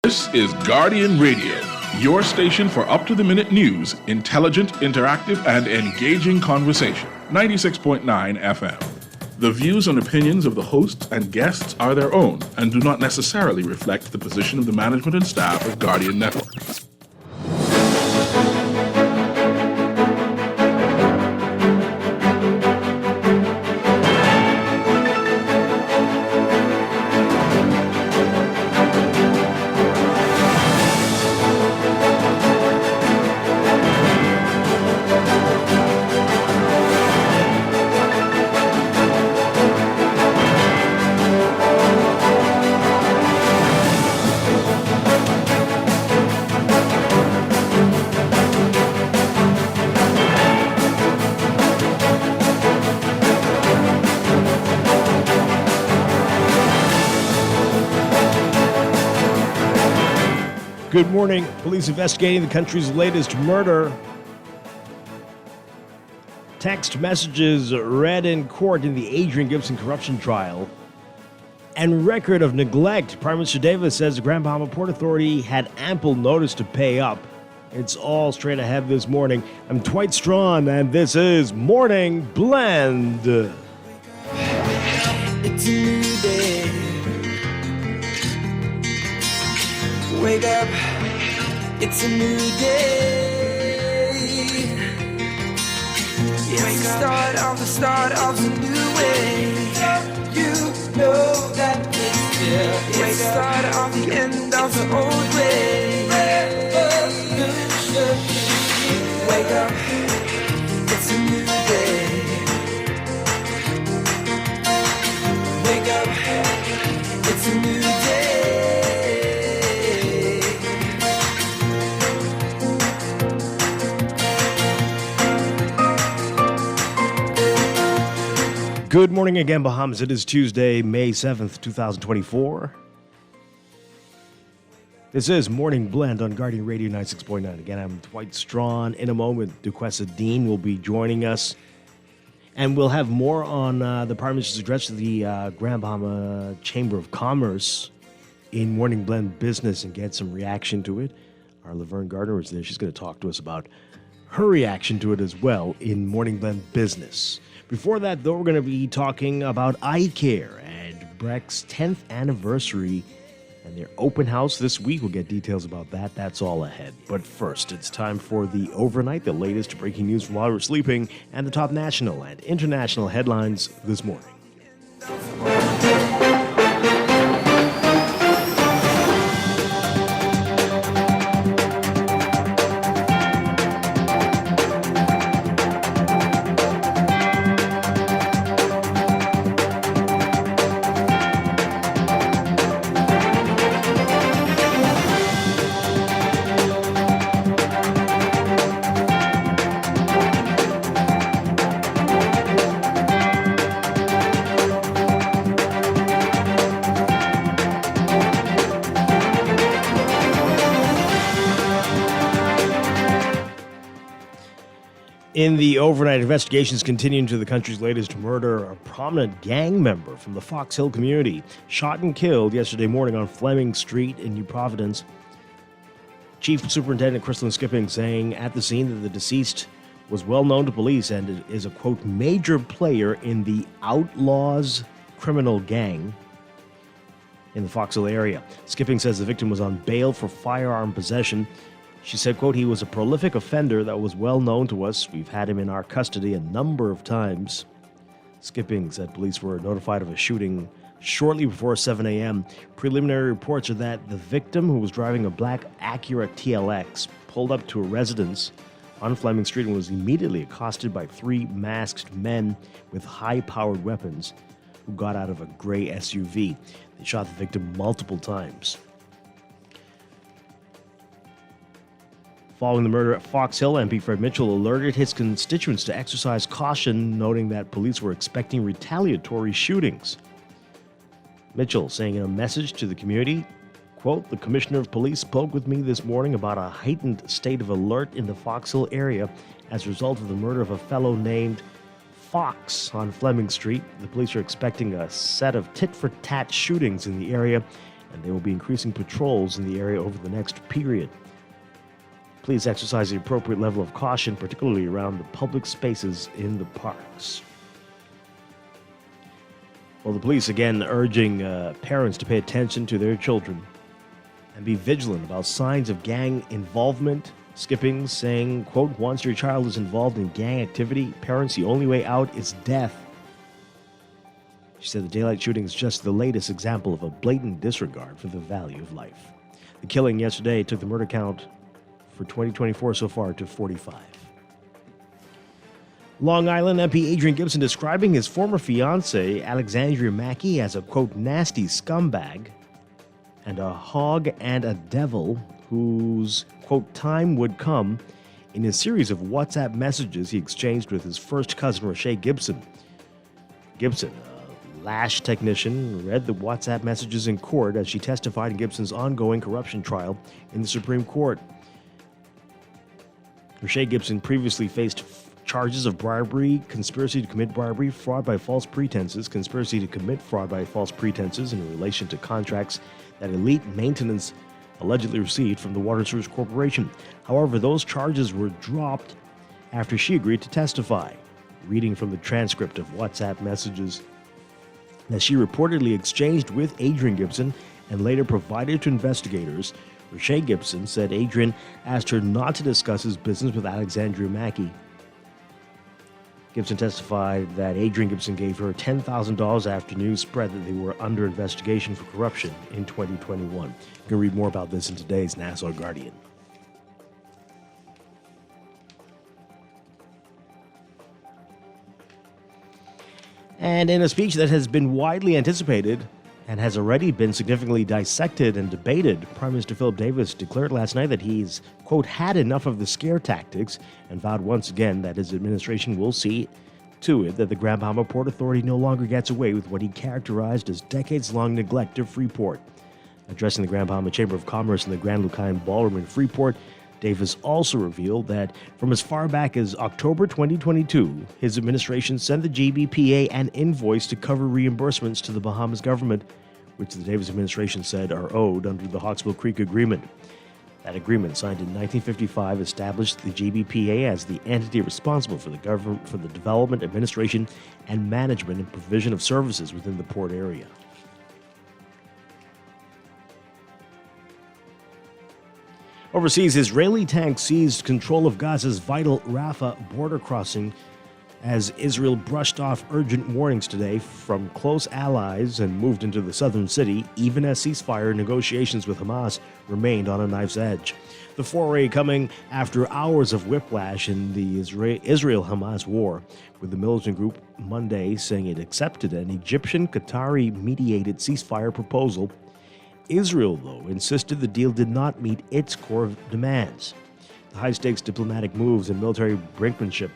This is Guardian Radio, your station for up-to-the-minute news, intelligent, interactive, and engaging conversation. 96.9 FM. The views and opinions of the hosts and guests are their own and do not necessarily reflect the position of the management and staff of Guardian Network. Good morning. Police investigating the country's latest murder. Text messages read in court in the Adrian Gibson corruption trial. And record of neglect. Prime Minister Davis says the Grand Bahama Port Authority had ample notice to pay up. It's all straight ahead this morning. I'm Dwight Strachan, and this is Morning Blend. It's a new day. Wake up, it's a new day. It's the start of a new way. You know that it's still. It's the start of the end of the old way. Revolution. Wake up, it's a new day. Wake up, it's a new day. Good morning again, Bahamas. It is Tuesday, May 7th, 2024. This is Morning Blend on Guardian Radio 96.9. Again, I'm Dwight Strachan. In a moment, Duquesa Dean will be joining us. And we'll have more on the Prime Minister's address to the Grand Bahama Chamber of Commerce in Morning Blend Business and get some reaction to it. Our Laverne Gardner is there. She's going to talk to us about her reaction to it as well in Morning Blend Business. Before that, though, we're going to be talking about eye care and BRECS' 10th anniversary and their open house this week. We'll get details about that. That's all ahead. But first, it's time for the overnight, the latest breaking news from while we're sleeping, and the top national and international headlines this morning. In the overnight investigations continuing to the country's latest murder, a prominent gang member from the Fox Hill community shot and killed yesterday morning on Fleming Street in New Providence. Chief Superintendent Crystalline Skipping saying at the scene that the deceased was well known to police and is a, quote, major player in the Outlaws criminal gang in the Fox Hill area. Skipping says the victim was on bail for firearm possession. She said, quote, he was a prolific offender that was well known to us. We've had him in our custody a number of times. Skipping said police were notified of a shooting shortly before 7 a.m. Preliminary reports are that the victim, who was driving a black Acura TLX, pulled up to a residence on Fleming Street and was immediately accosted by three masked men with high-powered weapons who got out of a gray SUV. They shot the victim multiple times. Following the murder at Fox Hill, MP Fred Mitchell alerted his constituents to exercise caution, noting that police were expecting retaliatory shootings. Mitchell saying in a message to the community, quote, the Commissioner of Police spoke with me this morning about a heightened state of alert in the Fox Hill area as a result of the murder of a fellow named Fox on Fleming Street. The police are expecting a set of tit-for-tat shootings in the area and they will be increasing patrols in the area over the next period. Please exercise the appropriate level of caution, particularly around the public spaces in the parks. Well, the police again urging parents to pay attention to their children and be vigilant about signs of gang involvement. Skipping, saying, quote, once your child is involved in gang activity, parents, the only way out is death. She said the daylight shooting is just the latest example of a blatant disregard for the value of life. The killing yesterday took the murder count for 2024 so far to 45. Long Island MP Adrian Gibson describing his former fiancée, Alexandria Mackey, as a, quote, nasty scumbag and a hog and a devil whose, quote, time would come in a series of WhatsApp messages he exchanged with his first cousin, Rashay Gibson. Gibson, a lash technician, read the WhatsApp messages in court as she testified in Gibson's ongoing corruption trial in the Supreme Court. Rashay Gibson previously faced charges of bribery, conspiracy to commit bribery, fraud by false pretenses, conspiracy to commit fraud by false pretenses in relation to contracts that Elite Maintenance allegedly received from the Water Service Corporation. However, those charges were dropped after she agreed to testify. Reading from the transcript of WhatsApp messages that she reportedly exchanged with Adrian Gibson and later provided to investigators, Rashay Gibson said Adrian asked her not to discuss his business with Alexandria Mackey. Gibson testified that Adrian Gibson gave her $10,000 after news spread that they were under investigation for corruption in 2021. You can read more about this in today's Nassau Guardian. And in a speech that has been widely anticipated and has already been significantly dissected and debated, Prime Minister Philip Davis declared last night that he's, quote, had enough of the scare tactics and vowed once again that his administration will see to it that the Grand Bahama Port Authority no longer gets away with what he characterized as decades-long neglect of Freeport. Addressing the Grand Bahama Chamber of Commerce in the Grand Lucayne Ballroom in Freeport, Davis also revealed that from as far back as October 2022, his administration sent the GBPA an invoice to cover reimbursements to the Bahamas government, which the Davis administration said are owed under the Hawksbill Creek Agreement. That agreement, signed in 1955, established the GBPA as the entity responsible for the government, for the development, administration, and management and provision of services within the port area. Overseas, Israeli tanks seized control of Gaza's vital Rafah border crossing as Israel brushed off urgent warnings today from close allies and moved into the southern city, even as ceasefire negotiations with Hamas remained on a knife's edge. The foray coming after hours of whiplash in the Israel-Hamas war, with the militant group Monday saying it accepted an Egyptian-Qatari-mediated ceasefire proposal. Israel, though, insisted the deal did not meet its core demands. The high-stakes diplomatic moves and military brinkmanship,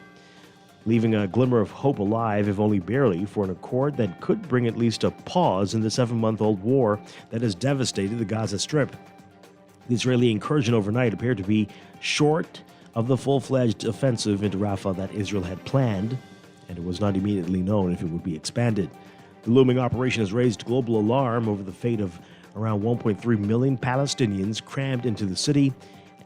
leaving a glimmer of hope alive, if only barely, for an accord that could bring at least a pause in the 7-month-old war that has devastated the Gaza Strip. The Israeli incursion overnight appeared to be short of the full-fledged offensive into Rafah that Israel had planned, and it was not immediately known if it would be expanded. The looming operation has raised global alarm over the fate of around 1.3 million Palestinians crammed into the city,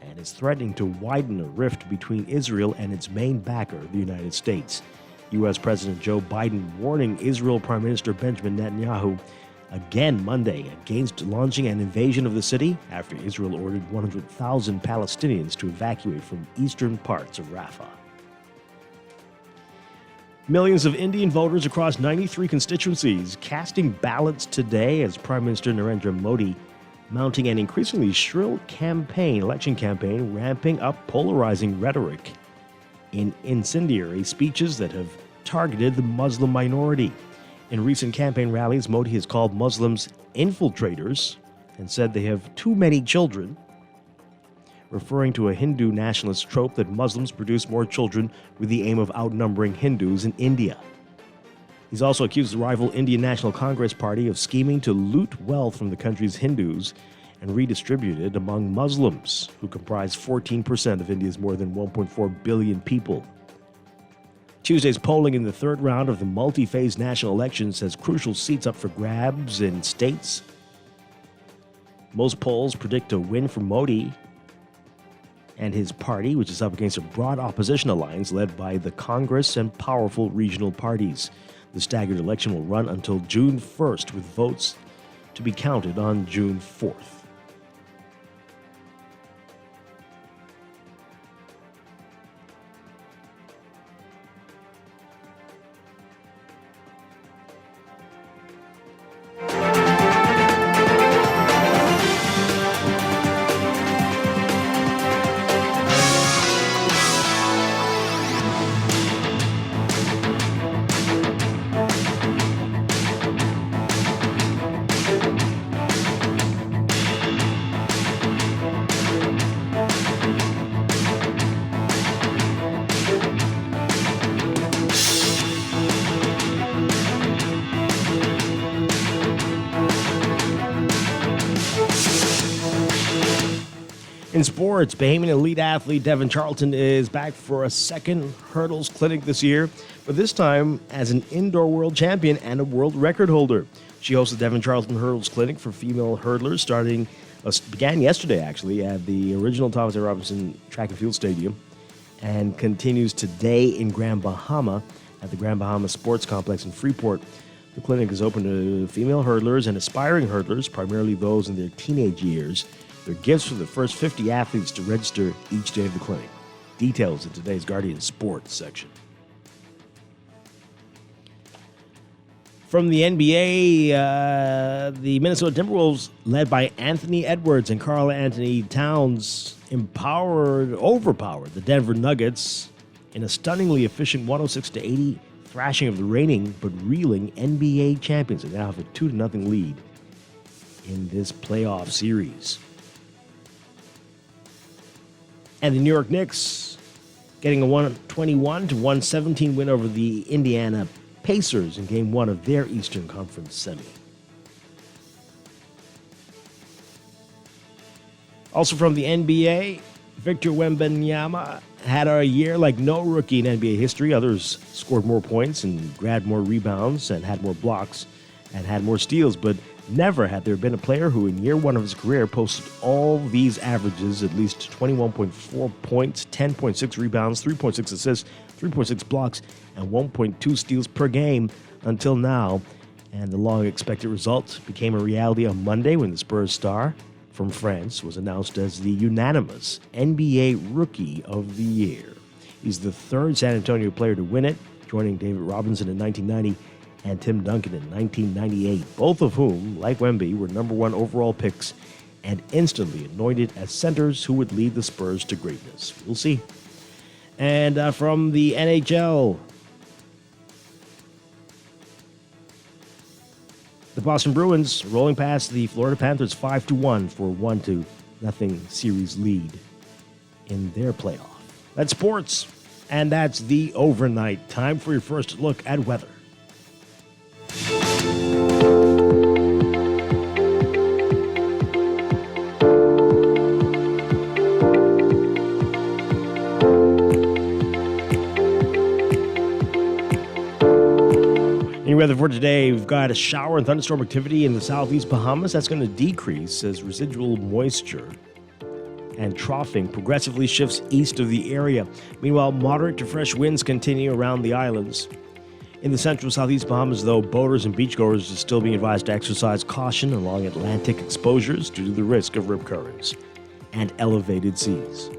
and is threatening to widen a rift between Israel and its main backer, the United States. U.S. President Joe Biden warning Israel Prime Minister Benjamin Netanyahu again Monday against launching an invasion of the city after Israel ordered 100,000 Palestinians to evacuate from eastern parts of Rafah. Millions of Indian voters across 93 constituencies casting ballots today as Prime Minister Narendra Modi mounting an increasingly shrill election campaign, ramping up polarizing rhetoric in incendiary speeches that have targeted the Muslim minority. In recent campaign rallies, Modi has called Muslims infiltrators and said they have too many children, referring to a Hindu nationalist trope that Muslims produce more children with the aim of outnumbering Hindus in India. He's also accused the rival Indian National Congress Party of scheming to loot wealth from the country's Hindus and redistribute it among Muslims, who comprise 14% of India's more than 1.4 billion people. Tuesday's polling in the third round of the multi-phase national elections has crucial seats up for grabs in states Most polls predict a win for Modi and his party, which is up against a broad opposition alliance led by the Congress and powerful regional parties. The staggered election will run until June 1st, with votes to be counted on June 4th. In sports, Bahamian elite athlete Devin Charlton is back for a second hurdles clinic this year, but this time as an indoor world champion and a world record holder. She hosts the Devin Charlton Hurdles Clinic for female hurdlers, began yesterday actually at the original Thomas A. Robinson Track and Field Stadium, and continues today in Grand Bahama at the Grand Bahama Sports Complex in Freeport. The clinic is open to female hurdlers and aspiring hurdlers, primarily those in their teenage years. There are gifts for the first 50 athletes to register each day of the clinic. Details in today's Guardian Sports section. From the NBA, the Minnesota Timberwolves, led by Anthony Edwards and Karl Anthony Towns, overpowered the Denver Nuggets in a stunningly efficient 106-80 thrashing of the reigning but reeling NBA champions. They now have a 2-0 lead in this playoff series. And the New York Knicks getting a 121-117 win over the Indiana Pacers in Game 1 of their Eastern Conference semi. Also from the NBA, Victor Wembanyama had a year like no rookie in NBA history. Others scored more points and grabbed more rebounds and had more blocks and had more steals, but never had there been a player who in year one of his career posted all these averages, at least 21.4 points, 10.6 rebounds, 3.6 assists, 3.6 blocks, and 1.2 steals per game until now. And the long-expected result became a reality on Monday when the Spurs star from France was announced as the unanimous NBA Rookie of the Year. He's the third San Antonio player to win it, joining David Robinson in 1990 and Tim Duncan in 1998, both of whom, like Wemby, were number one overall picks and instantly anointed as centers who would lead the Spurs to greatness. We'll see. And from the NHL, the Boston Bruins rolling past the Florida Panthers 5-1 for a 1-0 series lead in their playoff. That's sports, and that's the overnight. Time for your first look at weather. Weather for today, we've got a shower and thunderstorm activity in the southeast Bahamas. That's going to decrease as residual moisture and troughing progressively shifts east of the area. Meanwhile, moderate to fresh winds continue around the islands. In the central southeast Bahamas, though, boaters and beachgoers are still being advised to exercise caution along Atlantic exposures due to the risk of rip currents and elevated seas.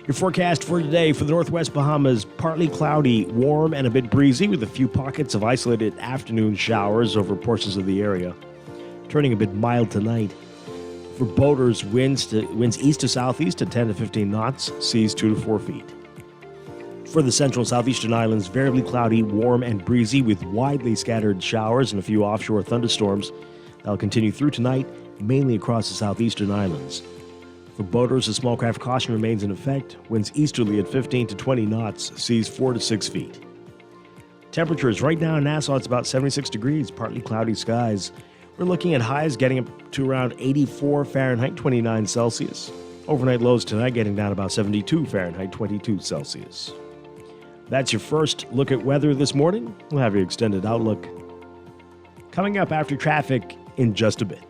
Your forecast for today for the northwest Bahamas, partly cloudy, warm, and a bit breezy with a few pockets of isolated afternoon showers over portions of the area. Turning a bit mild tonight. For boaters, winds east to southeast at 10 to 15 knots, seas 2 to 4 feet. For the central southeastern islands, variably cloudy, warm, and breezy with widely scattered showers and a few offshore thunderstorms. That'll continue through tonight, mainly across the southeastern islands. For boaters, a small craft caution remains in effect. Winds easterly at 15 to 20 knots, seas 4 to 6 feet. Temperatures right now in Nassau, it's about 76 degrees, partly cloudy skies. We're looking at highs getting up to around 84 Fahrenheit, 29 Celsius. Overnight lows tonight getting down about 72 Fahrenheit, 22 Celsius. That's your first look at weather this morning. We'll have your extended outlook coming up after traffic in just a bit.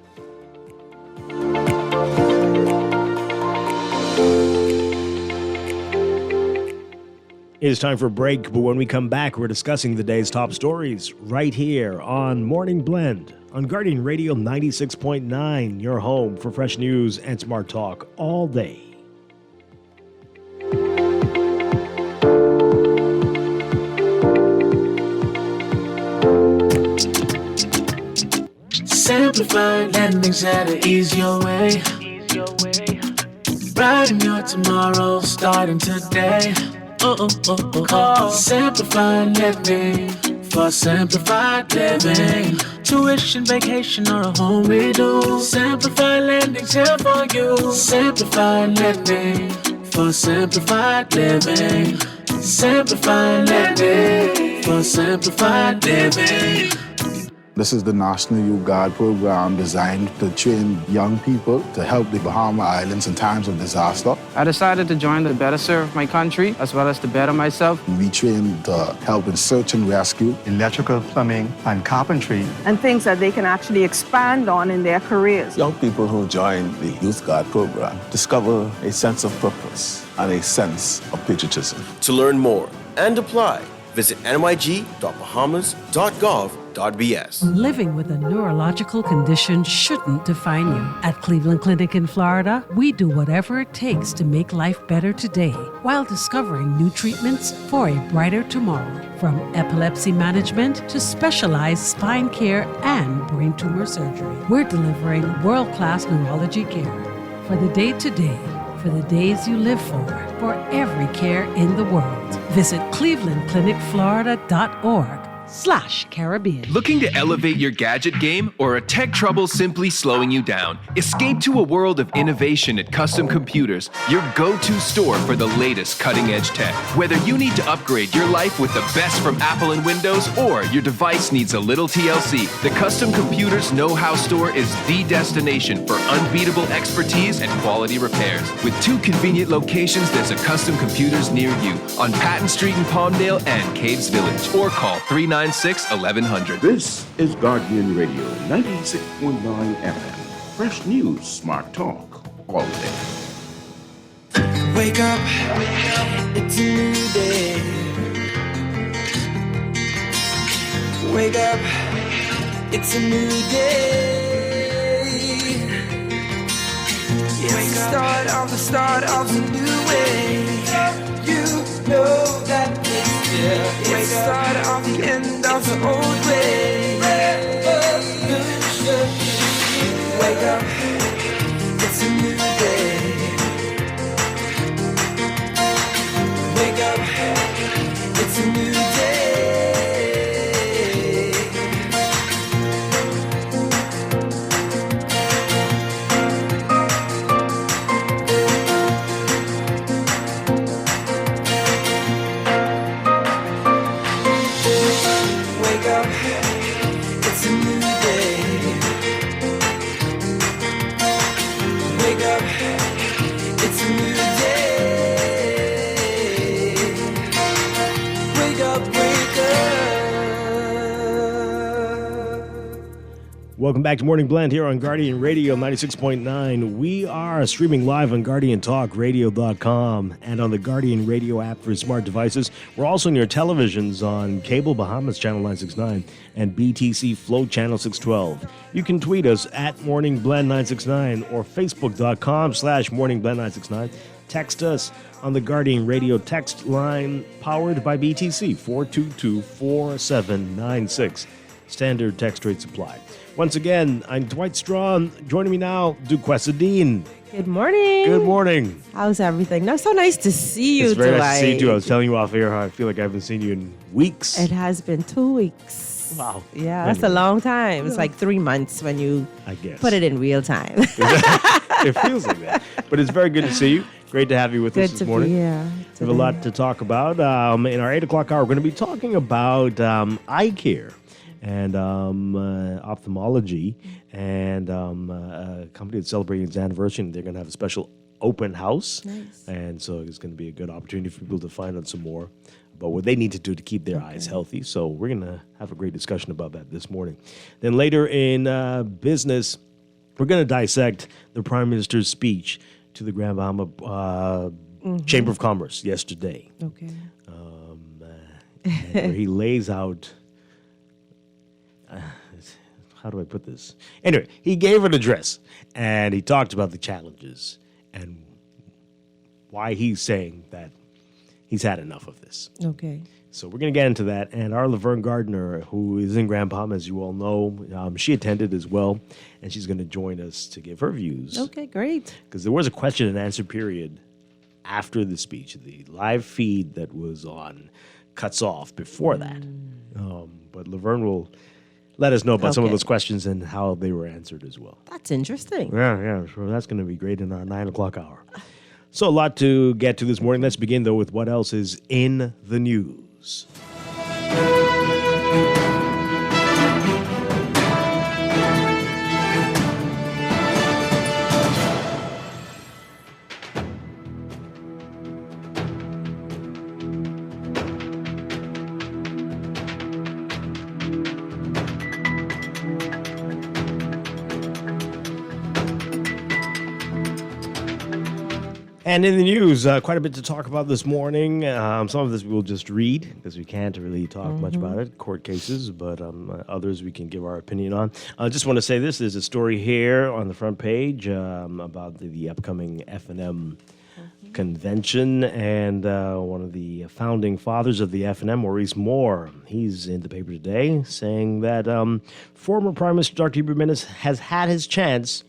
It is time for a break, but when we come back, we're discussing the day's top stories right here on Morning Blend on Guardian Radio 96.9, your home for fresh news and smart talk all day. Simplify lending's how to ease your way. Writing your tomorrow, starting today. Simplify lending for simplified living. Tuition, vacation, or a home redo. Simplify lending's here for you. Simplify lending for simplified living. Simplify lending for simplified living. This is the National Youth Guard program designed to train young people to help the Bahama Islands in times of disaster. I decided to join to better serve my country as well as to better myself. We train to help in search and rescue. Electrical, plumbing, and carpentry. And things that they can actually expand on in their careers. Young people who join the Youth Guard program discover a sense of purpose and a sense of patriotism. To learn more and apply, visit nyg.bahamas.gov.bs. Living with a neurological condition shouldn't define you. At Cleveland Clinic in Florida, we do whatever it takes to make life better today while discovering new treatments for a brighter tomorrow. From epilepsy management to specialized spine care and brain tumor surgery, we're delivering world-class neurology care for the day-to-day, for the days you live for every care in the world. Visit clevelandclinicflorida.org/Caribbean. Looking to elevate your gadget game or a tech trouble simply slowing you down? Escape to a world of innovation at Custom Computers, your go-to store for the latest cutting-edge tech. Whether you need to upgrade your life with the best from Apple and Windows or your device needs a little TLC, the Custom Computers Know-How Store is the destination for unbeatable expertise and quality repairs. With 2 convenient locations, there's a Custom Computers near you on Patton Street in Palmdale and Caves Village, or call 396-1100. This is Guardian Radio 96.9 FM. Fresh news, smart talk, all day. Wake up, it's a new day. Wake up, it's a new day. It's the start of a new way. You know that it's the start of the end of the old way. Wake up, it's a new day. Wake up, it's a new day. Wake up, it's a new day. Wake up, it's a new day. Wake up, wake up. Welcome back to Morning Blend here on Guardian Radio 96.9. We are streaming live on GuardianTalkRadio.com and on the Guardian Radio app for smart devices. We're also on your televisions on Cable Bahamas Channel 969 and BTC Flow Channel 612. You can tweet us at MorningBlend969 or Facebook.com/MorningBlend969. Text us on the Guardian Radio text line powered by BTC 422-4796. Standard text rates apply. Once again, I'm Dwight Strachan. Joining me now, Duquessadine. Good morning. Good morning. How's everything? No, so nice to see you, It's very Dwight. nice to see you too. I was telling you off air how I feel like I haven't seen you in weeks. It has been 2 weeks. Wow. Yeah, that's a long time. It's like 3 months when you I guess. put it in real time. It feels like that. But it's very good to see you. Great to have you with us this morning. Be here. We have a lot to talk about. In our 8 o'clock hour, we're going to be talking about eye care and ophthalmology, and a company that's celebrating its anniversary. They're going to have a special open house. Nice. And so it's going to be a good opportunity for people to find out some more about what they need to do to keep their eyes healthy. So we're going to have a great discussion about that this morning. Then later in business, we're going to dissect the Prime Minister's speech to the Grand Bahama Chamber of Commerce yesterday. Okay. Where he lays out, how do I put this? Anyway, he gave an address, and he talked about the challenges and why he's saying that he's had enough of this. Okay. So we're going to get into that. And our Laverne Gardner, who is in Grand Bahama, as you all know, she attended as well, and she's going to join us to give her views. Okay, great. Because there was a question and answer period after the speech. The live feed that was on cuts off before that. But Laverne will let us know about some of those questions and how they were answered as well. That's interesting. Yeah. So that's going to be great in our 9 o'clock hour. So a lot to get to this morning. Let's begin, though, with what else is in the news. And in the news, quite a bit to talk about this morning. Some of this we'll just read because we can't really talk much about it, court cases, but others we can give our opinion on. I just want to say this. There's a story here on the front page about the upcoming F&M convention, and one of the founding fathers of the F&M, Maurice Moore, he's in the paper today saying that former Prime Minister Dr. Hubert Minnis has had his chance,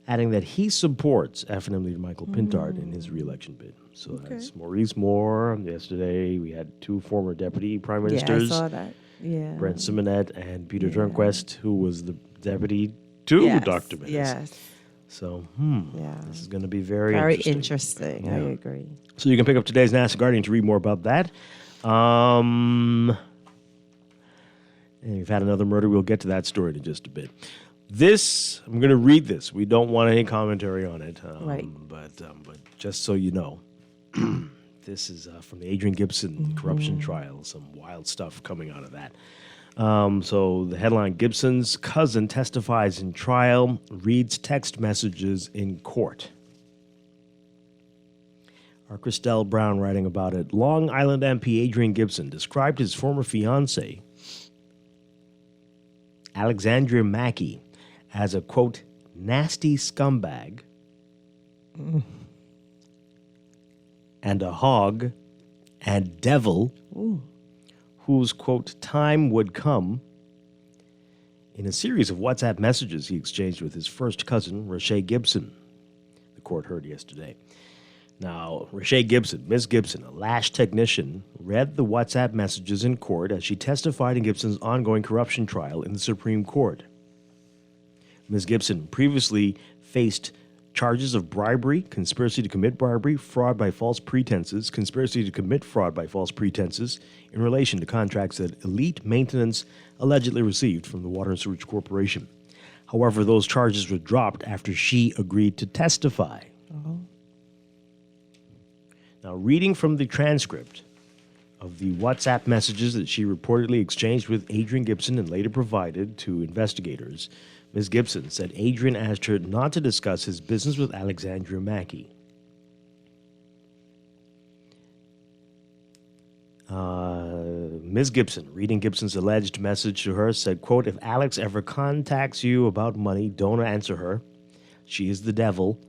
adding that he supports F&M leader Michael Pintard in his re-election bid. So that's Maurice Moore. Yesterday, we had two former deputy prime ministers. Yeah, I saw that. Yeah. Brent Simonet and Peter Turnquest, who was the deputy to Dr. Minnis. Yes. So, this is going to be very interesting. Yeah. I agree. So you can pick up today's National Guardian to read more about that. And we've had another murder. We'll get to that story in just a bit. This, I'm going to read this. We don't want any commentary on it. Right. But just so you know, this is from the Adrian Gibson corruption trial. Some wild stuff coming out of that. So the headline, Gibson's cousin testifies in trial, reads text messages in court. Our Christelle Brown writing about it. Long Island MP Adrian Gibson described his former fiancée, Alexandria Mackey, as a, quote, nasty scumbag and a hog and devil whose, quote, time would come in a series of WhatsApp messages he exchanged with his first cousin, Rashay Gibson, the court heard yesterday. Now, Rashay Gibson, Ms. Gibson, a lash technician, read the WhatsApp messages in court as she testified in Gibson's ongoing corruption trial in the Supreme Court. Ms. Gibson previously faced charges of bribery, conspiracy to commit bribery, fraud by false pretenses, conspiracy to commit fraud by false pretenses in relation to contracts that Elite Maintenance allegedly received from the Water and Sewage Corporation. However, those charges were dropped after she agreed to testify. Now, reading from the transcript of the WhatsApp messages that she reportedly exchanged with Adrian Gibson and later provided to investigators, Ms. Gibson said Adrian asked her not to discuss his business with Alexandria Mackey. Ms. Gibson, reading Gibson's alleged message to her, said, quote, if Alex ever contacts you about money, don't answer her. She is the devil.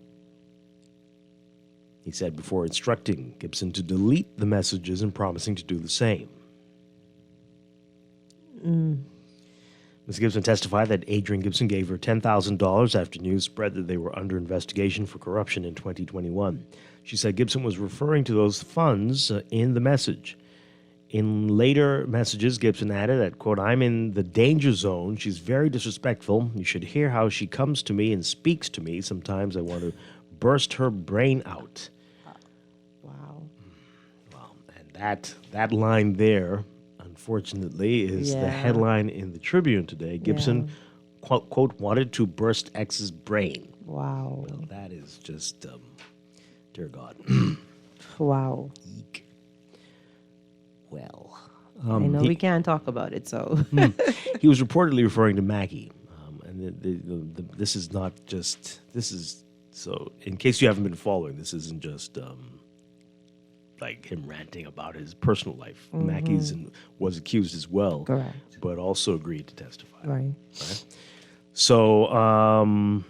He said before instructing Gibson to delete the messages and promising to do the same. Ms. Gibson testified that Adrian Gibson gave her $10,000 after news spread that they were under investigation for corruption in 2021. She said Gibson was referring to those funds in the message. In later messages, Gibson added that, quote, I'm in the danger zone. She's very disrespectful. You should hear how she comes to me and speaks to me. Sometimes I want to burst her brain out. Wow. Well, and that line there, unfortunately, is the headline in the Tribune today. Gibson, quote, wanted to burst X's brain. Wow. Well, that is just, dear God. Wow. Eek. Well. I know we can't talk about it, so. He was reportedly referring to Mackey. And this is not just, this is So, in case you haven't been following, this isn't just like him ranting about his personal life. Mackey's was accused as well, Correct. but also agreed to testify. Right. So,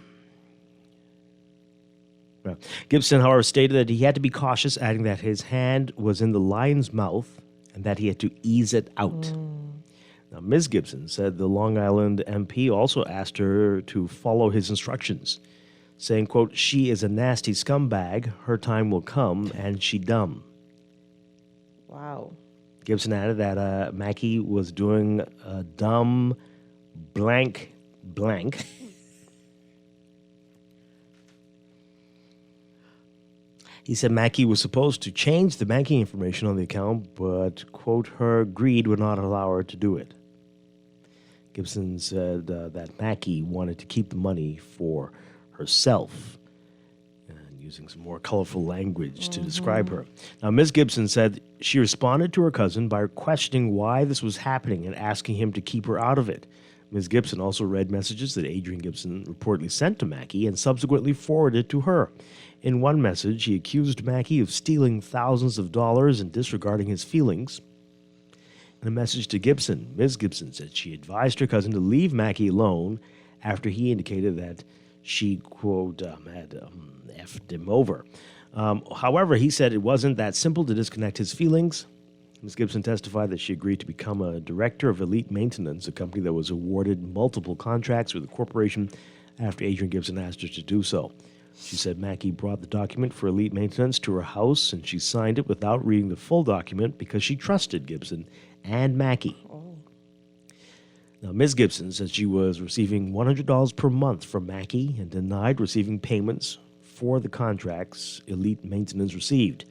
Gibson, however, stated that he had to be cautious, adding that his hand was in the lion's mouth and that he had to ease it out. Now, Ms. Gibson said the Long Island MP also asked her to follow his instructions, saying, quote, "She is a nasty scumbag. Her time will come, and she dumb." Wow. Gibson added that Mackey was doing a dumb blank. He said Mackey was supposed to change the banking information on the account, but, quote, her greed would not allow her to do it. Gibson said that Mackey wanted to keep the money for herself, and using some more colorful language to describe her. Now, Ms. Gibson said she responded to her cousin by questioning why this was happening and asking him to keep her out of it. Ms. Gibson also read messages that Adrian Gibson reportedly sent to Mackey and subsequently forwarded to her. In one message, he accused Mackey of stealing thousands of dollars and disregarding his feelings. In a message to Gibson, Ms. Gibson said she advised her cousin to leave Mackey alone after he indicated that she, quote, had effed him over. However, he said it wasn't that simple to disconnect his feelings. Ms. Gibson testified that she agreed to become a director of Elite Maintenance, a company that was awarded multiple contracts with the corporation after Adrian Gibson asked her to do so. She said Mackey brought the document for Elite Maintenance to her house, and she signed it without reading the full document because she trusted Gibson and Mackey. Now, Ms. Gibson said she was receiving $100 per month from Mackey and denied receiving payments for the contracts Elite Maintenance received.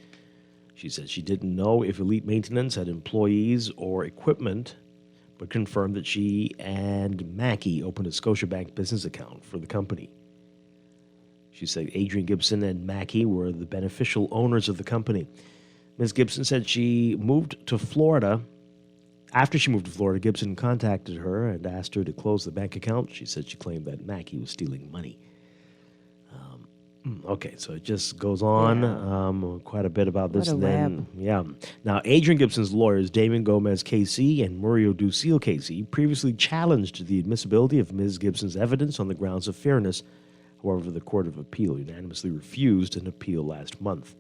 She said she didn't know if Elite Maintenance had employees or equipment, but confirmed that she and Mackey opened a Scotiabank business account for the company. She said Adrian Gibson and Mackey were the beneficial owners of the company. Ms. Gibson said she moved to Florida. After she moved to Florida, Gibson contacted her and asked her to close the bank account. She said she claimed that Mackey was stealing money. Okay, so it just goes on quite a bit about this. What a web. Yeah. Now, Adrian Gibson's lawyers, Damon Gomez KC and Muriel Ducille KC, previously challenged the admissibility of Ms. Gibson's evidence on the grounds of fairness. However, the Court of Appeal unanimously refused an appeal last month.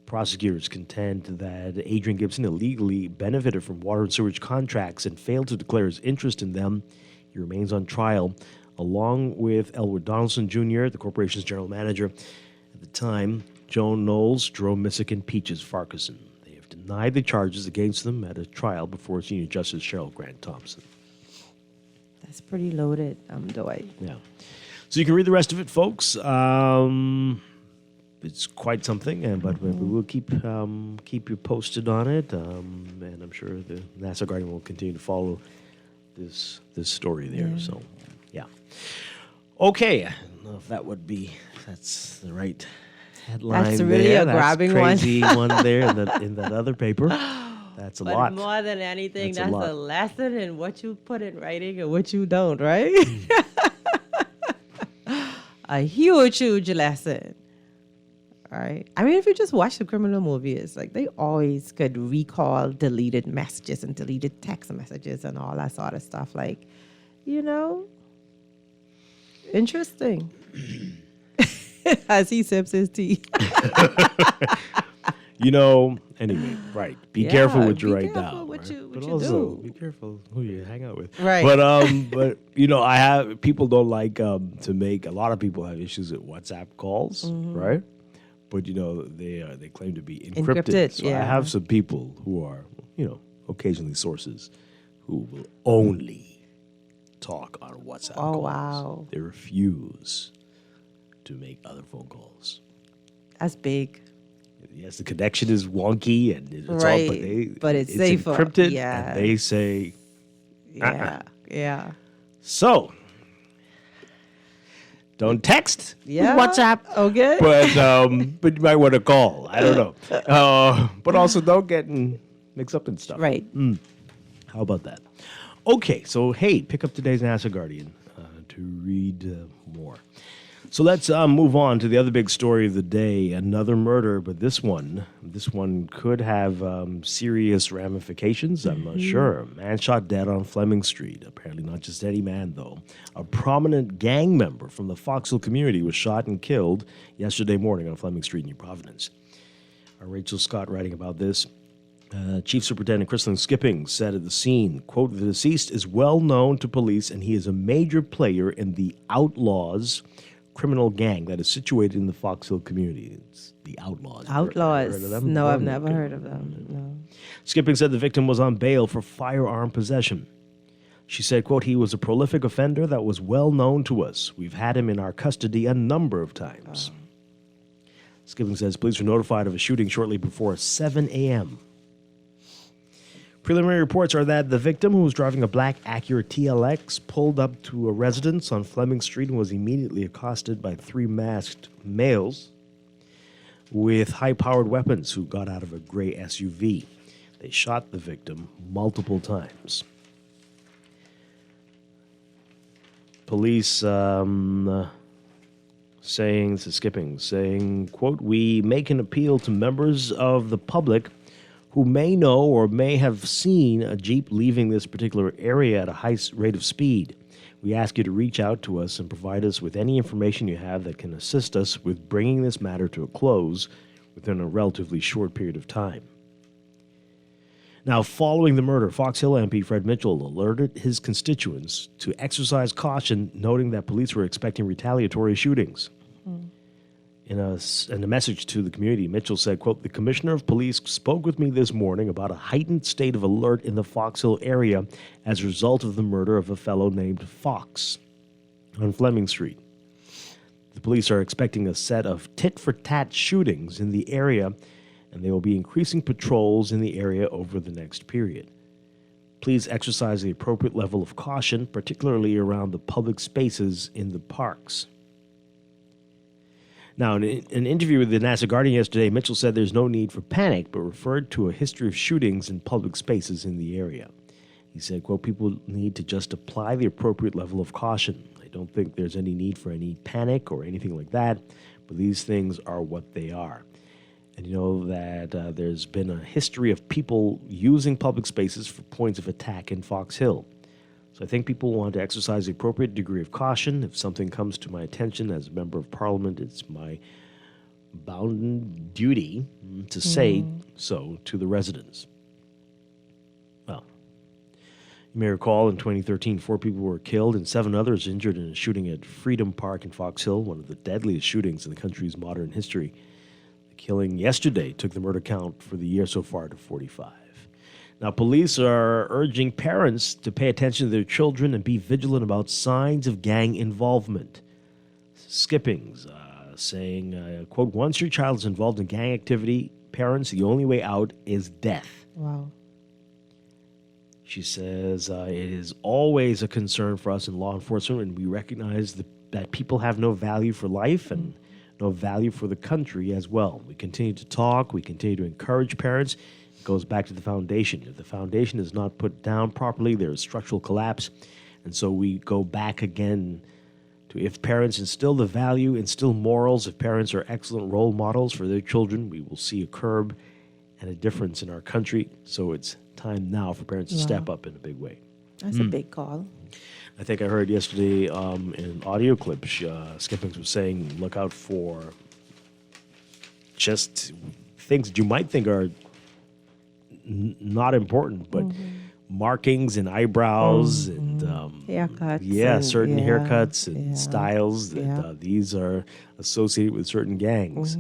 Prosecutors contend that Adrian Gibson illegally benefited from water and sewage contracts and failed to declare his interest in them. He remains on trial, along with Elwood Donaldson Jr., the corporation's general manager. At the time, Joan Knowles, Jerome Missick, and Peaches Farquharson. They have denied the charges against them at a trial before Senior Justice Cheryl Grant Thompson. That's pretty loaded, Dwight. Yeah. So you can read the rest of it, folks. It's quite something, but we will keep you posted on it, and I'm sure the Nassau Guardian will continue to follow this story there. Yeah. So, yeah. Okay, I don't know if that's the right headline. That's really there. a grabbing one. That's crazy one there in that other paper. That's a lot. But more than anything, That's a lesson in what you put in writing and what you don't, right? A huge, huge lesson. Right. I mean, if you just watch the criminal movies, like they always could recall deleted messages and deleted text messages and all that sort of stuff. Like, interesting. As he sips his tea. Anyway, right. Be careful what you write down. What you also, do. be careful who you hang out with. Right. But I have people don't like to make. A lot of people have issues with WhatsApp calls, right? But they claim to be encrypted. So I have some people who are occasionally sources who will only talk on WhatsApp calls. Wow. They refuse to make other phone calls. That's big. Yes, the connection is wonky and it's right. all, but it's safer. Encrypted, yeah. and they say, yeah. So, don't text. Yeah. WhatsApp. Okay. But you might want to call. I don't know. But also don't get mixed up in stuff. Right. How about that? Okay, so hey, pick up today's NASA Guardian to read more. So let's move on to the other big story of the day. Another murder, but this one could have serious ramifications. I'm not sure. Man shot dead on Fleming Street. Apparently not just any man, though. A prominent gang member from the Fox Hill community was shot and killed yesterday morning on Fleming Street, New Providence. Rachel Scott writing about this. Chief Superintendent Chrislyn Skipping said at the scene, quote, "The deceased is well known to police and he is a major player in the Outlaws criminal gang that is situated in the Fox Hill community." It's the Outlaws. Outlaws. Heard of them? No, I've never heard of them. No. Skipping said the victim was on bail for firearm possession. She said, quote, "He was a prolific offender that was well known to us. We've had him in our custody a number of times." Skipping says police were notified of a shooting shortly before 7 a.m. Preliminary reports are that the victim, who was driving a black Acura TLX, pulled up to a residence on Fleming Street and was immediately accosted by 3 masked males with high-powered weapons who got out of a gray SUV. They shot the victim multiple times. Police saying, quote, "We make an appeal to members of the public who may know or may have seen a Jeep leaving this particular area at a high rate of speed. We ask you to reach out to us and provide us with any information you have that can assist us with bringing this matter to a close within a relatively short period of time." Now, following the murder, Fox Hill MP Fred Mitchell alerted his constituents to exercise caution, noting that police were expecting retaliatory shootings. In a message to the community, Mitchell said, quote, "The Commissioner of Police spoke with me this morning about a heightened state of alert in the Fox Hill area as a result of the murder of a fellow named Fox on Fleming Street. The police are expecting a set of tit-for-tat shootings in the area, and they will be increasing patrols in the area over the next period. Please exercise the appropriate level of caution, particularly around the public spaces in the parks." Now, in an interview with the Nassau Guardian yesterday, Mitchell said there's no need for panic, but referred to a history of shootings in public spaces in the area. He said, quote, "People need to just apply the appropriate level of caution. I don't think there's any need for any panic or anything like that, but these things are what they are." And you know that there's been a history of people using public spaces for points of attack in Fox Hill. So I think people want to exercise the appropriate degree of caution. If something comes to my attention as a member of parliament, it's my bounden duty to say so to the residents. Well, you may recall in 2013, 4 people were killed and 7 others injured in a shooting at Freedom Park in Fox Hill, one of the deadliest shootings in the country's modern history. The killing yesterday took the murder count for the year so far to 45. Now, police are urging parents to pay attention to their children and be vigilant about signs of gang involvement. Skippings saying, quote, "Once your child is involved in gang activity, parents, the only way out is death." Wow. She says, "It is always a concern for us in law enforcement, and we recognize that people have no value for life and no value for the country as well. We continue to talk. We continue to encourage parents. Goes back to the foundation. If the foundation is not put down properly, there is structural collapse. And so we go back again to if parents instill the value, instill morals, if parents are excellent role models for their children, we will see a curb and a difference in our country. So it's time now for parents to step up in a big way." That's a big call. I think I heard yesterday in an audio clip, Skippings was saying, look out for just things that you might think are not important, but markings and eyebrows and haircuts. Certain haircuts and styles that these are associated with certain gangs.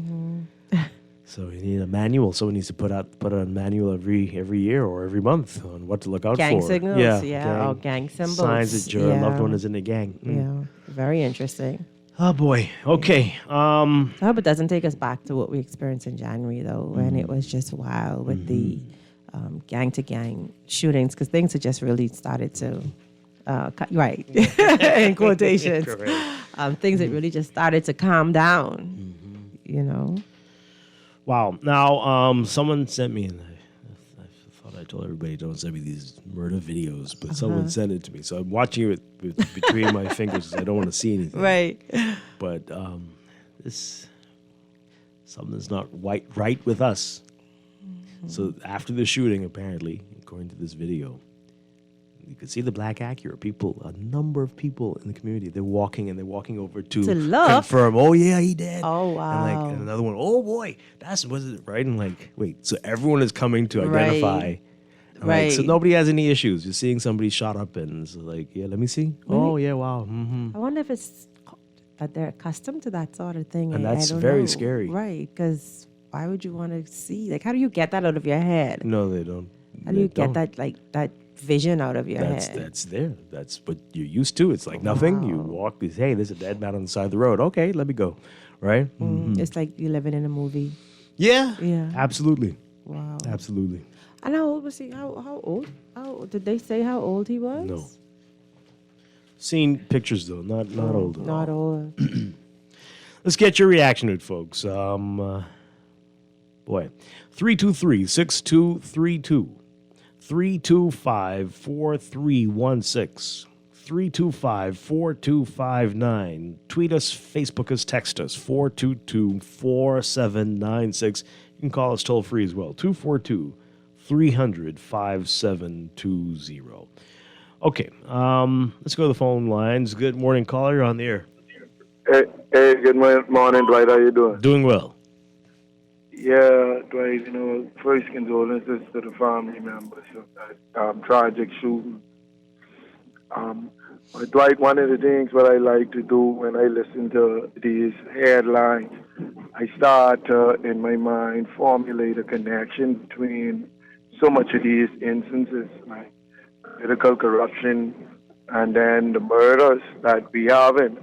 So you need a manual. Someone needs to put on a manual every year or every month on what to look out gang for. Signals, or gang symbols. Signs that your loved one is in a gang. Yeah, very interesting. Oh boy. Okay. I hope it doesn't take us back to what we experienced in January, though, when it was just wild with the gang-to-gang shootings, because things had just really started to, in quotations, things had really just started to calm down, you know. Wow. Now, someone sent me, I thought I told everybody don't send me these murder videos, but someone sent it to me. So I'm watching it between my fingers because I don't want to see anything. Right. But something's not right with us. Mm-hmm. So after the shooting, apparently, according to this video, you could see the black Acura people, a number of people in the community. They're walking over to look. confirm. Oh yeah, he dead. Oh wow. And another one. Oh boy, was it right? And wait. So everyone is coming to identify. Right. So nobody has any issues. You're seeing somebody shot up, and it's yeah, let me see. Oh yeah, wow. Mm-hmm. I wonder if it's that they're accustomed to that sort of thing. And that's I don't very know. scary. Right? Because why would you want to see? How do you get that out of your head? No, they don't. How do you get that vision out of your head? That's there. That's what you're used to. It's like nothing. You walk. Hey, there's a dead man on the side of the road. Okay, let me go. Right? Mm-hmm. It's like you're living in a movie. Yeah. Yeah. Absolutely. Wow. Absolutely. And how old was he? How old? Did they say how old he was? No. Seen pictures though, not old. Not old. Let's get your reaction to it, folks. 323-6232. 325-4316. 325-4259. Tweet us, Facebook us, text us, 422-4796. You can call us toll free as well, 242-300-5720. Okay, let's go to the phone lines. Good morning, caller. You're on the air. Hey, good morning, Dwight. How you doing? Doing well. Yeah, Dwight, first condolences to the family members of that tragic shooting. Dwight, one of the things what I like to do when I listen to these headlines, I start to, in my mind, formulate a connection between so much of these instances, like political corruption and then the murders that we have. And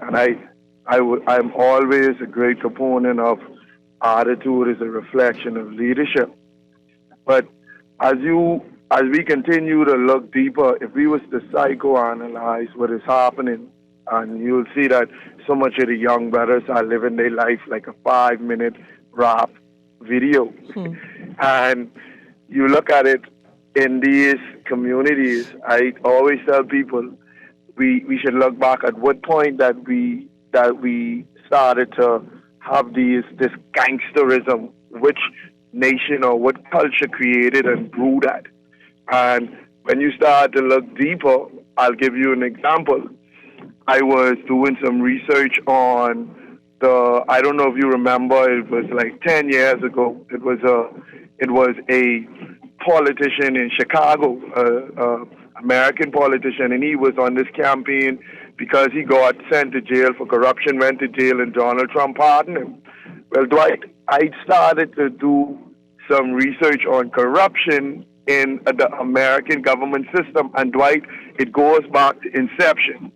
I'm always a great proponent of attitude is a reflection of leadership. But as we continue to look deeper, if we was to psychoanalyze what is happening, and you'll see that so much of the young brothers are living their life like a 5-minute rap video. And you look at it in these communities, I always tell people we should look back at what point that we started to have this gangsterism, which nation or what culture created and grew that. And when you start to look deeper, I'll give you an example. I was doing some research on I don't know if you remember, it was like 10 years ago. It was a politician in Chicago, American politician, and he was on this campaign because he got sent to jail for corruption, went to jail, and Donald Trump pardoned him. Well, Dwight, I started to do some research on corruption in the American government system, and Dwight, it goes back to inception.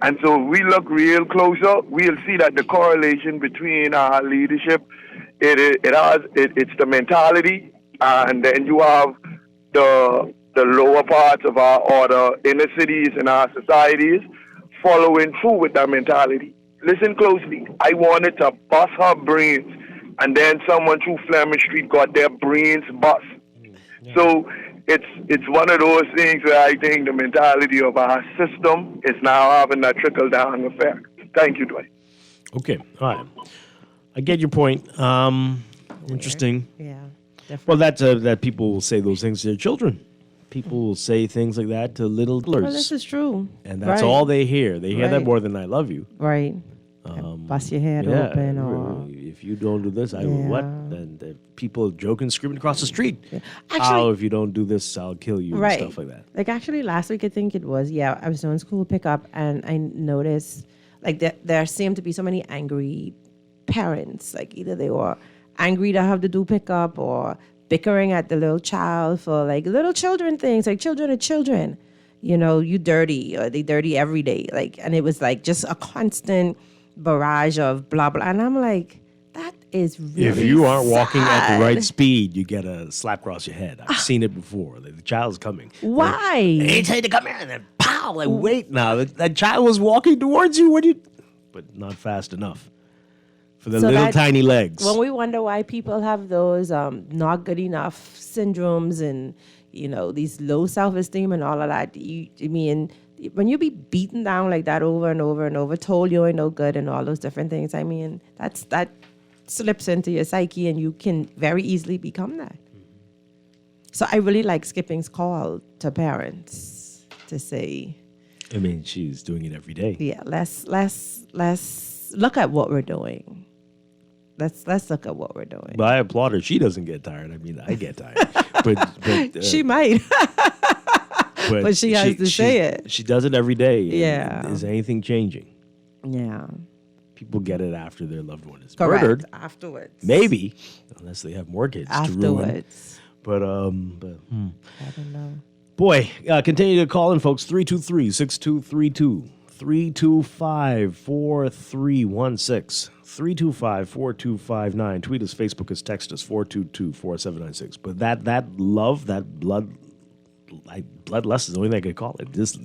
And so if we look real closer, we'll see that the correlation between our leadership, it's the mentality, and then you have the lower parts of our inner cities and our societies following through with that mentality. Listen closely. I wanted to bust her brains, and then someone through Fleming Street got their brains bust. Yeah. So it's one of those things where I think the mentality of our system is now having that trickle-down effect. Thank you, Dwight. Okay. All right. I get your point. Interesting. Yeah. Definitely. Well, that people will say those things to their children. People will say things like that to little toddlers. Well, this is true. And that's all they hear. They hear that more than I love you. right. Bust your head open, or if you don't do this, I will what? And people joking, screaming across the street. Yeah. Actually, if you don't do this, I'll kill you, right. and stuff like that. Like actually, last week I think it was. Yeah, I was doing school pickup, and I noticed like there seemed to be so many angry parents. Like either they were angry to have to do pickup, or bickering at the little child for like little children things, like children are children. You dirty, or they dirty every day. Like, and it was like just a constant barrage of blah blah, and I'm like, that is really if you aren't walking at sad. the right speed, you get a slap across your head. I've seen it before. The child's coming. Why? They tell you to come here, and then pow! Like wait now, that child was walking towards you. But not fast enough for the little tiny legs. When we wonder why people have those not good enough syndromes, and these low self-esteem and all of that. When you be beaten down like that over and over and over, told you ain't no good and all those different things, that slips into your psyche and you can very easily become that. So I really like Skipping's call to parents to say, she's doing it every day. Yeah, let's look at what we're doing. Let's look at what we're doing. But I applaud her. She doesn't get tired. I get tired. but she might. But she has to say it. She does it every day. Yeah. Is anything changing? Yeah. People get it after their loved one is Correct. murdered. Afterwards. Maybe, unless they have more kids to ruin. Afterwards. But I don't know. Boy, continue to call in, folks. 323-6232. 325-4316. 325-4259. Tweet us, Facebook us, text us, 422-4796. But that love, that bloodlust is the only thing I could call it. This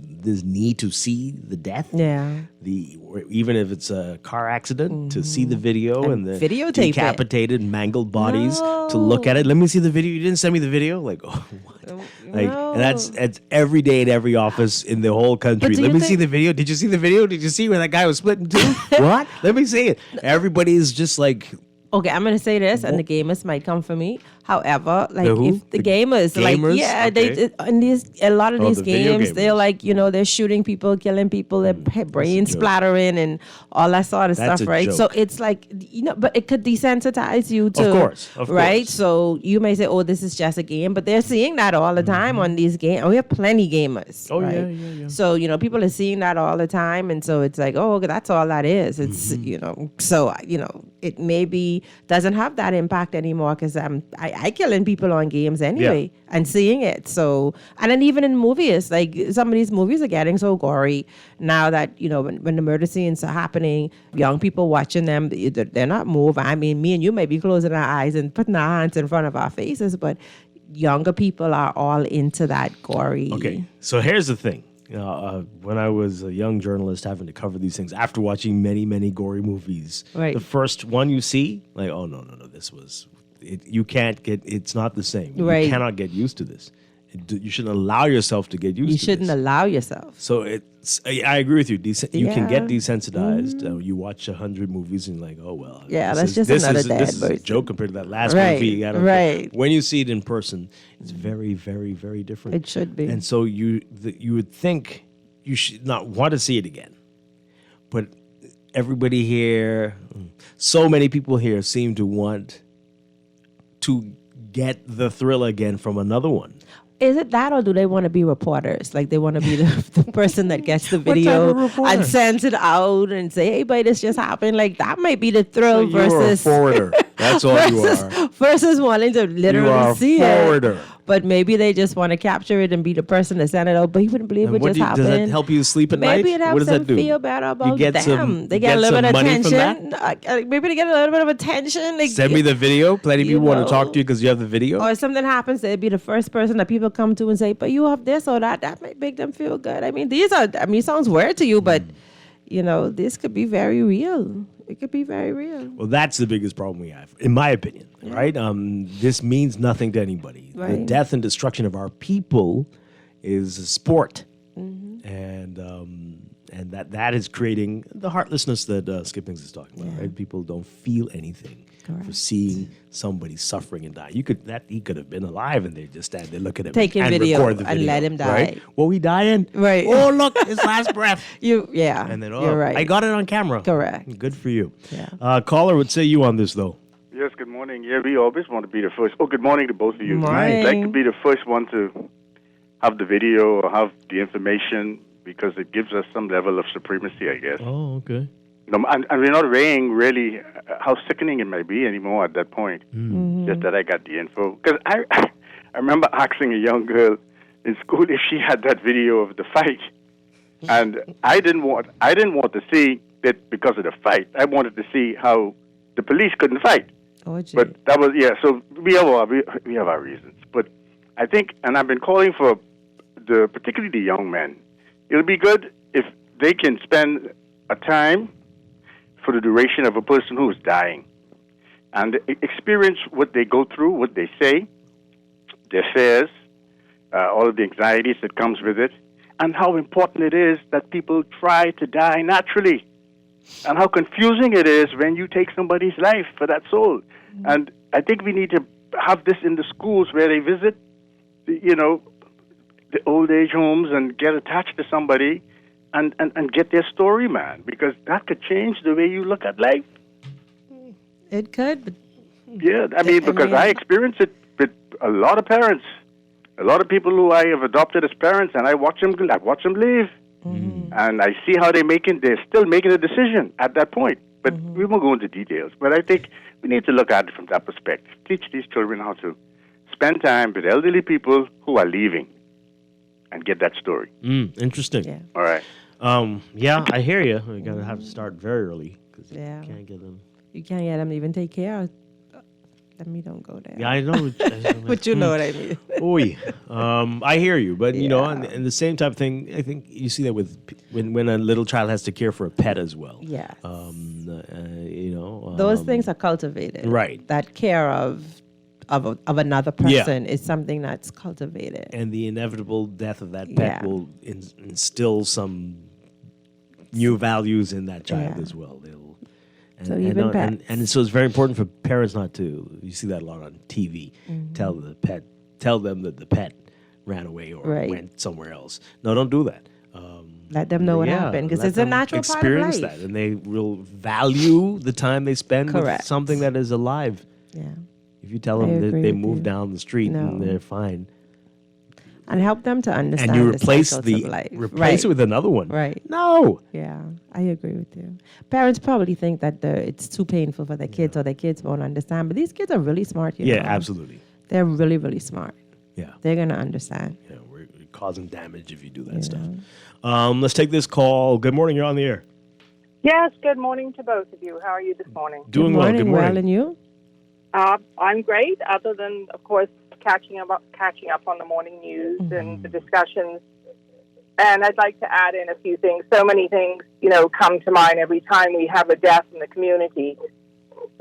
need to see the death. Yeah. Even if it's a car accident, to see the video and the videotape decapitated, mangled bodies, to look at it. Let me see the video. You didn't send me the video? Like, oh, what? And that's every day in every office in the whole country. Let me see the video. Did you see the video? Did you see where that guy was split in two? What? Let me see it. Everybody's just like... Okay, I'm going to say this, and the gamers might come for me. However, if the gamers, okay. A lot of these games, they're they're shooting people, killing people, their brains splattering, and all that sort of stuff, right? Joke. So it's but it could desensitize you to, of right? course. So you may say, "Oh, this is just a game," but they're seeing that all the time on these games. We have plenty gamers. Oh right? yeah. So people are seeing that all the time, and so it's like, oh, that's all that is. It's so it maybe doesn't have that impact anymore because I killing people on games anyway and seeing it. So, and then even in movies, like some of these movies are getting so gory now that, when the murder scenes are happening, young people watching them, they're not moving. Me and you may be closing our eyes and putting our hands in front of our faces, but younger people are all into that gory. Okay, so here's the thing. When I was a young journalist having to cover these things, after watching many, many gory movies, the first one you see, like, oh, no, this was... it's not the same. Right. You cannot get used to this. You shouldn't allow yourself to get used to this. You shouldn't allow yourself. So I agree with you. You can get desensitized. You watch 100 movies and you're like, oh, well. This is a joke compared to that last movie. When you see it in person, it's very, very, very different. It should be. And so you would think you should not want to see it again. But everybody here, so many people here seem to want to get the thrill again from another one. Is it that, or do they want to be reporters? Like they want to be the person that gets the video and sends it out and say, "Hey, but this just happened." Like that might be the thrill versus you're a forwarder. That's all you are. Versus wanting to literally see forwarder. it. But maybe they just want to capture it and be the person that sent it out. But you wouldn't believe what just happened. Does that help you sleep at night? Maybe it helps them feel better about them. They get a little bit of attention. Maybe they get a little bit of attention. Like, send me the video. Plenty of people want to talk to you because you have the video. Or if something happens, they'd be the first person that people come to and say, "But you have this or that." That might make them feel good. It sounds weird to you, but this could be very real. It could be very real. Well, that's the biggest problem we have, in my opinion, right? This means nothing to anybody. Right. The death and destruction of our people is a sport. And that is creating the heartlessness that Skippings is talking about, right? People don't feel anything for seeing somebody suffering and die. He could have been alive and they just stand there, look at him, take a video record the video and let him die. Right? Well, we dying? Right. Oh, look, his last breath. And then, you're right. I got it on camera. Correct. Good for you. Yeah. Caller, would say you on this, though? Yes, good morning. Yeah, we always want to be the first. Oh, good morning to both of you. Morning. I'd like to be the first one to have the video or have the information because it gives us some level of supremacy, I guess. Oh, okay. And we're not weighing really how sickening it might be anymore at that point. Just that I got the info. Because I remember asking a young girl in school if she had that video of the fight, and I didn't want to see it because of the fight. I wanted to see how the police couldn't fight. Oh, gee. But that was So we have our reasons. But I think, and I've been calling for particularly the young men. It'll be good if they can spend a time for the duration of a person who is dying and experience what they go through, what they say, their fears, all of the anxieties that comes with it, and how important it is that people try to die naturally, and how confusing it is when you take somebody's life for that soul. And I think we need to have this in the schools where they visit, the old age homes and get attached to somebody and get their story, man, because that could change the way you look at life. It could. But yeah, because I experience it with a lot of parents, a lot of people who I have adopted as parents, and I watch them leave, and I see how they're still making a decision at that point. But we won't go into details. But I think we need to look at it from that perspective. Teach these children how to spend time with elderly people who are leaving, and get that story. Interesting. Yeah. All right. I hear you. We gotta have to start very early because you can't get them. You can't get them to even take care of. Let me don't go there. Yeah, I know. But you know what I mean. I hear you, but and the same type of thing. I think you see that with when a little child has to care for a pet as well. Yeah. Those things are cultivated. Right. That care of another person is something that's cultivated. And the inevitable death of that pet will instill some new values in that child as well. And so it's very important for parents not to. You see that a lot on TV. Tell them that the pet ran away or went somewhere else. No, don't do that. Let them know what happened, because it's a natural part of life. Experience that, and they will value the time they spend with something that is alive. Yeah. If you tell them that they move down the street and they're fine, and help them to understand, and you replace life. it with another one. Right. No. Yeah, I agree with you. Parents probably think that it's too painful for their kids, or their kids won't understand. But these kids are really smart. You know? Absolutely. They're really, really smart. Yeah. They're gonna understand. Yeah, we're causing damage if you do that stuff. Let's take this call. Good morning. You're on the air. Yes. Good morning to both of you. How are you this morning? Doing well. Good morning. Well, and you? I'm great. Other than, of course, catching up on the morning news and the discussions. And I'd like to add in a few things. So many things, come to mind every time we have a death in the community.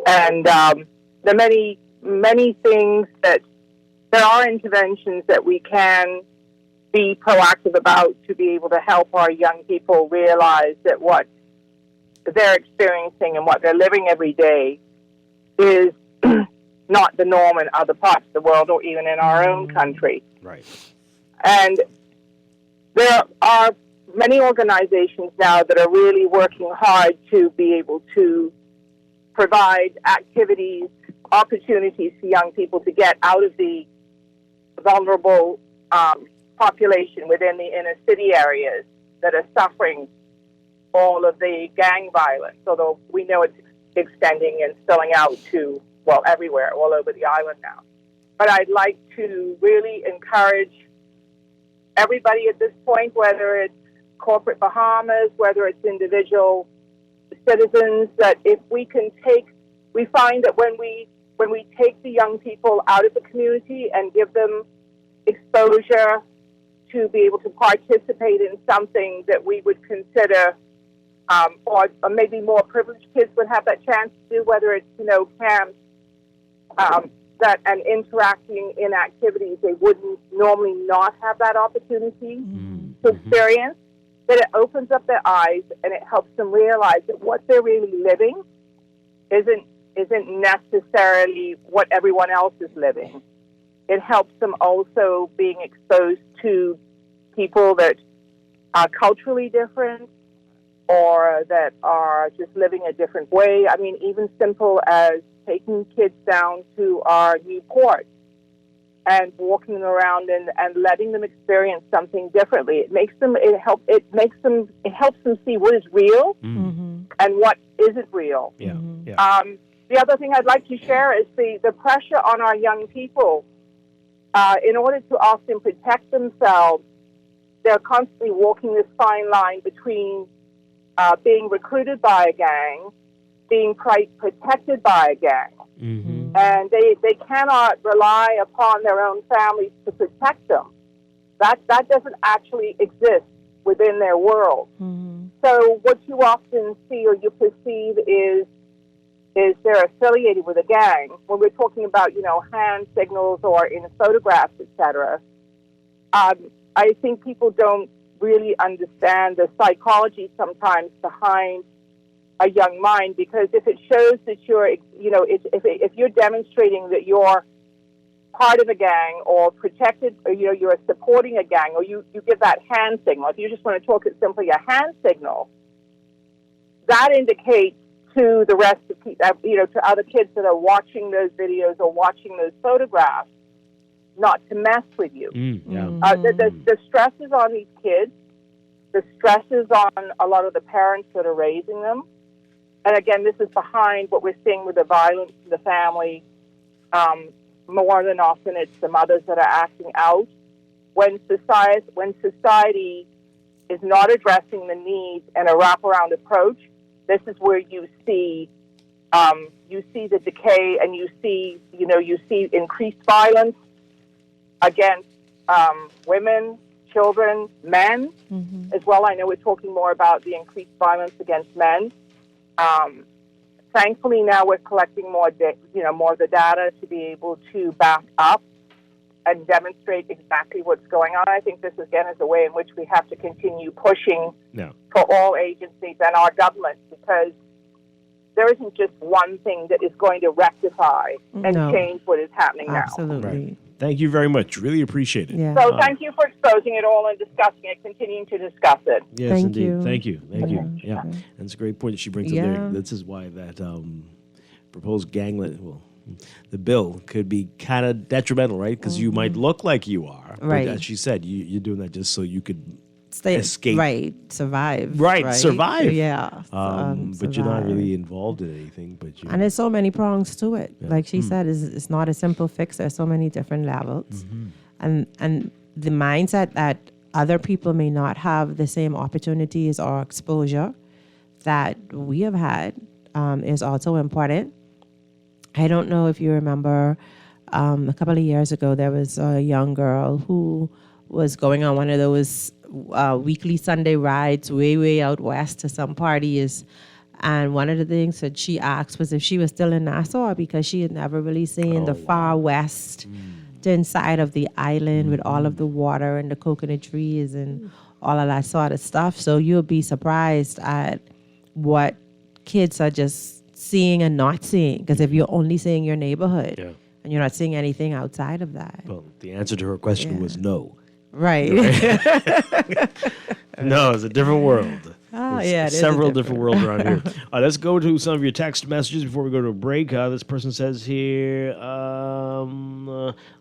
And the many, many things that there are interventions that we can be proactive about to be able to help our young people realize that what they're experiencing and what they're living every day is not the norm in other parts of the world or even in our own country. Right. And there are many organizations now that are really working hard to be able to provide activities, opportunities for young people to get out of the vulnerable population within the inner city areas that are suffering all of the gang violence, although we know it's extending and spilling out to, everywhere, all over the island now. But I'd like to really encourage everybody at this point, whether it's corporate Bahamas, whether it's individual citizens, that if we find that when we take the young people out of the community and give them exposure to be able to participate in something that we would consider, or maybe more privileged kids would have that chance to do, whether it's, camps, and interacting in activities they wouldn't normally not have that opportunity to experience, that it opens up their eyes and it helps them realize that what they're really living isn't necessarily what everyone else is living. It helps them also being exposed to people that are culturally different or that are just living a different way. I mean, even simple as taking kids down to our new port and walking around and letting them experience something differently. It helps them see what is real and what isn't real. Yeah. The other thing I'd like to share is the pressure on our young people. In order to often protect themselves, they're constantly walking this fine line between being recruited by a gang, being protected by a gang. And they cannot rely upon their own families to protect them. That doesn't actually exist within their world. So what you often see or you perceive is they're affiliated with a gang. When we're talking about, hand signals or in photographs, etc., I think people don't really understand the psychology sometimes behind a young mind, because if it shows that you're, if you're demonstrating that you're part of a gang or protected, or, you're supporting a gang, or you give that hand signal, if you just want to talk it simply a hand signal, that indicates to the rest of to other kids that are watching those videos or watching those photographs not to mess with you. The stress is on these kids. The stress is on a lot of the parents that are raising them. And again, this is behind what we're seeing with the violence in the family. More than often, it's the mothers that are acting out. When society is not addressing the needs and a wraparound approach, this is where you see the decay, and you see increased violence against women, children, men as well. I know we're talking more about the increased violence against men. Thankfully, now we're collecting more of the data to be able to back up and demonstrate exactly what's going on. I think this, again, is a way in which we have to continue pushing for all agencies and our government, because there isn't just one thing that is going to rectify and change what is happening now. Right. Thank you very much. Really appreciate it. Yeah. So thank you for exposing it all and discussing it, continuing to discuss it. Yes, indeed. Thank you. Yeah. And it's a great point that she brings up there. This is why that proposed ganglet, the bill could be kind of detrimental, right? Because you might look like you are. Right. But as she said, you're doing that just so you could escape. Survive. Right, survive. Yeah. But you're not really involved in anything. And there's so many prongs to it. Yeah. Like she said, it's not a simple fix. There's so many different levels. And the mindset that other people may not have the same opportunities or exposure that we have had is also important. I don't know if you remember, a couple of years ago, there was a young girl who was going on one of those weekly Sunday rides way out west to some parties. And one of the things that she asked was if she was still in Nassau, because she had never really seen the far west, the inside of the island with all of the water and the coconut trees and all of that sort of stuff. So you'll be surprised at what kids are just seeing and not seeing, because if you're only seeing your neighborhood and you're not seeing anything outside of that. Well, the answer to her question was no. Right. No, it's a different world. There's several different worlds around here. Let's go to some of your text messages before we go to a break. This person says here, I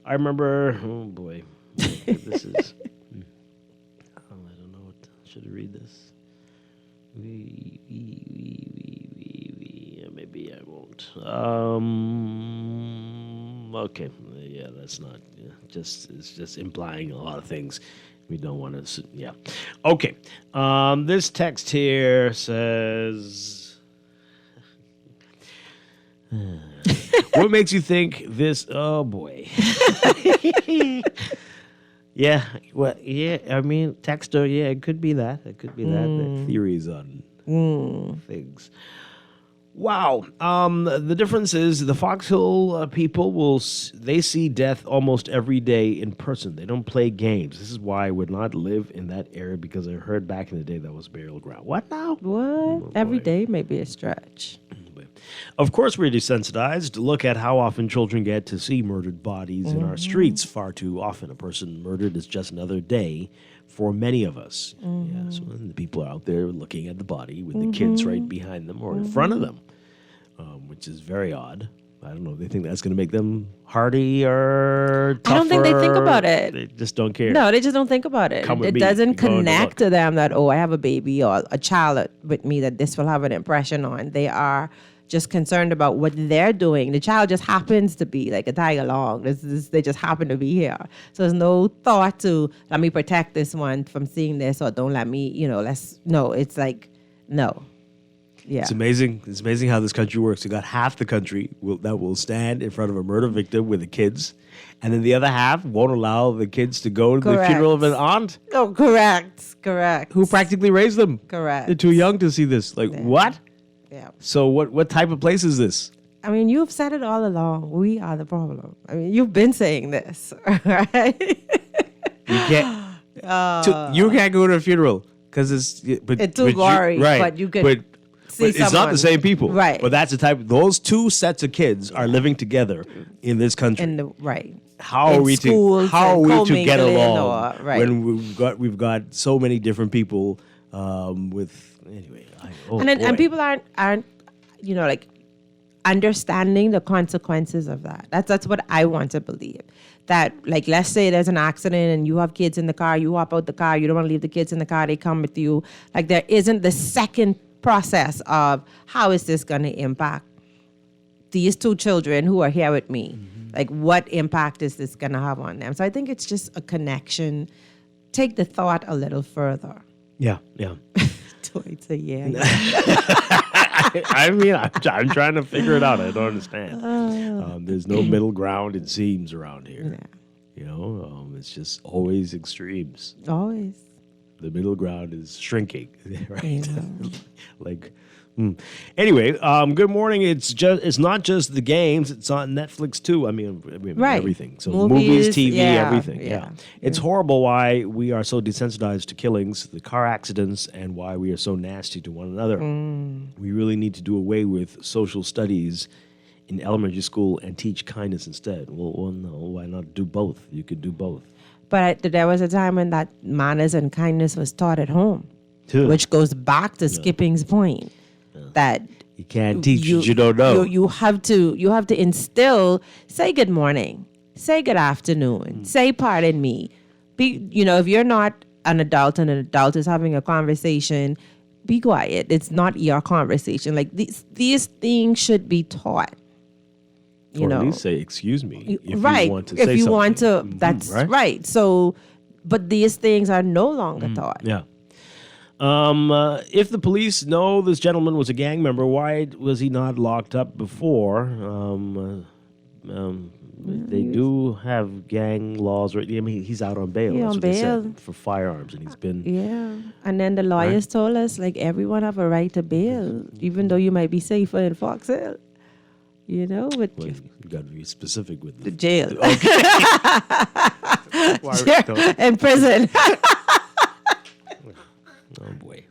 remember, oh boy, this is, I don't know what, should I read this? Maybe I won't. Okay, yeah, that's not, it's just implying a lot of things. We don't want to, Okay, this text here says, what makes you think this, oh boy. I mean, texter, it could be that. It could be that. The theories on things. Wow. The difference is the Fox Hill people they see death almost every day in person. They don't play games. This is why I would not live in that area, because I heard back in the day that was burial ground. What now? What? Every day may be a stretch. Of course, we're desensitized. Look at how often children get to see murdered bodies in our streets. Far too often, a person murdered is just another day for many of us. So the people are out there looking at the body with the kids right behind them or in front of them, which is very odd. I don't know if they think that's going to make them hardy or tougher. I don't think they think about it. They just don't care. No, they just don't think about it. It doesn't connect to them that, I have a baby or a child with me that this will have an impression on. They are just concerned about what they're doing. The child just happens to be like a tag along. They just happen to be here. So there's no thought to, let me protect this one from seeing this, or don't let me, it's like, no. Yeah. It's amazing. It's amazing how this country works. You got half the country that will stand in front of a murder victim with the kids, and then the other half won't allow the kids to go to the funeral of an aunt. Oh, correct. Who practically raised them. Correct. They're too young to see this. What? Yeah. So what type of place is this? I mean, you've said it all along. We are the problem. I mean, you've been saying this, right? You can't go to a funeral because it's too gory. Right, but you could. But it's not the same people. Right. But that's the type. Those two sets of kids are living together in this country. Right. How are we to get along when we've got so many different people with anyway? And people aren't like understanding the consequences of that. That's what I want to believe. That, like, let's say there's an accident and you have kids in the car, you hop out the car, you don't want to leave the kids in the car, they come with you. Like, there isn't the second process of how is this going to impact these two children who are here with me? Mm-hmm. Like, what impact is this going to have on them? So I think it's just a connection. Take the thought a little further. Yeah. Dwight said, yeah. I mean, I'm trying to figure it out. I don't understand. There's no middle ground, it seems, around here. Yeah. It's just always extremes. Always. The middle ground is shrinking, right? Anyway, good morning. It's not just the games; it's on Netflix too. I mean right. Everything. So movies, TV, everything. Yeah. It's horrible why we are so desensitized to killings, the car accidents, and why we are so nasty to one another. We really need to do away with social studies in elementary school and teach kindness instead. Well, no. Why not do both? You could do both. But there was a time when that manners and kindness was taught at home, which goes back to Skipping's point. That you can't teach what you don't know. You have to instill. Say good morning. Say good afternoon. Say pardon me. If you're not an adult and an adult is having a conversation, be quiet. It's not your conversation. Like these things should be taught. Or at least say excuse me if right. you want to say something. If you want to, that's right. So, but these things are no longer taught. Yeah. If the police know this gentleman was a gang member, why was he not locked up before? They do have gang laws. I mean, he's out on bail. That's what they said, for firearms, and he's been. Yeah, and then the lawyers told us like everyone have a right to bail, even though you might be safer in Fox Hill. You got to be specific with the jail. Okay. In prison. Oh boy.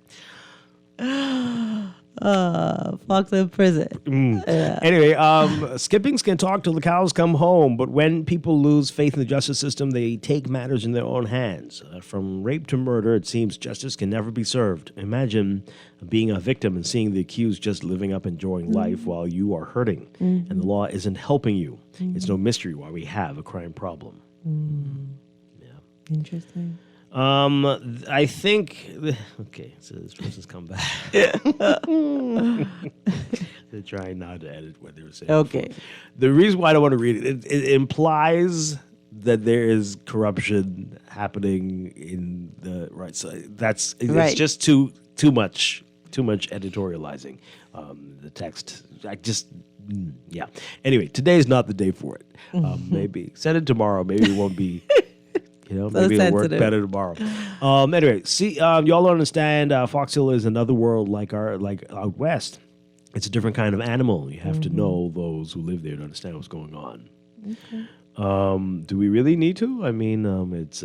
Fox in prison. Yeah. Anyway, skippings can talk till the cows come home, but when people lose faith in the justice system, they take matters in their own hands. From rape to murder, it seems justice can never be served. Imagine being a victim and seeing the accused just living up, enjoying life while you are hurting, and the law isn't helping you. It's no mystery why we have a crime problem. Yeah. Interesting. I think. Okay, so this person's come back. They're trying not to edit what they were saying. Okay. Before. The reason why I don't want to read it implies that there is corruption happening in the right side. It's just too much editorializing. The text, yeah. Anyway, today's not the day for it. Maybe send it tomorrow. Maybe it won't be. Maybe it'll work better tomorrow. Anyway, see, y'all don't understand. Fox Hill is another world like out west. It's a different kind of animal. You have to know those who live there to understand what's going on. Okay. Do we really need to? I mean, it's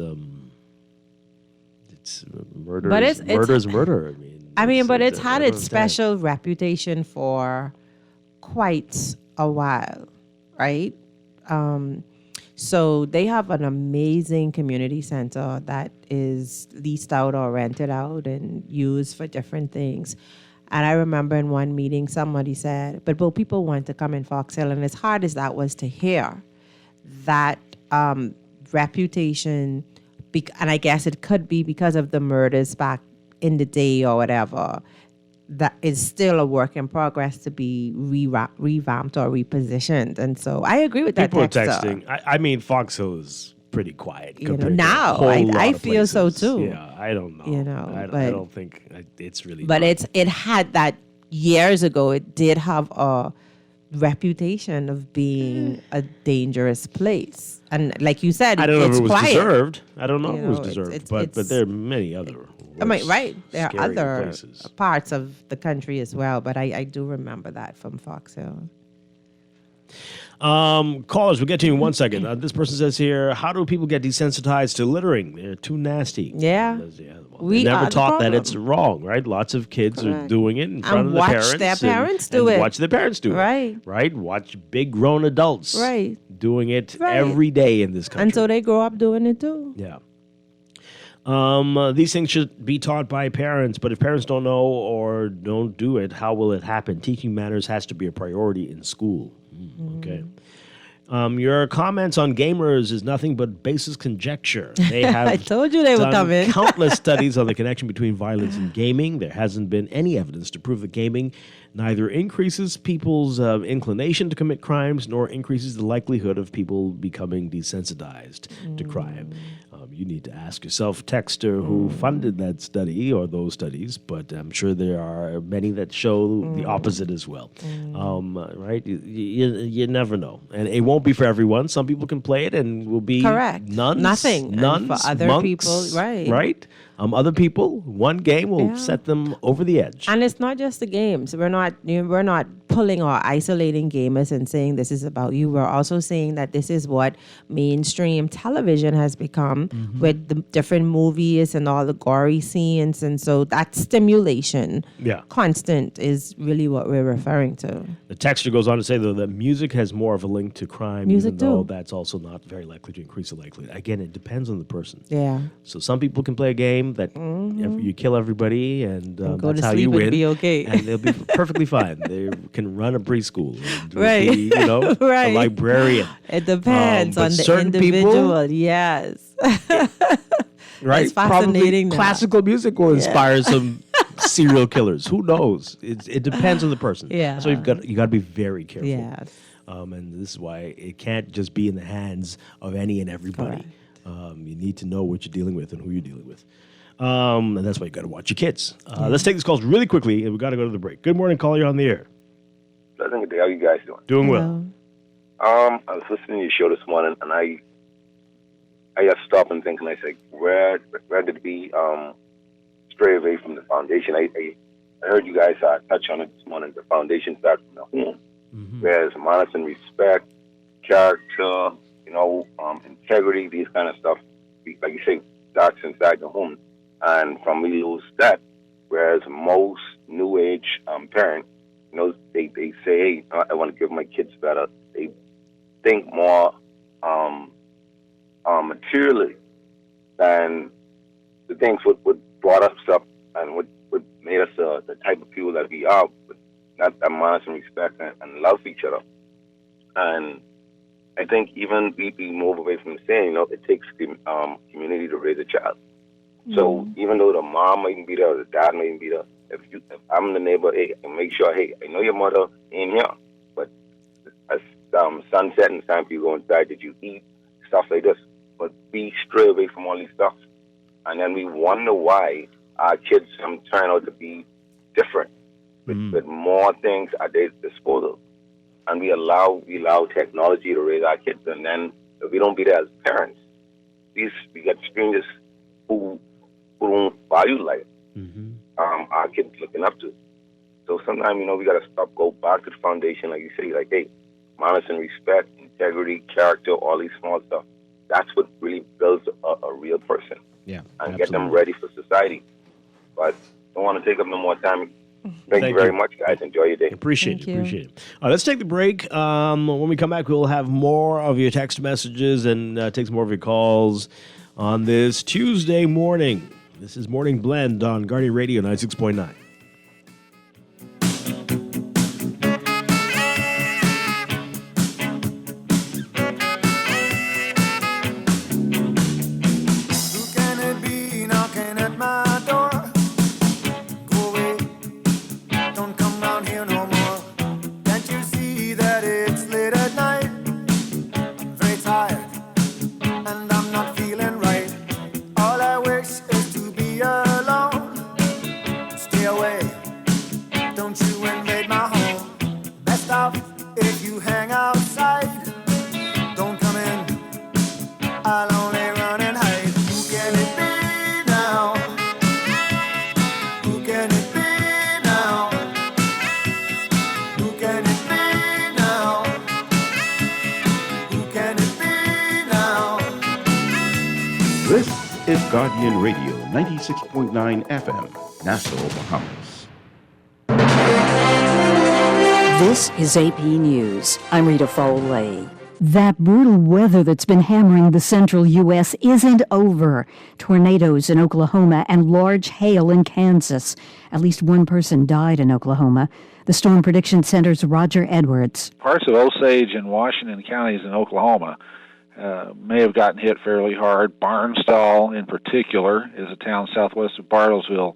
murder. But murder is murder. But it's had its special reputation for quite a while, right? So they have an amazing community center that is leased out or rented out and used for different things. And I remember in one meeting, somebody said, but people want to come in Fox Hill. And as hard as that was to hear, that reputation, and I guess it could be because of the murders back in the day or whatever, that is still a work in progress to be revamped or repositioned. And so I agree with that. People are texting. I mean, Fox Hill is pretty quiet. Now I feel so too. Yeah, I don't know. I don't think it's really. But it had that years ago. It did have a reputation of being a dangerous place, and like you said, I don't know if it was quiet. Deserved. I don't know if it was deserved, but there are many other. Right. There are other places. Parts of the country as well, but I do remember that from Fox Hill. Callers, we'll get to you in 1 second. This person says here, how do people get desensitized to littering? They're too nasty. Yeah. We never taught that it's wrong, right? Lots of kids are doing it in front of their parents. And watch their parents do it. Watch their parents do it. Right? Watch big grown adults doing it every day in this country. And so they grow up doing it too. Yeah. These things should be taught by parents, but if parents don't know or don't do it, how will it happen? Teaching manners has to be a priority in school. Okay. Your comments on gamers is nothing but baseless conjecture. They have I told you they would come in. Countless studies on the connection between violence and gaming. There hasn't been any evidence to prove that gaming neither increases people's inclination to commit crimes nor increases the likelihood of people becoming desensitized to crime. You need to ask yourself, texter, who funded that study or those studies, but I'm sure there are many that show the opposite as well. Right? You never know. And it won't be for everyone. Some people can play it and will be nuns, and for other monks, people, right? Other people, one game will set them over the edge. And it's not just the games. We're not pulling or isolating gamers and saying this is about you. We're also saying that this is what mainstream television has become with the different movies and all the gory scenes. And so that stimulation constant is really what we're referring to. The texter goes on to say, though, that music has more of a link to crime, even though that's also not very likely to increase the likelihood. Again, it depends on the person. Yeah. So some people can play a game that you kill everybody and go that's to how sleep you win. And be okay. And they'll be perfectly fine. They can run a preschool. And Be, a librarian. It depends on the People, individual. Yes. Right? It's fascinating. Classical music will inspire some serial killers. Who knows? It depends on the person. Yeah. So you got to be very careful. Yes. And this is why it can't just be in the hands of any and everybody. You need to know what you're dealing with and who you're dealing with. And that's why you got to watch your kids. Let's take these calls really quickly, and we got to go to the break. Good morning, caller. You're on the air. Pleasant day. How you guys doing? Doing well. I was listening to your show this morning, and I just stopped and think, and I said, where did we stray away from the foundation? I heard you guys touch on it this morning. The foundation starts from the home, whereas manners and respect, character, integrity, these kind of stuff, like you say, starts inside the home. And from we lose that, whereas most new age parents, they say, hey, I want to give my kids better. They think more materially than the things what brought us up and what made us the type of people that we are, not that manners and respect and love each other. And I think even we move away from the saying, it takes community to raise a child. So even though the mom mightn't be there or the dad mightn't be there, if I'm the neighbor, hey, I make sure, hey, I know your mother ain't here, but as sunset and time for you go inside, did you eat? Stuff like this. But we stray away from all these stuff. And then we wonder why our kids turn out to be different with more things at their disposal. And we allow technology to raise our kids. And then if we don't be there as parents, we get strangers who don't value life. Our kids looking up to. So sometimes, we got to go back to the foundation, like you say, like, hey, manners and respect, integrity, character, all these small stuff. That's what really builds a real person. Yeah, and get them ready for society. But don't want to take up no more time. Thank you very much, guys. Enjoy your day. Appreciate it. Let's take the break. When we come back, we'll have more of your text messages and take some more of your calls on this Tuesday morning. This is Morning Blend on Guardian Radio 96.9. Stay away. can it be now? This is Guardian Radio, 96.9 FM, Nassau, Bahamas. This is AP News. I'm Rita Foley. That brutal weather that's been hammering the central U.S. isn't over. Tornadoes in Oklahoma and large hail in Kansas. At least one person died in Oklahoma. The Storm Prediction Center's Roger Edwards. Parts of Osage and Washington counties in Oklahoma may have gotten hit fairly hard. Barnstall, in particular, is a town southwest of Bartlesville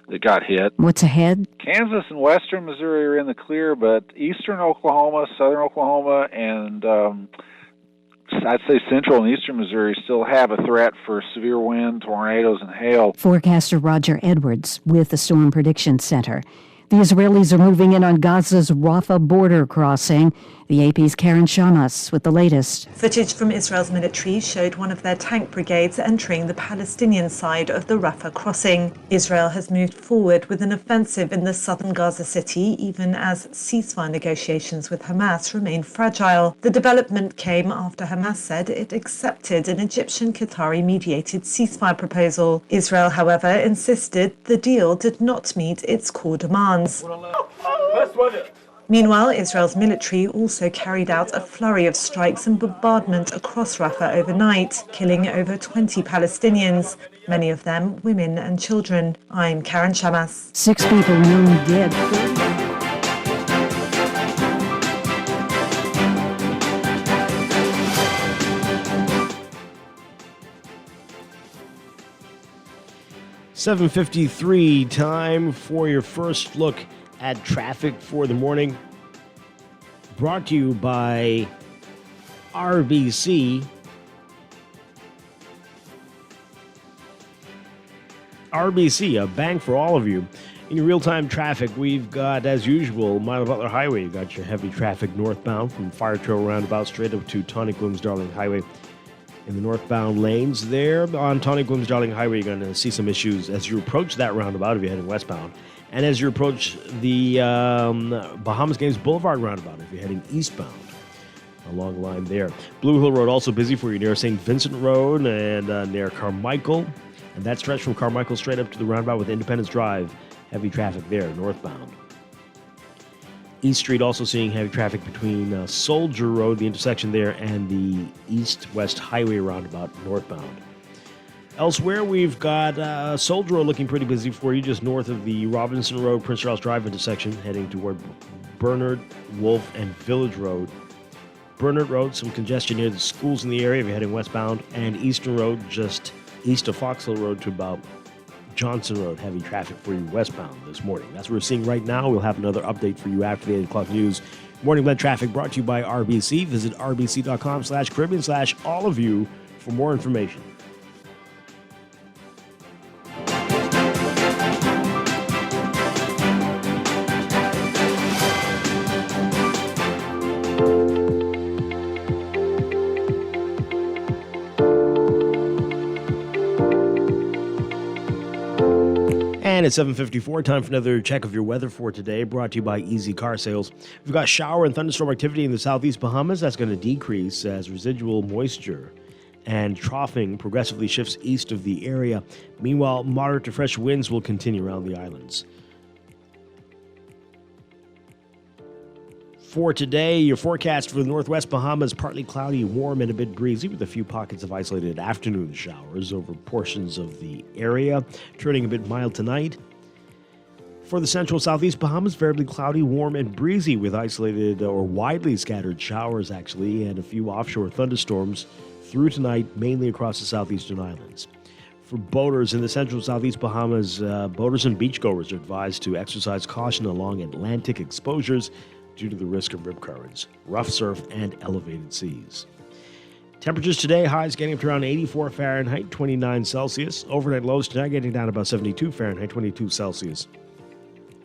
that got hit. What's ahead? Kansas and western Missouri are in the clear, but eastern Oklahoma, southern Oklahoma, and I'd say central and eastern Missouri still have a threat for severe wind, tornadoes, and hail. Forecaster Roger Edwards with the Storm Prediction Center. The Israelis are moving in on Gaza's Rafah border crossing. The AP's Karen Shamas with the latest. Footage from Israel's military showed one of their tank brigades entering the Palestinian side of the Rafah crossing. Israel has moved forward with an offensive in the southern Gaza city, even as ceasefire negotiations with Hamas remain fragile. The development came after Hamas said it accepted an Egyptian-Qatari-mediated ceasefire proposal. Israel, however, insisted the deal did not meet its core demands. Meanwhile, Israel's military also carried out a flurry of strikes and bombardment across Rafah overnight, killing over 20 Palestinians, many of them women and children. I'm Karen Shamas. 6 people known dead. $7:53, time for your first look at traffic for the morning. Brought to you by RBC. RBC, a bank for all of you. In your real-time traffic, we've got, as usual, Milo Butler Highway. You've got your heavy traffic northbound from Fire Trail Roundabout straight up to Tawny Glims Darling Highway. In the northbound lanes there on Tawny Glims Darling Highway, you're going to see some issues as you approach that roundabout if you're heading westbound. And as you approach the Bahamas Games Boulevard roundabout, if you're heading eastbound, a long line there. Blue Hill Road also busy for you near St. Vincent Road and near Carmichael. And that stretch from Carmichael straight up to the roundabout with Independence Drive. Heavy traffic there, northbound. East Street also seeing heavy traffic between Soldier Road, the intersection there, and the east-west highway roundabout, northbound. Elsewhere, we've got Soldier Road looking pretty busy for you, just north of the Robinson Road, Prince Charles Drive intersection, heading toward Bernard, Wolf, and Village Road. Bernard Road, some congestion near the schools in the area if you're heading westbound, and Eastern Road, just east of Fox Hill Road to about Johnson Road, heavy traffic for you westbound this morning. That's what we're seeing right now. We'll have another update for you after the 8 o'clock news. Morning Blend Traffic brought to you by RBC. Visit rbc.com/Caribbean/all of you for more information. And it's 7:54, time for another check of your weather for today, brought to you by Easy Car Sales. We've got shower and thunderstorm activity in the southeast Bahamas. That's going to decrease as residual moisture and troughing progressively shifts east of the area. Meanwhile, moderate to fresh winds will continue around the islands. For today, your forecast for the northwest Bahamas, partly cloudy, warm, and a bit breezy with a few pockets of isolated afternoon showers over portions of the area, turning a bit mild tonight. For the central southeast Bahamas, variably cloudy, warm, and breezy with isolated or widely scattered showers, actually, and a few offshore thunderstorms through tonight, mainly across the southeastern islands. For boaters in the central southeast Bahamas, boaters and beachgoers are advised to exercise caution along Atlantic exposures due to the risk of rip currents, rough surf, and elevated seas. Temperatures today, highs getting up to around 84 Fahrenheit, 29 Celsius. Overnight lows tonight getting down to about 72 Fahrenheit, 22 Celsius.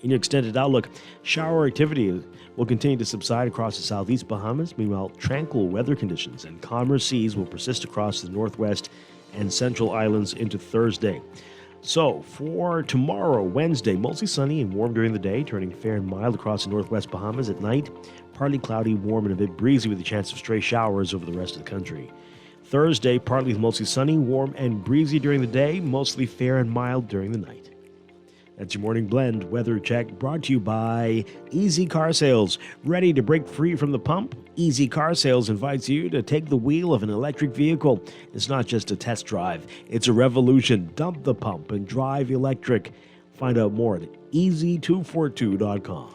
In your extended outlook, shower activity will continue to subside across the southeast Bahamas. Meanwhile, tranquil weather conditions and calmer seas will persist across the northwest and central islands into Thursday. So, for tomorrow, Wednesday, mostly sunny and warm during the day, turning fair and mild across the northwest Bahamas at night. partly cloudy, warm, and a bit breezy with a chance of stray showers over the rest of the country. Thursday, partly mostly sunny, warm, and breezy during the day, mostly fair and mild during the night. That's your morning blend weather check brought to you by Easy Car Sales. Ready to break free from the pump? Easy Car Sales invites you to take the wheel of an electric vehicle. It's not just a test drive, it's a revolution. Dump the pump and drive electric. Find out more at easy242.com.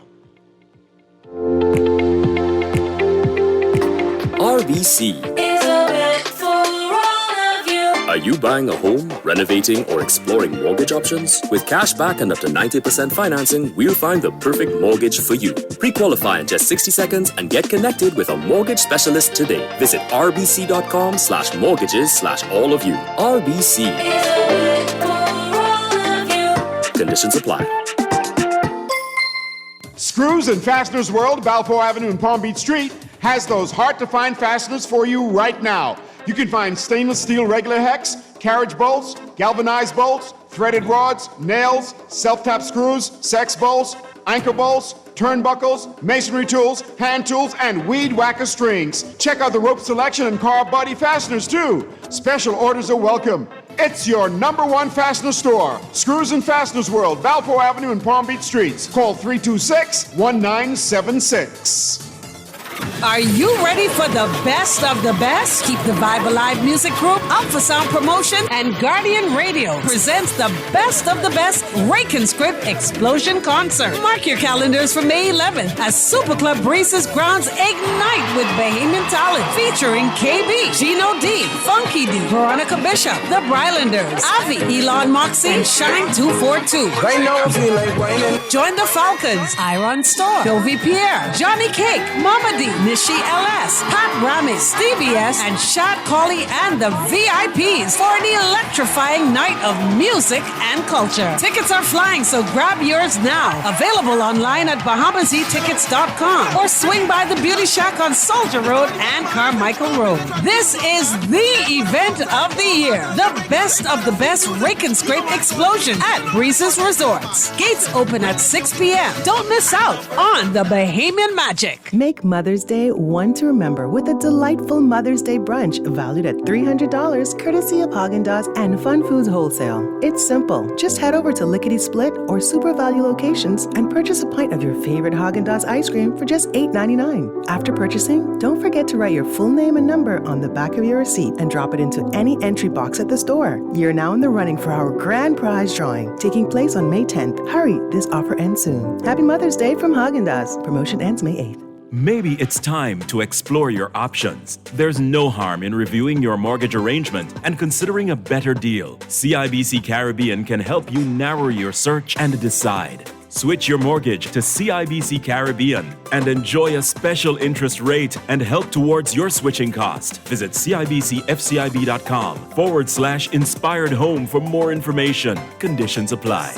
RBC. Are you buying a home, renovating, or exploring mortgage options? With cash back and up to 90% financing, we'll find the perfect mortgage for you. Pre-qualify in just 60 seconds and get connected with a mortgage specialist today. Visit rbc.com/mortgages/all of you. RBC. Conditions apply. Screws and Fasteners World, Balfour Avenue and Palm Beach Street, has those hard-to-find fasteners for you right now. You can find stainless steel regular hex, carriage bolts, galvanized bolts, threaded rods, nails, self-tap screws, sex bolts, anchor bolts, turnbuckles, masonry tools, hand tools, and weed whacker strings. Check out the rope selection and car body fasteners, too. Special orders are welcome. It's your #1 fastener store. Screws and Fasteners World, Balfour Avenue and Palm Beach Streets. Call 326-1976. Are you ready for the best of the best? Keep the Vibe Alive Music Group up for sound promotion, and Guardian Radio presents the best of the best Rake and Script Explosion Concert. Mark your calendars for May 11th as Super Club Breezes grounds ignite with Bahamian talent featuring KB, Gino D, Funky D, Veronica Bishop, The Brylanders, Avi, Elon Moxie, and Shine 242. Join the Falcons, Iron Storm, Dovi Pierre, Johnny Cake, Mama D, Nishi LS, Pat Ramis, Stevie S, and Shad Colley and the VIPs for an electrifying night of music and culture. Tickets are flying, so grab yours now. Available online at BahamaZTickets.com or swing by the Beauty Shack on Soldier Road and Carmichael Road. This is the event of the year. The best of the best Rake and Scrape Explosion at Breezes Resorts. Gates open at 6 p.m. Don't miss out on the Bahamian magic. Make Mother's Day one to remember with a delightful Mother's Day brunch valued at $300 courtesy of Haagen-Dazs and Fun Foods Wholesale. It's simple. Just head over to Lickety Split or Super Value locations and purchase a pint of your favorite Haagen-Dazs ice cream for just $8.99. After purchasing, don't forget to write your full name and number on the back of your receipt and drop it into any entry box at the store. You're now in the running for our grand prize drawing, taking place on May 10th. Hurry, this offer ends soon. Happy Mother's Day from Haagen-Dazs. Promotion ends May 8th. Maybe it's time to explore your options. There's no harm in reviewing your mortgage arrangement and considering a better deal. CIBC Caribbean can help you narrow your search and decide. Switch your mortgage to CIBC Caribbean and enjoy a special interest rate and help towards your switching cost. Visit CIBCFCIB.com/inspired home for more information. Conditions apply.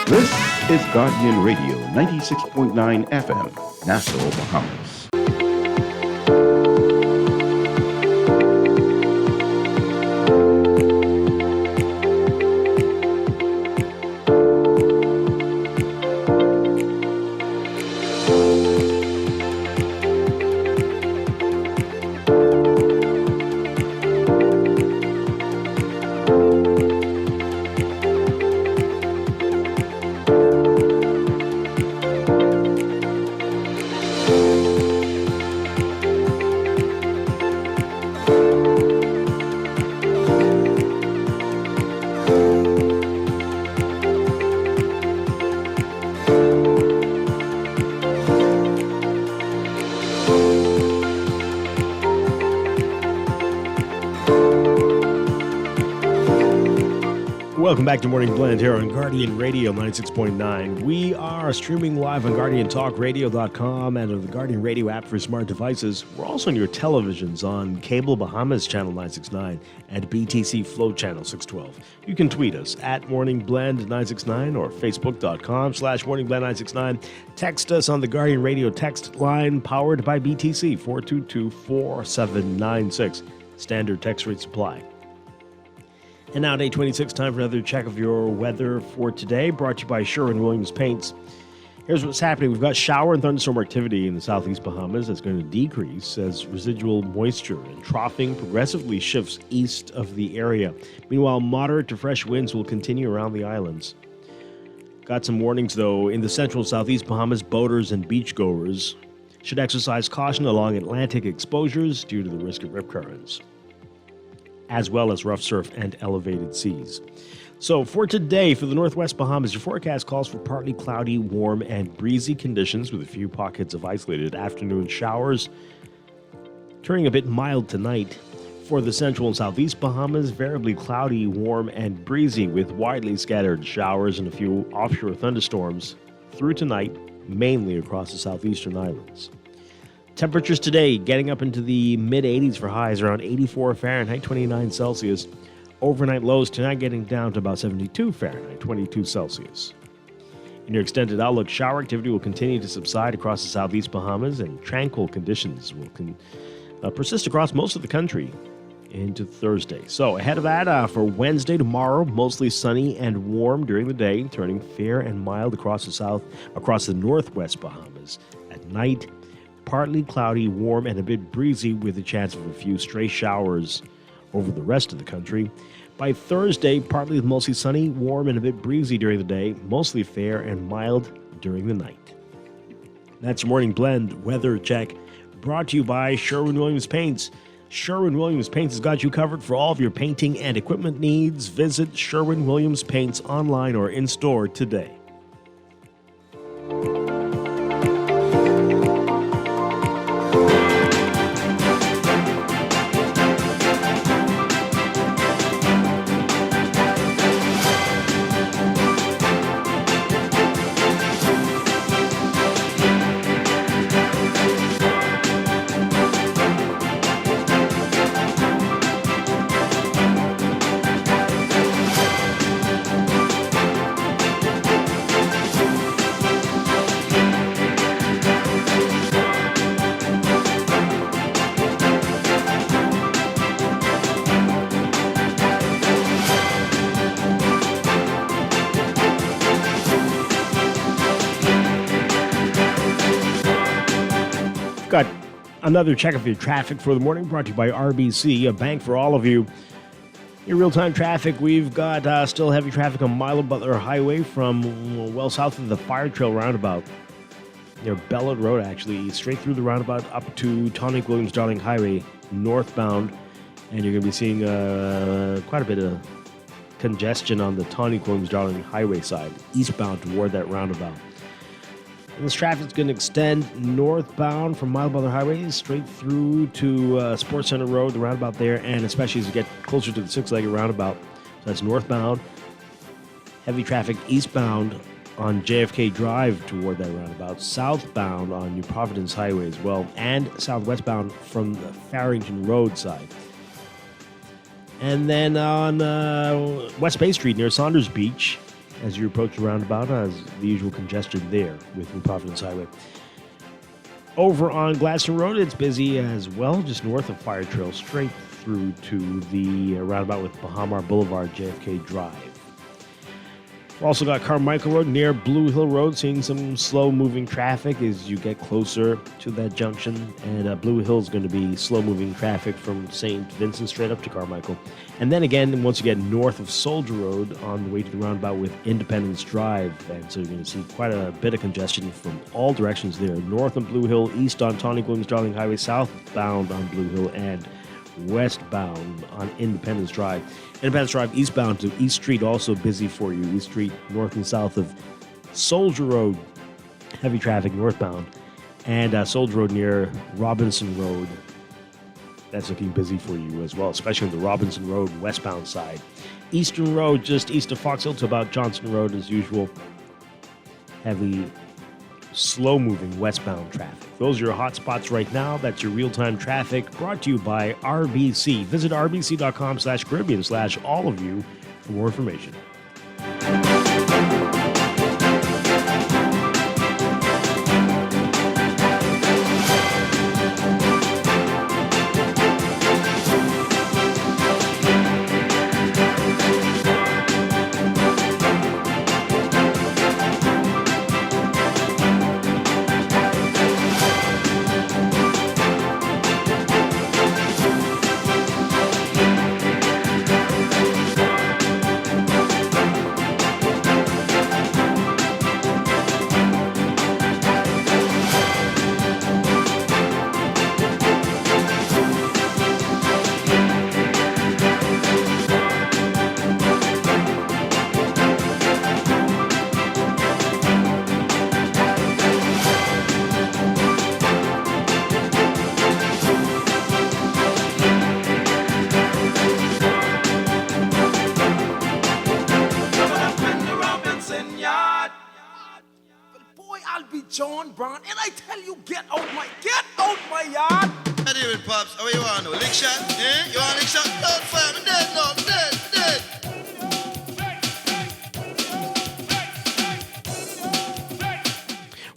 This is Guardian Radio, 96.9 FM, Nassau, Bahamas. Welcome back to Morning Blend here on Guardian Radio 96.9. We are streaming live on GuardianTalkRadio.com and on the Guardian Radio app for smart devices. We're also on your televisions on Cable Bahamas Channel 969 and BTC Flow Channel 612. You can tweet us at MorningBlend969 or Facebook.com/MorningBlend969. Text us on the Guardian Radio text line powered by BTC 422-4796. Standard text rate supply. And now, day 26, time for another check of your weather for today, brought to you by Sherwin-Williams Paints. Here's what's happening. We've got shower and thunderstorm activity in the southeast Bahamas that's going to decrease as residual moisture and troughing progressively shifts east of the area. Meanwhile, moderate to fresh winds will continue around the islands. Got some warnings, though. In the central and southeast Bahamas, boaters and beachgoers should exercise caution along Atlantic exposures due to the risk of rip currents, as well as rough surf and elevated seas. So for today, for the northwest Bahamas, your forecast calls for partly cloudy, warm, and breezy conditions with a few pockets of isolated afternoon showers, turning a bit mild tonight. For the central and southeast Bahamas, variably cloudy, warm, and breezy with widely scattered showers and a few offshore thunderstorms through tonight, mainly across the southeastern islands. Temperatures today getting up into the mid-80s for highs, around 84 Fahrenheit, 29 Celsius. Overnight lows tonight getting down to about 72 Fahrenheit, 22 Celsius. In your extended outlook, shower activity will continue to subside across the southeast Bahamas, and tranquil conditions will persist across most of the country into Thursday. So ahead of that, for Wednesday tomorrow, mostly sunny and warm during the day, turning fair and mild across the northwest Bahamas. At night, partly cloudy, warm, and a bit breezy with a chance of a few stray showers over the rest of the country. By Thursday, partly mostly sunny, warm, and a bit breezy during the day, mostly fair and mild during the night. That's your Morning Blend weather check, brought to you by Sherwin-Williams Paints. Sherwin-Williams Paints has got you covered for all of your painting and equipment needs. Visit Sherwin-Williams Paints online or in-store today. Got another check of your traffic for the morning, brought to you by RBC, a bank for all of you. Your real-time traffic, we've got still heavy traffic on Milo Butler Highway from well south of the Fire Trail roundabout. Near Bellwood Road, actually, straight through the roundabout up to Tonic Williams Darling Highway, northbound. And you're going to be seeing quite a bit of congestion on the Tonic Williams Darling Highway side, eastbound toward that roundabout. And this traffic's going to extend northbound from Mile Butler Highway straight through to Sports Center Road, the roundabout there, and especially as you get closer to the six-legged roundabout. So that's northbound. Heavy traffic eastbound on JFK Drive toward that roundabout. Southbound on New Providence Highway as well, and southwestbound from the Farrington Road side. And then on West Bay Street near Saunders Beach, as you approach the roundabout, as the usual congestion there with New Providence Highway. Over on Gladstone Road, it's busy as well, just north of Fire Trail, straight through to the roundabout with Bahamar Boulevard, JFK Drive. We've also got Carmichael Road near Blue Hill Road, seeing some slow-moving traffic as you get closer to that junction. And Blue Hill is going to be slow-moving traffic from St. Vincent straight up to Carmichael. And then again, once you get north of Soldier Road on the way to the roundabout with Independence Drive. And so you're going to see quite a bit of congestion from all directions there. North on Blue Hill, east on Tonic Williams Darling Highway, southbound on Blue Hill, and westbound on Independence Drive. Independence Drive eastbound to East Street, also busy for you. East Street north and south of Soldier Road, heavy traffic northbound. And Soldier Road near Robinson Road, that's looking busy for you as well, especially on the Robinson Road westbound side. Eastern Road, just east of Fox Hill to about Johnston Road as usual. Heavy, slow-moving westbound traffic. Those are your hot spots right now. That's your real-time traffic brought to you by RBC. Visit rbc.com/Caribbean/all of you for more information. John Brown, and I tell you, get out my yard. How do it, Pops? How you want? No lick shot? Eh? You want lick shot? Don't fire me dead, no, I'm dead.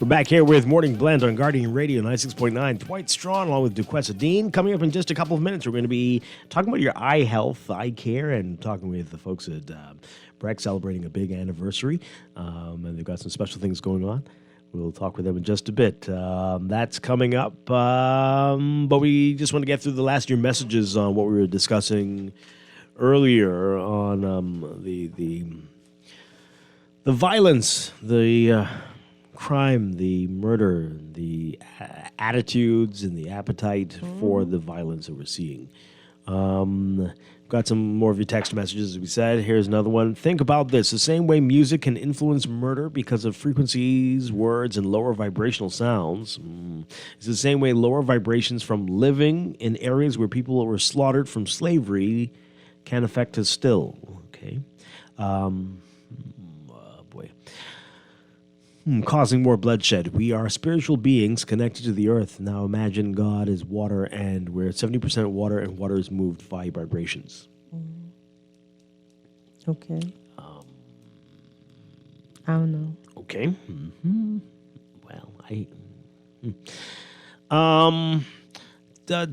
We're back here with Morning Blend on Guardian Radio 96.9. Dwight Strachan along with Duquesa Dean. Coming up in just a couple of minutes, we're going to be talking about your eye health, eye care, and talking with the folks at BRECS celebrating a big anniversary. And they've got some special things going on. We'll talk with them in just a bit. That's coming up. But we just want to get through the last year messages on what we were discussing earlier on the violence, the crime, the murder, the attitudes, and the appetite for the violence that we're seeing. Got some more of your text messages, as we said. Here's another one. Think about this. The same way music can influence murder because of frequencies, words, and lower vibrational sounds. It's the same way lower vibrations from living in areas where people were slaughtered from slavery can affect us still. Okay. Causing more bloodshed. We are spiritual beings connected to the earth. Now imagine God is water and we're 70% water and water is moved by vibrations. Okay. I don't know. Okay.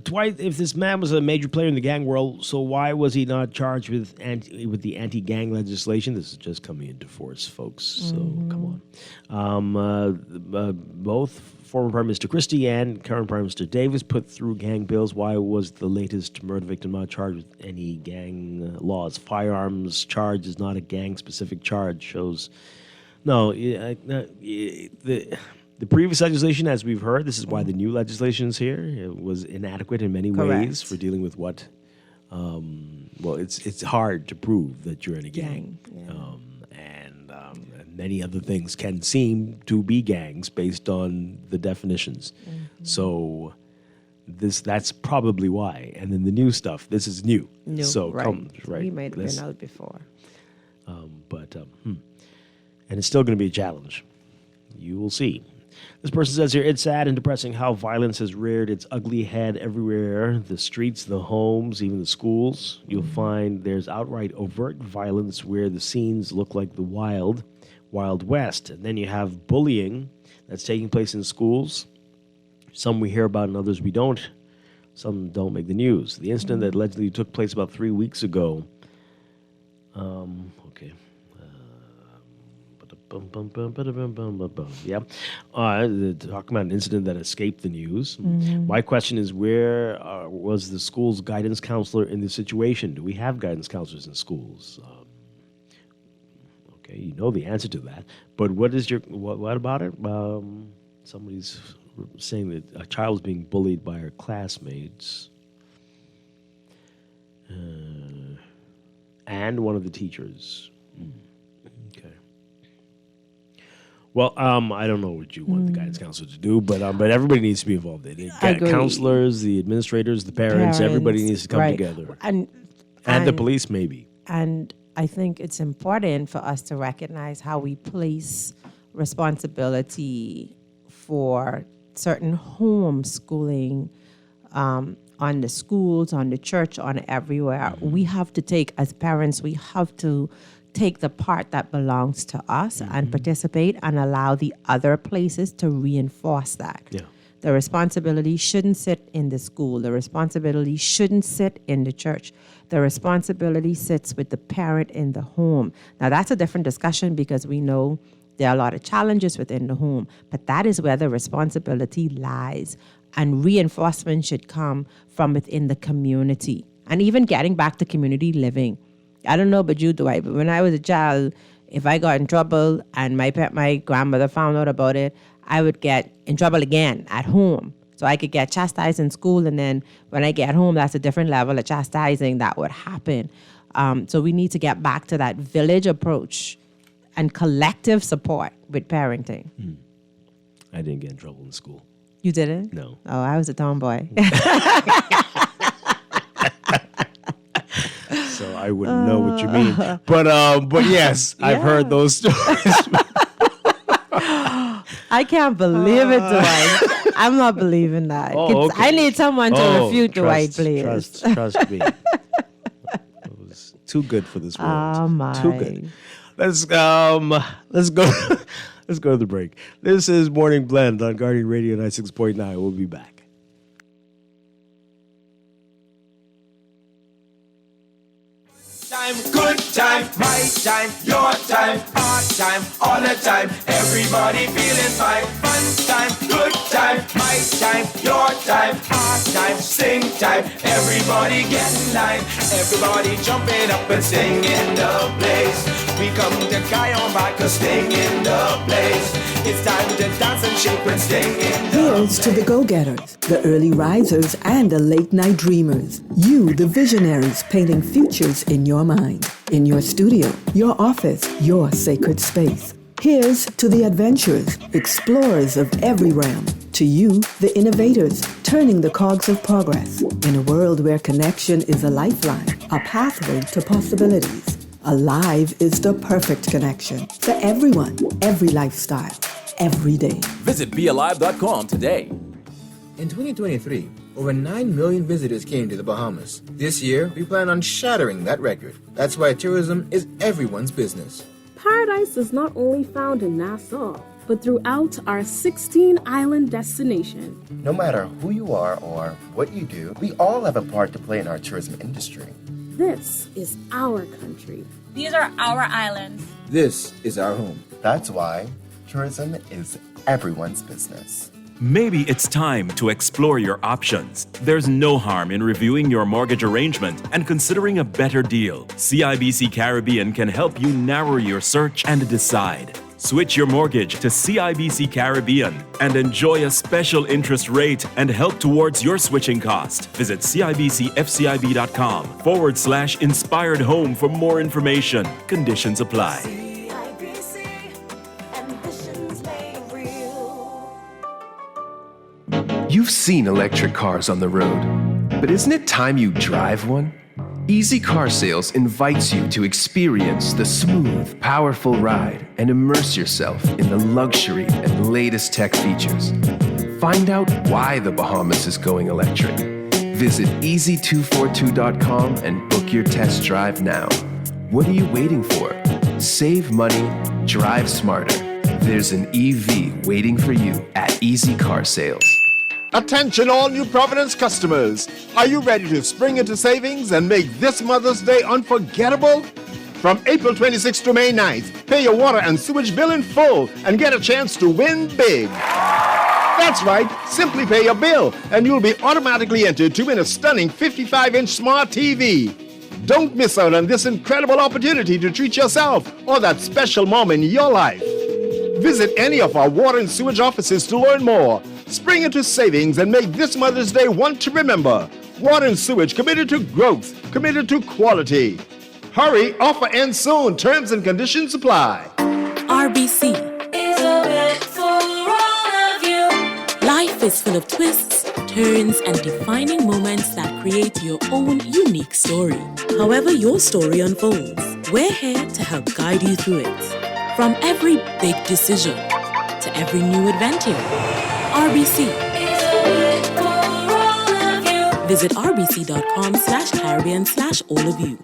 Dwight, if this man was a major player in the gang world, so why was he not charged with the anti-gang legislation? This is just coming into force, folks. So come on. Both former Prime Minister Christie and current Prime Minister Davis put through gang bills. Why was the latest murder victim not charged with any gang laws? Firearms charge is not a gang-specific charge. Shows the previous legislation, as we've heard, this is why the new legislation is here. It was inadequate in many ways for dealing with what. It's hard to prove that you're in a gang. And many other things can seem to be gangs based on the definitions. So that's probably why. And then the new stuff, this is new. So right. We might have been out before. And it's still going to be a challenge. You will see. This person says here, it's sad and depressing how violence has reared its ugly head everywhere. The streets, the homes, even the schools. You'll find there's outright overt violence where the scenes look like the Wild West. And then you have bullying that's taking place in schools. Some we hear about and others we don't. Some don't make the news. The incident that allegedly took place about 3 weeks ago. Yeah. Talking about an incident that escaped the news. My question is, where was the school's guidance counselor in this situation? Do we have guidance counselors in schools? Okay, you know the answer to that. But what about it? Somebody's saying that a child is being bullied by her classmates. And one of the teachers. Okay. Well, I don't know what you want the guidance counselor to do, but everybody needs to be involved. The counselors, the administrators, the parents, everybody needs to come together. And the police, maybe. And I think it's important for us to recognize how we place responsibility for certain homeschooling on the schools, on the church, on everywhere. We have to take, as parents, we have to take the part that belongs to us and participate and allow the other places to reinforce that. Yeah. The responsibility shouldn't sit in the school. The responsibility shouldn't sit in the church. The responsibility sits with the parent in the home. Now, that's a different discussion because we know there are a lot of challenges within the home, but that is where the responsibility lies. And reinforcement should come from within the community. And even getting back to community living. I don't know about you, Dwight, but when I was a child, if I got in trouble and my grandmother found out about it, I would get in trouble again at home. So I could get chastised in school, and then when I get home, that's a different level of chastising that would happen. So we need to get back to that village approach and collective support with parenting. I didn't get in trouble in school. You didn't? No. Oh, I was a tomboy. So I wouldn't know what you mean. But yes, I've heard those stories. I can't believe it, Dwight. I'm not believing that. Okay. I need someone to refute Dwight, please. Trust me. It was too good for this world. Oh, my. Too good. Let's go. Let's go to the break. This is Morning Blend on Guardian Radio 96.9. We'll be back. Time, good time, my time, your time, our time, all the time. Everybody feeling fine. Fun time, good time, my time, your time, our time, sing time. Everybody get in line. Everybody jumping up and sing in the place. We come to guy on back to sting in the place. It's time to dance and shake when sting in the Here's to the go-getters, the early risers, and the late-night dreamers. You, the visionaries, painting futures in your mind, in your studio, your office, your sacred space. Here's to the adventurers, explorers of every realm. To you, the innovators, turning the cogs of progress. In a world where connection is a lifeline, a pathway to possibilities. Alive is the perfect connection for everyone, every lifestyle, every day. Visit BeAlive.com today. In 2023, over 9 million visitors came to the Bahamas. This year, we plan on shattering that record. That's why tourism is everyone's business. Paradise is not only found in Nassau, but throughout our 16-island destination. No matter who you are or what you do, we all have a part to play in our tourism industry. This is our country. These are our islands. This is our home. That's why tourism is everyone's business. Maybe it's time to explore your options. There's no harm in reviewing your mortgage arrangement and considering a better deal. CIBC Caribbean can help you narrow your search and decide. Switch your mortgage to CIBC Caribbean and enjoy a special interest rate and help towards your switching cost. Visit CIBCFCIB.com/inspired home for more information. Conditions apply. You've seen electric cars on the road, but isn't it time you drive one? Easy Car Sales invites you to experience the smooth, powerful ride and immerse yourself in the luxury and latest tech features. Find out why the Bahamas is going electric. Visit easy242.com and book your test drive now. What are you waiting for? Save money, drive smarter. There's an EV waiting for you at Easy Car Sales. Attention all New Providence customers. Are you ready to spring into savings and make this Mother's Day unforgettable? From April 26th to May 9th, pay your water and sewage bill in full and get a chance to win big. That's right, simply pay your bill and you'll be automatically entered to win a stunning 55-inch smart TV. Don't miss out on this incredible opportunity to treat yourself or that special mom in your life. Visit any of our water and sewage offices to learn more. Spring into savings and make this Mother's Day one to remember. Water and sewage committed to growth, committed to quality. Hurry, offer ends soon. Terms and conditions apply. RBC is a bet for all of you. Life is full of twists, turns, and defining moments that create your own unique story. However your story unfolds, We're here to help guide you through it. From every big decision to every new adventure. RBC. Visit rbc.com/Caribbean/all of you.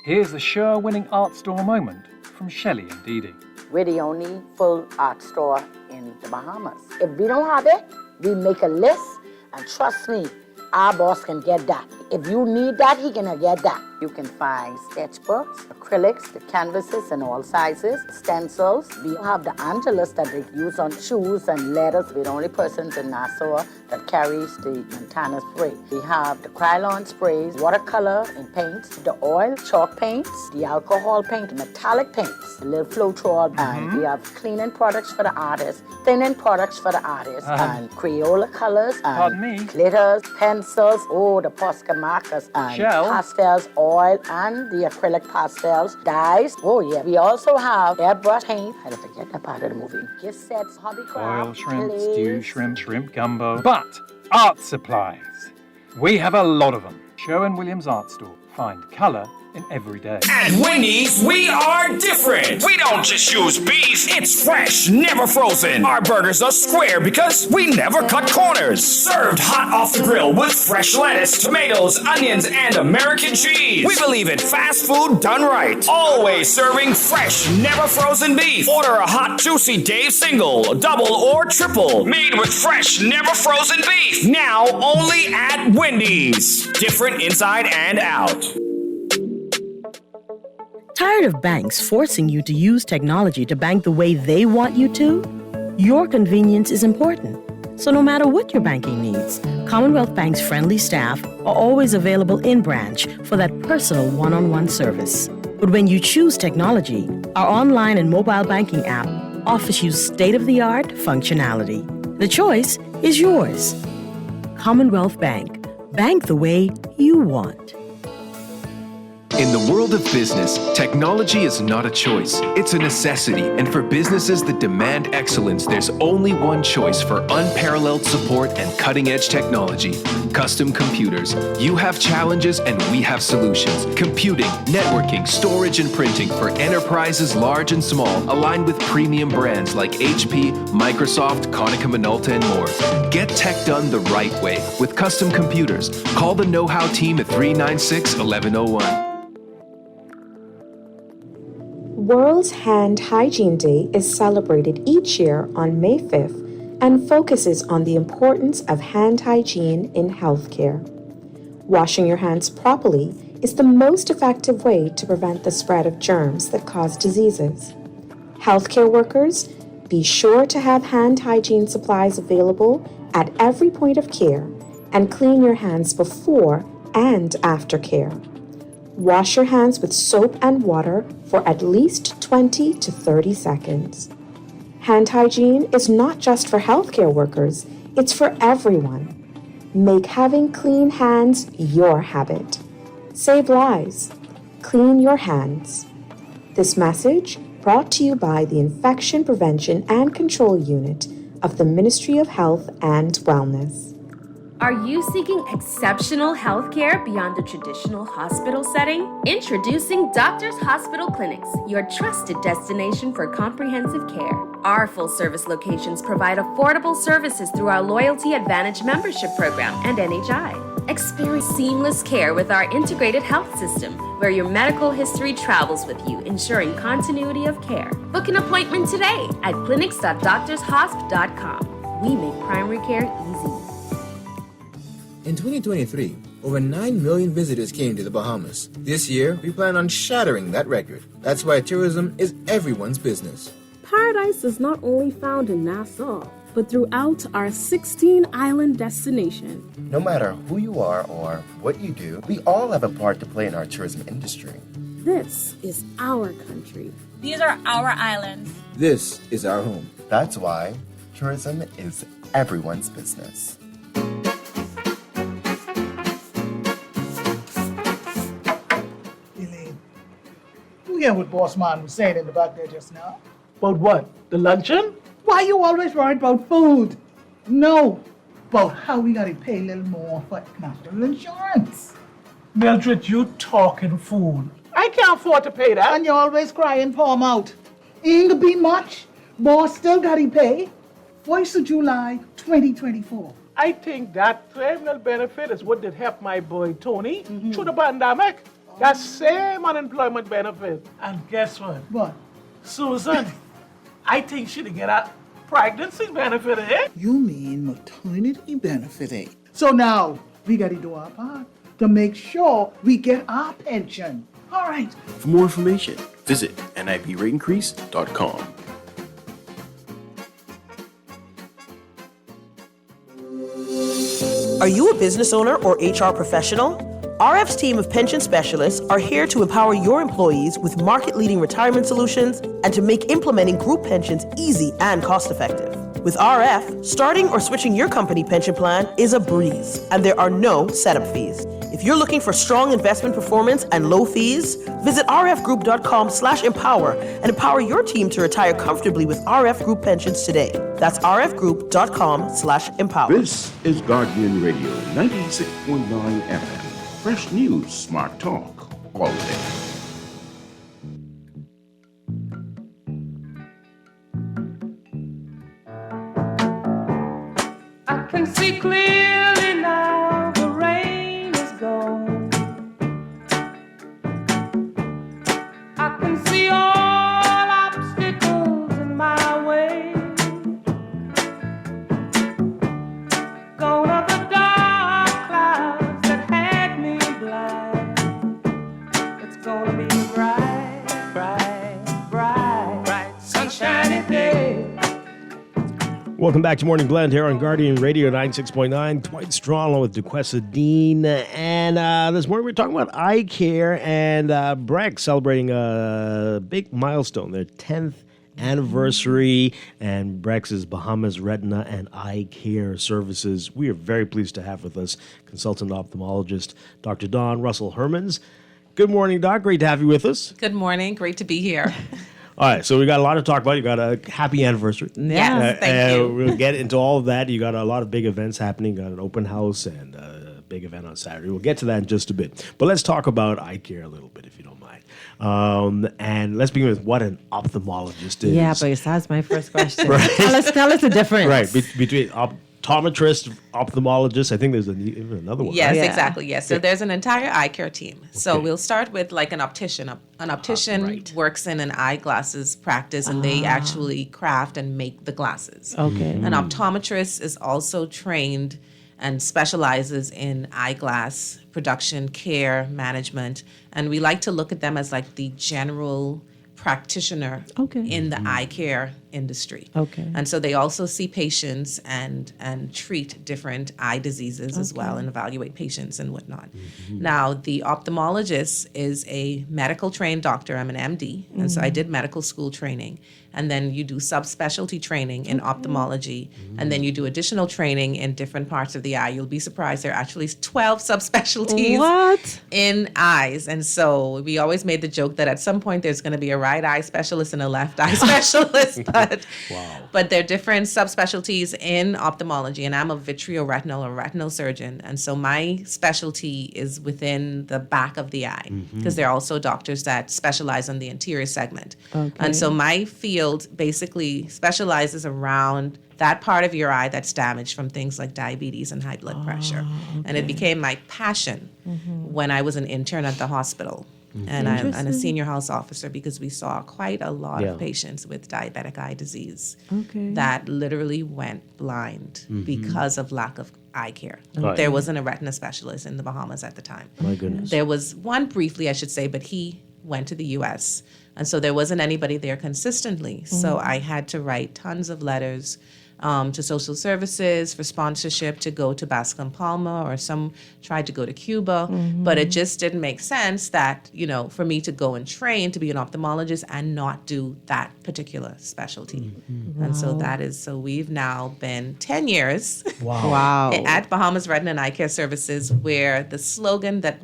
Here's the show-winning art store moment from Shelley and Dee Dee. We're the only full art store in the Bahamas. If we don't have it, we make a list, and trust me, our boss can get that. If you need that, he can get that. You can find sketchbooks, acrylics, the canvases in all sizes, stencils. We have the Angelus that they use on shoes and letters. We're the only persons in Nassau that carries the Montana spray. We have the Krylon sprays, watercolor and paints, the oil, chalk paints, the alcohol paint, metallic paints, the little Floetrol, and we have cleaning products for the artists, thinning products for the artists, and Crayola colors, and glitters, pencils, the Posca markers, and pastels, oil, and the acrylic pastels, dyes. Oh yeah, we also have airbrush paint. I don't forget that part of the movie. Gift sets, hobby craft, Oil, shrimp, clays. stew, shrimp gumbo. But art supplies. We have a lot of them. Sherwin-Williams Art Store. Find colour in every day. At Wendy's, we are different. We don't just use beef. It's fresh, never frozen. Our burgers are square because we never cut corners. Served hot off the grill with fresh lettuce, tomatoes, onions, and American cheese. We believe in fast food done right. Always serving fresh, never frozen beef. Order a hot, juicy Dave single, double, or triple. Made with fresh, never frozen beef. Now only at Wendy's. Different inside and out. Tired of banks forcing you to use technology to bank the way they want you to? Your convenience is important. So no matter what your banking needs, Commonwealth Bank's friendly staff are always available in branch for that personal one-on-one service. But when you choose technology, our online and mobile banking app offers you state-of-the-art functionality. The choice is yours. Commonwealth Bank. Bank the way you want. In the world of business, technology is not a choice, it's a necessity. And for businesses that demand excellence, there's only one choice for unparalleled support and cutting-edge technology. Custom Computers. You have challenges and we have solutions. Computing, networking, storage, and printing for enterprises large and small, aligned with premium brands like HP, Microsoft, Konica Minolta, and more. Get tech done the right way with Custom Computers. Call the know-how team at 396-1101. World Hand Hygiene Day is celebrated each year on May 5th and focuses on the importance of hand hygiene in healthcare. Washing your hands properly is the most effective way to prevent the spread of germs that cause diseases. Healthcare workers, be sure to have hand hygiene supplies available at every point of care and clean your hands before and after care. Wash your hands with soap and water for at least 20 to 30 seconds. Hand hygiene is not just for healthcare workers, it's for everyone. Make having clean hands your habit. Save lives. Clean your hands. This message brought to you by the Infection Prevention and Control Unit of the Ministry of Health and Wellness. Are you seeking exceptional health care beyond the traditional hospital setting? Introducing Doctors Hospital Clinics, your trusted destination for comprehensive care. Our full-service locations provide affordable services through our Loyalty Advantage membership program and NHI. Experience seamless care with our integrated health system, where your medical history travels with you, ensuring continuity of care. Book an appointment today at clinics.doctorshosp.com. We make primary care easy. In 2023, over 9 million visitors came to the Bahamas. This year, we plan on shattering that record. That's why tourism is everyone's business. Paradise is not only found in Nassau, but throughout our 16-island destination. No matter who you are or what you do, we all have a part to play in our tourism industry. This is our country. These are our islands. This is our home. That's why tourism is everyone's business. You hear what Boss Man was saying in the back there just now? About what? The luncheon? Why you always worried about food? No, about how we gotta pay a little more for national insurance. Mildred, you talking fool. I can't afford to pay that. And you're always crying, palm out. Ain't gonna be much. Boss still got to pay. 1st of July, 2024. I think that terminal benefit is what did help my boy Tony through the pandemic. That same unemployment benefit. And guess what? What? Susan, I think she'd get a pregnancy benefit, eh? You mean maternity benefit, eh? So now, we got to do our part to make sure we get our pension. All right. For more information, visit nibratencrease.com. Are you a business owner or HR professional? RF's team of pension specialists are here to empower your employees with market-leading retirement solutions and to make implementing group pensions easy and cost-effective. With RF, starting or switching your company pension plan is a breeze, and there are no setup fees. If you're looking for strong investment performance and low fees, visit rfgroup.com/empower and empower your team to retire comfortably with RF Group pensions today. That's rfgroup.com/empower. This is Guardian Radio 96.9 FM. Fresh news, smart talk, all day. I can see clearly now the rain is gone. I can see all obstacles in my way. Gone are the dark clouds that had me blind. It's gonna be bright, bright, bright, bright, sunshiny day. Welcome back to Morning Blend here on Guardian Radio 96.9. Dwight Strachan with DeQuesta Dean. And this morning we're talking about eye care and BRECS celebrating a big milestone, their 10th anniversary, and BRECS is Bahamas Retina and Eye Care Services. We are very pleased to have with us consultant ophthalmologist Dr. Dawn Russell-Hermans. Good morning, Doc. Great to have you with us. Good morning. Great to be here. All right, so we got a lot to talk about. You got a happy anniversary. Yes, thank you. We'll get into all of that. You got a lot of big events happening. You got an open house and a big event on Saturday. We'll get to that in just a bit. But let's talk about eye care a little bit, if you don't mind. And let's begin with what an ophthalmologist is. Yeah, but that's my first question. Right. Tell us the difference. Right, between optometrist, ophthalmologist. I think there's even another one. Yes, right? exactly. Yes. So there's an entire eye care team. So we'll start with like an optician. An optician works in an eyeglasses practice, and they actually craft and make the glasses. Okay. An optometrist is also trained and specializes in eyeglass production, care, management, and we like to look at them as like the general practitioner in the eye care industry. Okay. And so they also see patients and treat different eye diseases as well and evaluate patients and whatnot. Now, the ophthalmologist is a medical trained doctor. I'm an MD, and so I did medical school training. And then you do subspecialty training in ophthalmology, and then you do additional training in different parts of the eye. You'll be surprised there are actually 12 subspecialties in eyes. And so we always made the joke that at some point there's going to be a right eye specialist and a left eye specialist. But there are different subspecialties in ophthalmology, and I'm a vitreoretinal or retinal surgeon. And so my specialty is within the back of the eye, because there are also doctors that specialize on the anterior segment. And so my field basically specializes around that part of your eye that's damaged from things like diabetes and high blood pressure. And it became my passion when I was an intern at the hospital. And I'm a senior health officer, because we saw quite a lot of patients with diabetic eye disease that literally went blind because of lack of eye care. There wasn't a retina specialist in the Bahamas at the time. My goodness. There was one briefly, I should say, but he went to the U.S., and so there wasn't anybody there consistently. So I had to write tons of letters to social services for sponsorship to go to Bascom Palma, or some tried to go to Cuba. But it just didn't make sense that, for me to go and train to be an ophthalmologist and not do that particular specialty. And so we've now been 10 years at Bahamas Retina and Eye Care Services, where the slogan that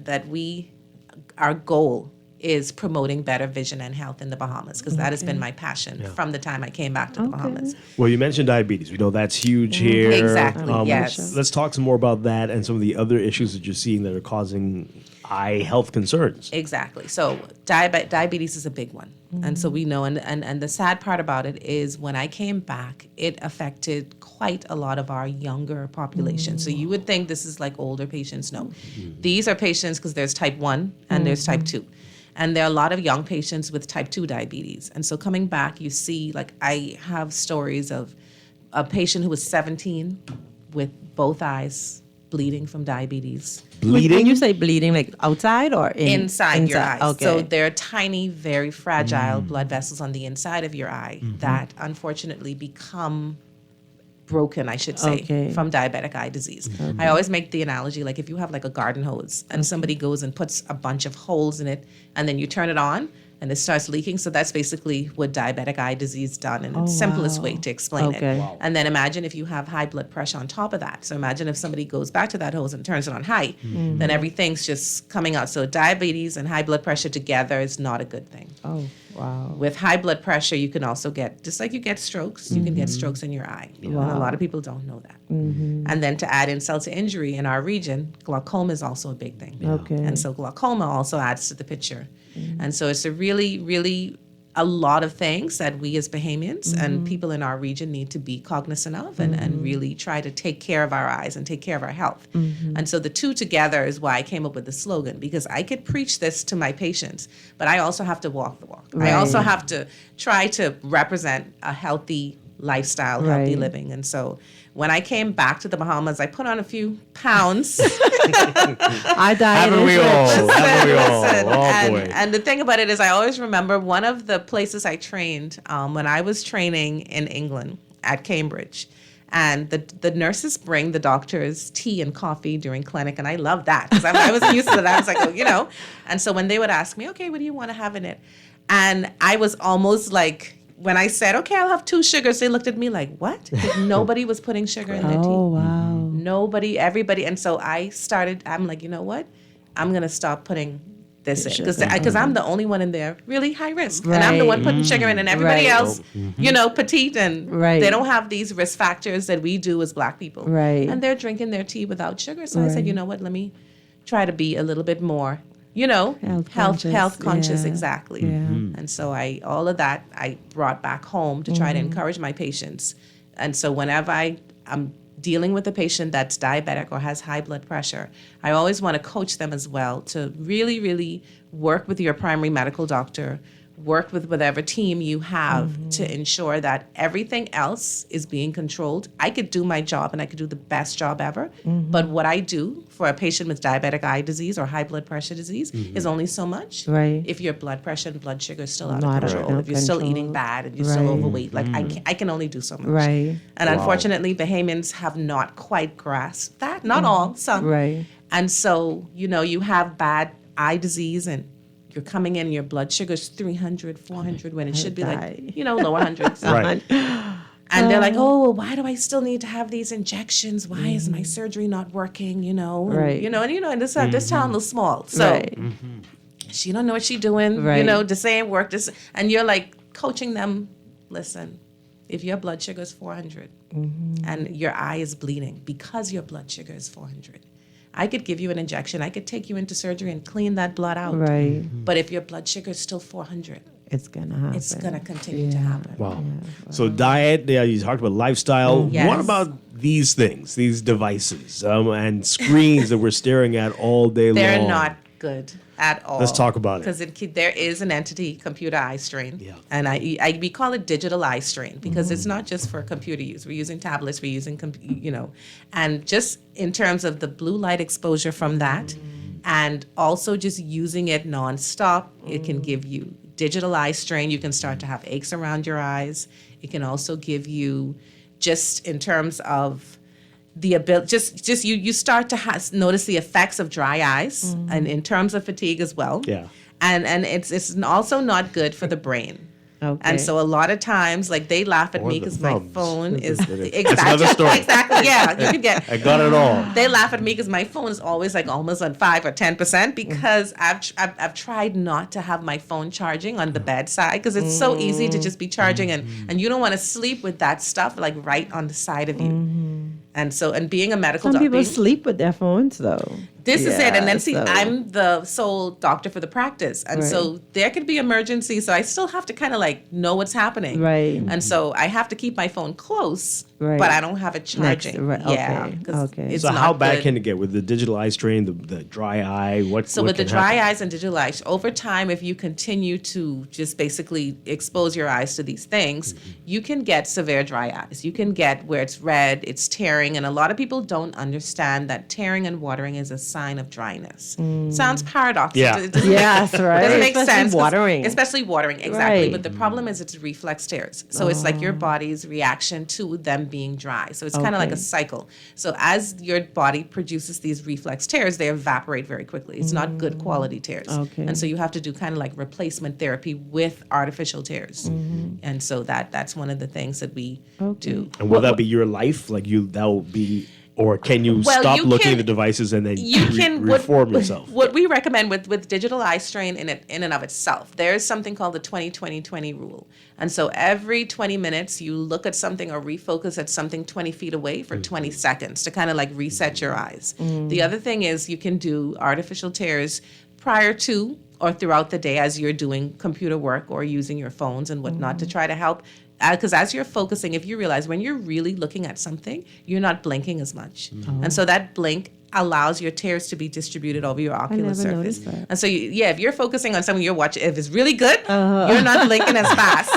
our goal is promoting better vision and health in the Bahamas, because that has been my passion from the time I came back to the Bahamas. Well, you mentioned diabetes. We know that's huge here. Exactly, yes. Let's talk some more about that and some of the other issues that you're seeing that are causing eye health concerns. Exactly. So diabetes is a big one. And so we know, and the sad part about it is when I came back, it affected quite a lot of our younger population. So you would think this is like older patients. No. These are patients, because there's type 1 and there's type 2. And there are a lot of young patients with type 2 diabetes. And so coming back, you see, like, I have stories of a patient who was 17 with both eyes bleeding from diabetes. Bleeding? When you say bleeding, like outside or inside your eyes. Okay. So there are tiny, very fragile blood vessels on the inside of your eye that unfortunately become broken, I should say, from diabetic eye disease. I always make the analogy, like if you have like a garden hose and somebody goes and puts a bunch of holes in it and then you turn it on and it starts leaking. So that's basically what diabetic eye disease done in its simplest way to explain it. Wow. And then imagine if you have high blood pressure on top of that. So imagine if somebody goes back to that hose and turns it on high, then everything's just coming out. So diabetes and high blood pressure together is not a good thing. Oh, wow. With high blood pressure, you can also get, just like you get strokes, you can get strokes in your eye. You know, and a lot of people don't know that. And then to add insult to injury, in our region, glaucoma is also a big thing. And so glaucoma also adds to the picture. And so it's a really, really a lot of things that we as Bahamians and people in our region need to be cognizant of and really try to take care of our eyes and take care of our health. And so the two together is why I came up with the slogan, because I could preach this to my patients, but I also have to walk the walk. I also have to try to represent a healthy lifestyle, healthy living. And so when I came back to the Bahamas, I put on a few pounds. I died. Haven't we all? Haven't we all? Oh, boy. And the thing about it is I always remember one of the places I trained when I was training in England at Cambridge. And the nurses bring the doctors tea and coffee during clinic. And I love that because I wasn't used to that. I was like, oh, you know. And so when they would ask me, okay, what do you want to have in it? And I was almost like, when I said, okay, I'll have 2 sugars, they looked at me like, what? Nobody was putting sugar in their tea. Oh, wow. Nobody, everybody. And so I'm like, you know what? I'm going to stop putting this in. Because I'm the only one in there really high risk. And I'm the one putting sugar in, and everybody else, you know, petite, and they don't have these risk factors that we do as Black people. And they're drinking their tea without sugar. So I said, you know what? Let me try to be a little bit more, you know, health conscious, exactly. And so all of that I brought back home to try to encourage my patients. And so whenever I'm dealing with a patient that's diabetic or has high blood pressure, I always want to coach them as well to really, really work with your primary medical doctor, work with whatever team you have to ensure that everything else is being controlled. I could do my job and I could do the best job ever, but what I do for a patient with diabetic eye disease or high blood pressure disease is only so much. If your blood pressure and blood sugar is still out of control, if you're still eating bad and you're still overweight, like I can only do so much. And unfortunately, Bahamians have not quite grasped that. Not all, some. And so, you know, you have bad eye disease and you're coming in, your blood sugar's 300, 400 when it should be like, you know, lower hundreds. And they're like, oh, well, why do I still need to have these injections? Why is my surgery not working? You know, and, and this town is small. So she don't know what she's doing. You know, this ain't work. And you're like coaching them, listen, if your blood sugar is 400 and your eye is bleeding because your blood sugar is 400, I could give you an injection. I could take you into surgery and clean that blood out. But if your blood sugar is still 400, it's going to happen. It's going to continue to happen. Wow. So diet, you talked about lifestyle. What about these things, these devices and screens that we're staring at all day long? They're not good at all. Let's talk about it. Because there is an entity, computer eye strain. And we call it digital eye strain because it's not just for computer use. We're using tablets, we're using, and just in terms of the blue light exposure from that and also just using it nonstop, it can give you digital eye strain. You can start to have aches around your eyes. It can also give you, just in terms of the ability, you start to notice the effects of dry eyes, and in terms of fatigue as well. And it's also not good for the brain. Okay. And so a lot of times, like, they laugh at Or me the because my thumbs. phone is That's another story. Exactly. Yeah, you can get. I got it all. They laugh at me because my phone is always like almost on 5 or 10% because I've tried not to have my phone charging on the bedside because it's so easy to just be charging and you don't want to sleep with that stuff like right on the side of you. And being a medical Some doctor. people sleep with their phones, though. This is it. And then Yeah, so- I'm the sole doctor for the practice. And so there could be emergencies. So I still have to kind of like know what's happening. Right. And so I have to keep my phone close, Right. but I don't have it charging. Right. Yeah. Okay. 'cause Okay. it's So not how bad good. can it get with the digital eye strain, the dry eye? So with the dry eyes and digital eyes, over time, if you continue to just basically expose your eyes to these things, you can get severe dry eyes. You can get where it's red, it's tearing, and a lot of people don't understand that tearing and watering is a sign of dryness. Sounds paradoxical. Yeah. It doesn't Yes, right. Doesn't make Especially sense. 'cause- watering. Especially watering, exactly. Right. But the problem is it's reflex tears. So it's like your body's reaction to them being dry. So it's kind of like a Okay. cycle. So as your body produces these reflex tears, they evaporate very quickly. It's not good quality tears. Okay. And so you have to do kind of like replacement therapy with artificial tears. And so that's one of the things that we do. And will that be your life? Like that will be, or can you Well, stop you looking can- at the devices and then You can reform yourself? What we recommend with digital eye strain in and of itself, there is something called the 20-20-20 rule. And so every 20 minutes, you look at something or refocus at something 20 feet away for 20 seconds to kind of like reset your eyes. The other thing is you can do artificial tears prior to or throughout the day as you're doing computer work or using your phones and whatnot to try to help. Because as you're focusing, if you realize when you're really looking at something, you're not blinking as much. And so that blink allows your tears to be distributed over your ocular never surface. noticed that. And so, if you're focusing on something you're watching, if it's really good, you're not blinking as fast.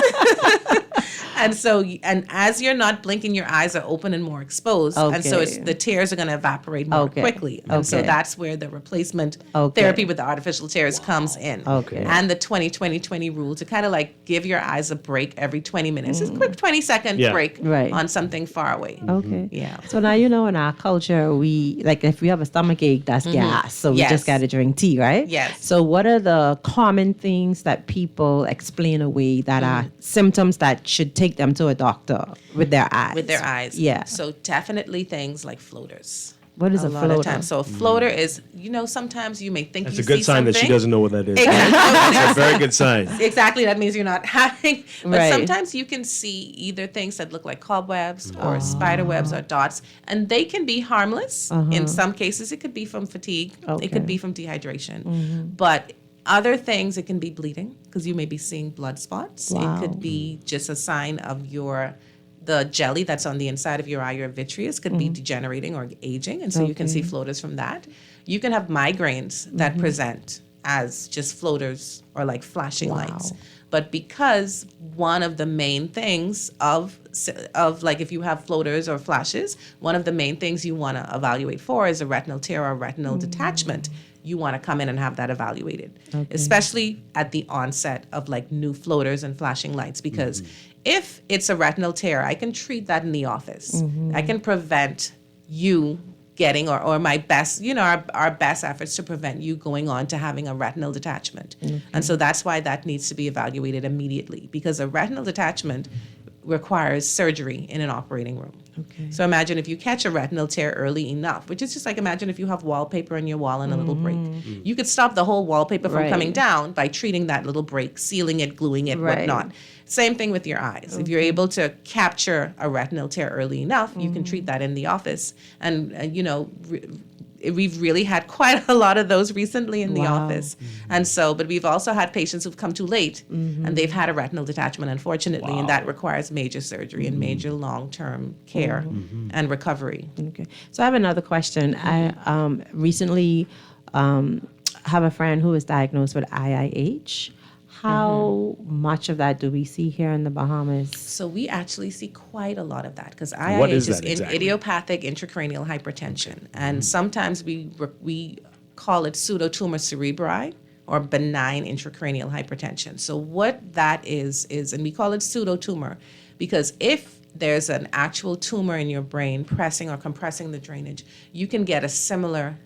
And as you're not blinking, your eyes are open and more exposed. And so Okay. the tears are going to evaporate more Okay. quickly. And so Okay. that's where the replacement Okay. therapy with the artificial tears comes in. Okay. And the 20-20-20 rule to kind of like give your eyes a break every 20 minutes. Just a quick 20-second Yeah. break Right. on something far away. Okay. Yeah. So now in our culture, we like if we have a stomach ache, that's gas. So we Yes. just got to drink tea, right? Yes. So what are the common things that people explain away that are symptoms that should take them to a doctor with their eyes? With their eyes. Yeah. So definitely things like floaters. What is a lot of floater? times. So a floater is, sometimes you may think That's you a good see sign that she something. doesn't know what that is. Exactly. That's a very good sign. Exactly. That means you're not having. But Right. sometimes you can see either things that look like cobwebs or spider webs or dots, and they can be harmless. In some cases, it could be from fatigue. It could Okay. be from dehydration. But other things, it can be bleeding because you may be seeing blood spots. Wow. It could be just a sign of the jelly that's on the inside of your eye, your vitreous, could be degenerating or aging. And so you can see floaters from that. You can have migraines that present as just floaters or like flashing lights. But because one of the main things of like if you have floaters or flashes, one of the main things you want to evaluate for is a retinal tear or retinal detachment. You want to come in and have that evaluated, especially at the onset of like new floaters and flashing lights. Because if it's a retinal tear, I can treat that in the office. I can prevent you getting, or my best, our best efforts to prevent you going on to having a retinal detachment. And so that's why that needs to be evaluated immediately, because a retinal detachment requires surgery in an operating room. Okay. So imagine if you catch a retinal tear early enough, which is just like imagine if you have wallpaper on your wall and a little break. You could stop the whole wallpaper from Right. coming down by treating that little break, sealing it, gluing it, Right. whatnot. Same thing with your eyes. If you're able to capture a retinal tear early enough, you can treat that in the office. And, we've really had quite a lot of those recently in the Wow. office. And so, but we've also had patients who've come too late and they've had a retinal detachment, unfortunately, and that requires major surgery and major long-term care and recovery. Okay. So I have another question. I recently have a friend who was diagnosed with IIH. How much of that do we see here in the Bahamas? So we actually see quite a lot of that because What IIH is is that exactly? idiopathic intracranial hypertension. And sometimes we call it pseudotumor cerebri or benign intracranial hypertension. So what that is, and we call it pseudotumor because if there's an actual tumor in your brain pressing or compressing the drainage, you can get a similar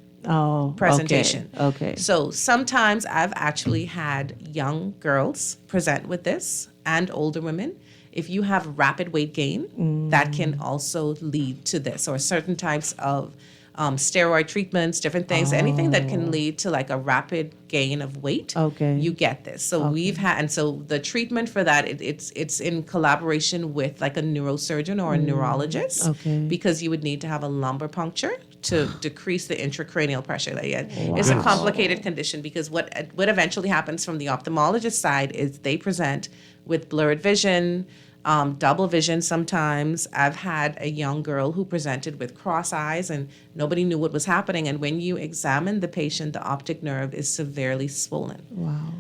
presentation. Okay. So sometimes I've actually had young girls present with this and older women, if you have rapid weight gain, that can also lead to this, or certain types of steroid treatments, different things, anything that can lead to like a rapid gain of weight, you get this. So we've had, and so the treatment for that, it's in collaboration with like a neurosurgeon or a neurologist, because you would need to have a lumbar puncture to decrease the intracranial pressure. It's a complicated condition, because what eventually happens from the ophthalmologist side is they present with blurred vision, double vision sometimes. I've had a young girl who presented with cross eyes and nobody knew what was happening. And when you examine the patient, the optic nerve is severely swollen. Wow.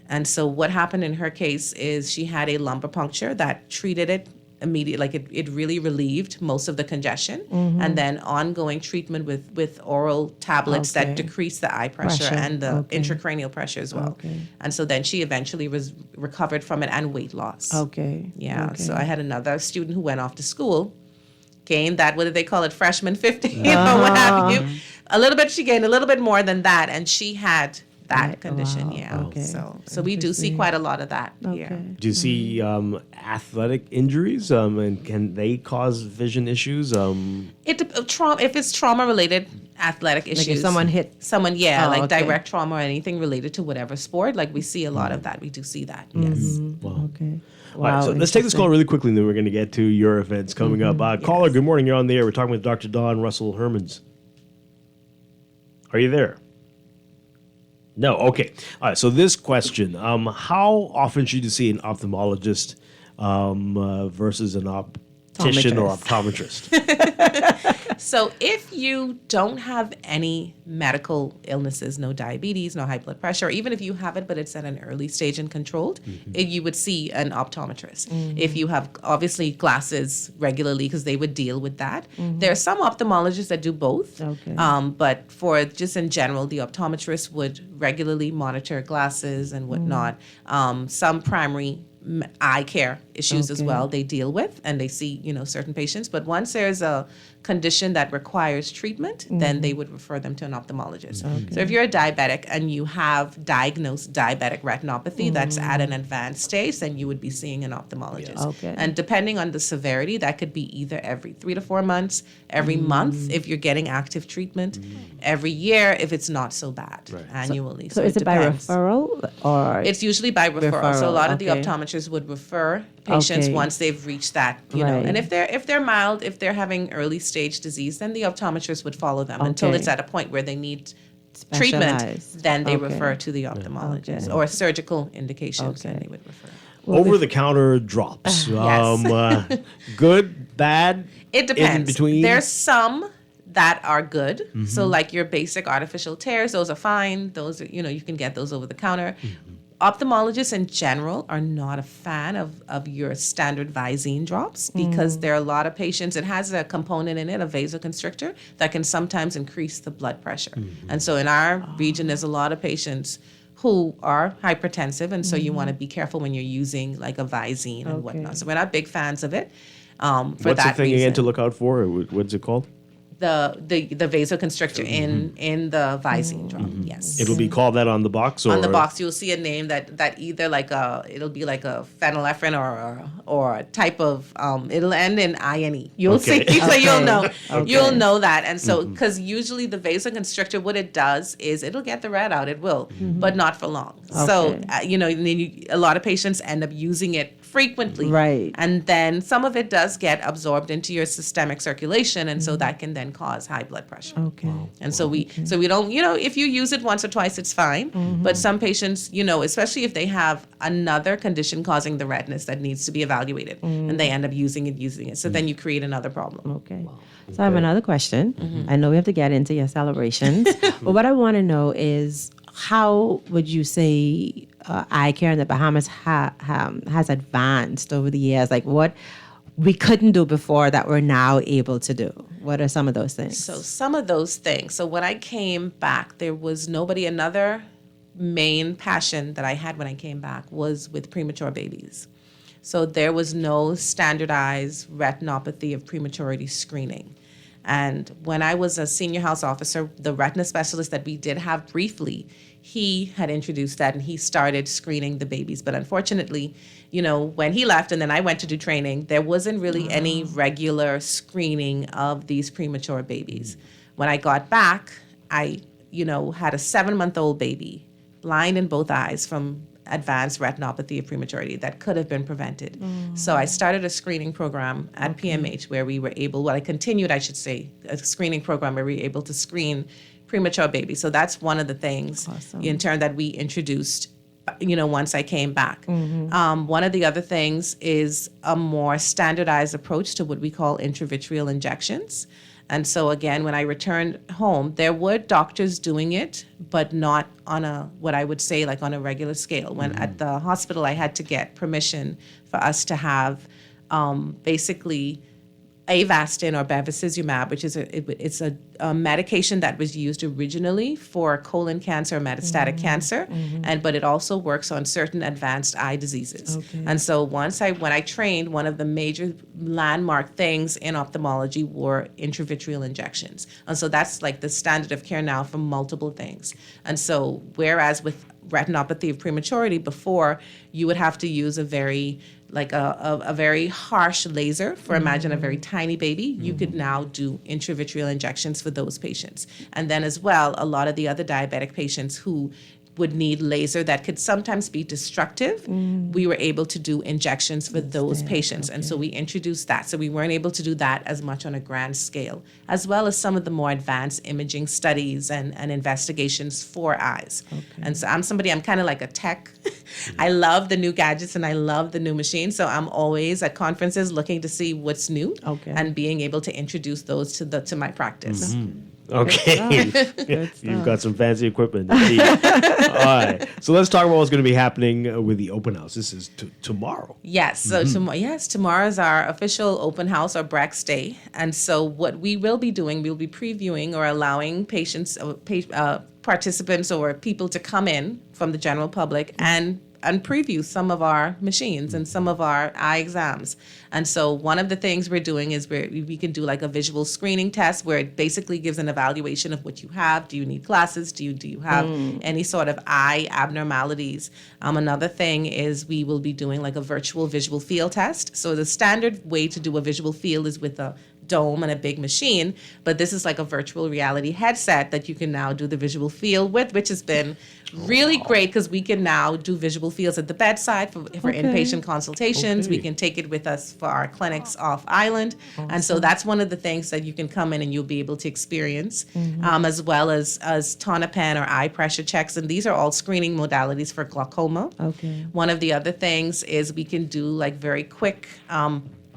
And so what happened in her case is she had a lumbar puncture that treated it immediately, like it really relieved most of the congestion, and then ongoing treatment with oral tablets that decrease the eye pressure and the intracranial pressure as well. And so then she eventually was recovered from it, and weight loss. So I had another student who went off to school, gained that, what do they call it, freshman 50 or what have you. A little bit, she gained a little bit more than that, and she had that condition. So we do see quite a lot of that here. Do you see athletic injuries, and can they cause vision issues? If it's trauma related athletic issues, Like if someone hit someone, direct trauma or anything related to whatever sport, like we see a lot of that. We do see that. Yes. Wow. All right, so let's take this call really quickly, and then we're going to get to your events coming up. Caller, good morning. You're on the air. We're talking with Dr. Dawn Russell Hermans. Are you there? No, okay. All right, so this question, how often should you see an ophthalmologist versus an optician or optometrist? So if you don't have any medical illnesses, no diabetes, no high blood pressure, or even if you have it but it's at an early stage and controlled, you would see an optometrist. If you have obviously glasses regularly, because they would deal with that. There are some ophthalmologists that do both, but for just in general, the optometrist would regularly monitor glasses and whatnot. Some primary eye care issues as well they deal with, and they see certain patients, but once there's a condition that requires treatment, then they would refer them to an ophthalmologist. So if you're a diabetic and you have diagnosed diabetic retinopathy that's at an advanced stage, then you would be seeing an ophthalmologist. And depending on the severity, that could be either every 3 to 4 months, every month if you're getting active treatment, every year if it's not so bad, annually. So is it by referral or? It's usually by referral. So a lot of the optometrists would refer patients once they've reached that, know. And if they're mild, if they're having early stage disease, then the optometrist would follow them until it's at a point where they need treatment. Then they refer to the ophthalmologist, or surgical indications. Then they would refer. Over-the-counter drops. Good, bad. It depends. In between. There's some that are good. So like your basic artificial tears, those are fine. Those are, you can get those over the counter. Ophthalmologists in general are not a fan of your standard Visine drops, because there are a lot of patients, it has a component in it, a vasoconstrictor, that can sometimes increase the blood pressure. And so in our region, there's a lot of patients who are hypertensive, and so you want to be careful when you're using like a Visine and whatnot. So we're not big fans of it. What's the thing again to look out for? What's it called? The vasoconstrictor in the Visine drop. Yes. It'll be called that on the box, or on the box you'll see a name that either like it'll be like a phenylephrine or a type of it'll end in INE. You'll see, so you'll know you'll know that. And so because usually the vasoconstrictor, what it does is it'll get the red out. It will, but not for long. So a lot of patients end up using it frequently, and then some of it does get absorbed into your systemic circulation, and so that can then cause high blood pressure. And so we don't, if you use it once or twice, it's fine. But some patients, especially if they have another condition causing the redness that needs to be evaluated, and they end up using it. So then you create another problem. So I have another question. I know we have to get into your celebrations, but what I want to know is, how would you say eye care in the Bahamas has advanced over the years? Like what we couldn't do before that we're now able to do? What are some of those things? So some of those things. So when I came back, there was another main passion that I had when I came back was with premature babies. So there was no standardized retinopathy of prematurity screening. And when I was a senior house officer, the retina specialist that we did have briefly, he had introduced that and he started screening the babies. But unfortunately, when he left and then I went to do training, there wasn't really any regular screening of these premature babies. When I got back, I, had a 7-month-old baby, blind in both eyes from advanced retinopathy of prematurity that could have been prevented. So I started a screening program at PMH where we were able, I continued, I should say, a screening program where we were able to screen premature babies. So that's one of the things in turn that we introduced, once I came back. One of the other things is a more standardized approach to what we call intravitreal injections. And so again, when I returned home, there were doctors doing it, but not on what I would say like on a regular scale. When at the hospital, I had to get permission for us to have basically Avastin or bevacizumab, which is it's a medication that was used originally for colon cancer, metastatic cancer, but it also works on certain advanced eye diseases. And so when I trained, one of the major landmark things in ophthalmology were intravitreal injections. And so that's like the standard of care now for multiple things. And so whereas with retinopathy of prematurity, before you would have to use a very harsh laser for imagine a very tiny baby, you could now do intravitreal injections for those patients. And then as well, a lot of the other diabetic patients who would need laser that could sometimes be destructive, we were able to do injections for those patients. And so we introduced that. So we weren't able to do that as much on a grand scale, as well as some of the more advanced imaging studies and investigations for eyes. And so I'm kind of like a tech. I love the new gadgets and I love the new machines. So I'm always at conferences looking to see what's new and being able to introduce those to my practice. Okay. You've got some fancy equipment. All right. So let's talk about what's going to be happening with the open house. This is tomorrow. Yes. So tomorrow is our official open house or BRECS day. And so what we will be doing, we'll be previewing or allowing patients, participants or people to come in from the general public and preview some of our machines and some of our eye exams. And so one of the things we're doing is we can do like a visual screening test where it basically gives an evaluation of what you have. Do you need glasses? Do you have any sort of eye abnormalities? Another thing is we will be doing like a virtual visual field test. So the standard way to do a visual field is with a dome and a big machine, but this is like a virtual reality headset that you can now do the visual field with, which has been really great because we can now do visual fields at the bedside for inpatient consultations. We can take it with us for our clinics off island. And so that's one of the things that you can come in and you'll be able to experience, as well as Tonapan or eye pressure checks. And these are all screening modalities for glaucoma. One of the other things is we can do like very quick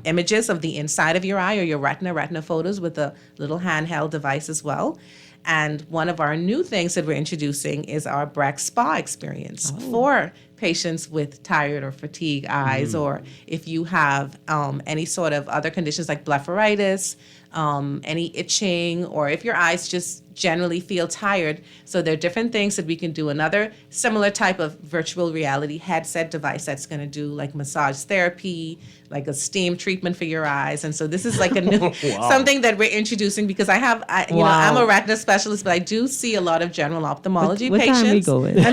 images of the inside of your eye or your retina photos with a little handheld device as well. And one of our new things that we're introducing is our BRECS spa experience for patients with tired or fatigued eyes, or if you have any sort of other conditions like blepharitis, any itching, or if your eyes just generally feel tired. So there are different things that we can do. Another similar type of virtual reality headset device that's going to do like massage therapy, like a steam treatment for your eyes. And so this is like a new something that we're introducing because I'm a retina specialist, but I do see a lot of general ophthalmology patients. What time we going?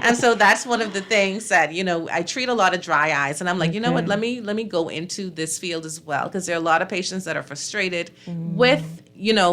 And so that's one of the things that, I treat a lot of dry eyes and I'm like, you know what, let me go into this field as well. Because there are a lot of patients that are frustrated with,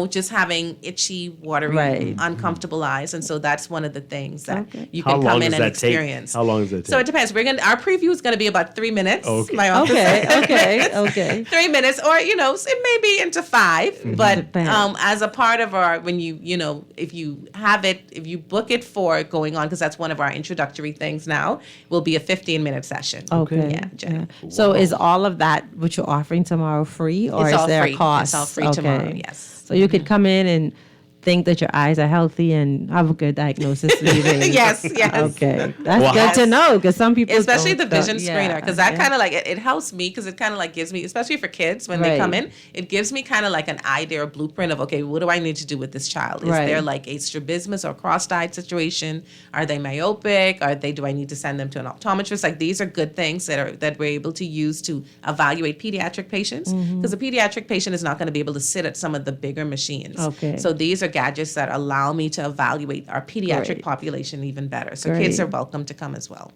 just having itchy, watery, uncomfortable eyes. And so that's one of the things that you can come in and experience. How long does that take? So it depends. Our preview is going to be about 3 minutes. Okay. My office. Okay. 3 minutes, or, it may be into 5. But as a part of our, when if you book it for going on, because that's one of our introductory things now, will be a 15-minute session. Okay. Yeah, Jenny. So is all of that what you're offering tomorrow free, or It's is all there free. a cost? It's all free tomorrow, yes. So you could come in and think that your eyes are healthy and have a good diagnosis. Yes. Okay, that's good to know, because some people, especially the vision yeah, screener, because that kind of like it helps me, because it kind of like gives me, especially for kids when they come in, it gives me kind of like an idea or blueprint of, okay, what do I need to do with this child? Is there like a strabismus or cross-eyed situation? Are they myopic? Do I need to send them to an optometrist? Like, these are good things that we're able to use to evaluate pediatric patients, because a pediatric patient is not going to be able to sit at some of the bigger machines. Okay. So these are gadgets that allow me to evaluate our pediatric population even better. So kids are welcome to come as well.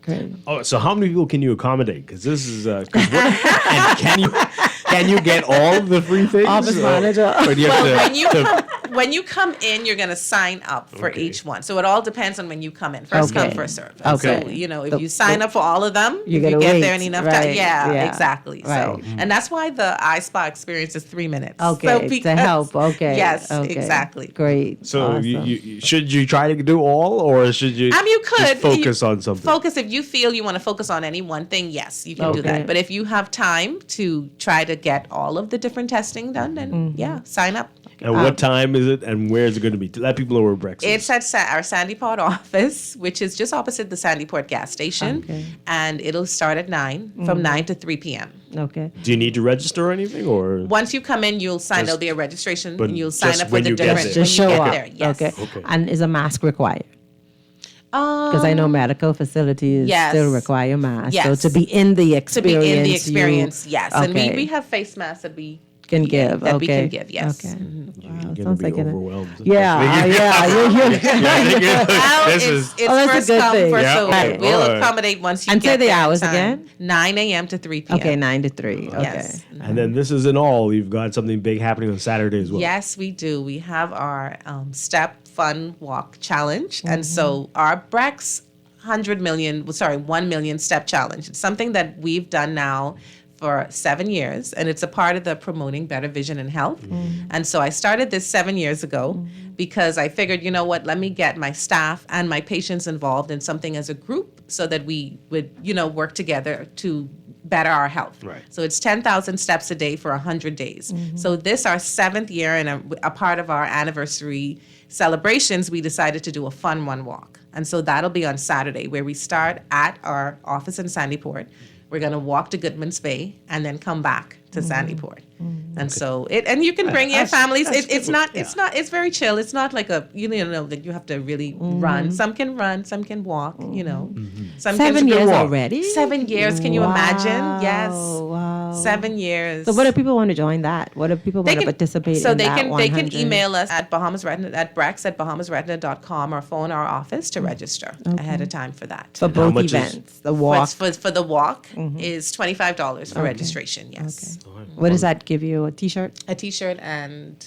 Oh, so how many people can you accommodate? Because this is and can you get all of the free things? Office manager. Or do you have When you come in, you're going to sign up for each one. So it all depends on when you come in. First come, first serve. Okay. So, if you sign up for all of them, you get wait. there in enough time. Yeah, exactly. Right. So, and that's why the iSpa experience is 3 minutes. Okay, so to help. Okay. Yes, okay. exactly. Great. So Awesome. you should you try to do all, or should you? You could just focus on something. Focus if you feel you want to focus on any one thing. Yes, you can do that. But if you have time to try to get all of the different testing done, then sign up. And what time is it, and where is it going to be? Let people know where BRECS is. It's at our Sandyport office, which is just opposite the Sandyport gas station. And it'll start at 9, from 9 to 3 p.m. Okay. Do you need to register or anything, or once you come in, you'll sign. There'll be a registration, and you'll sign up for when the you get different. there. Just show up. There. Yes. Okay. And is a mask required? Because I know medical facilities still require masks. Yes. So to be in the experience. Yes. Okay. And we have face masks that we can give. That we okay. can give. Yes. Okay. You're sounds be like overwhelmed. Yeah. It's first come, first serve. We'll accommodate once you and get say the there hours time. again. 9 a.m. to 3 p.m. Okay, 9 to 3. Okay. Yes. And then this isn't all. You've got something big happening on Saturday as well. Yes, we do. We have our Step Fun Walk Challenge. And so our BRECS 1 million step challenge. It's something that we've done now for 7 years, and it's a part of the Promoting Better Vision and Health. And so I started this 7 years ago because I figured, let me get my staff and my patients involved in something as a group so that we would, work together to better our health. Right. So it's 10,000 steps a day for 100 days. So this, our 7th year, and a part of our anniversary celebrations, we decided to do a fun one walk. And so that'll be on Saturday, where we start at our office in Sandyport. We're going to walk to Goodman's Bay and then come back to Sandyport. And so and you can bring your families. It's very chill. It's not like that you have to really run. Some can run, some can walk, Some 7 years already? 7 years. Can you imagine? Yes. Wow. 7 years. So what if people want to join that? What if people want to participate so in they that can 100? they can email us at BRECS@bahamasretina.com or phone our office to register ahead of time for that. For both events. The walk. For the walk is $25 for registration, yes. Okay. What does that give you? A T-shirt? A T-shirt and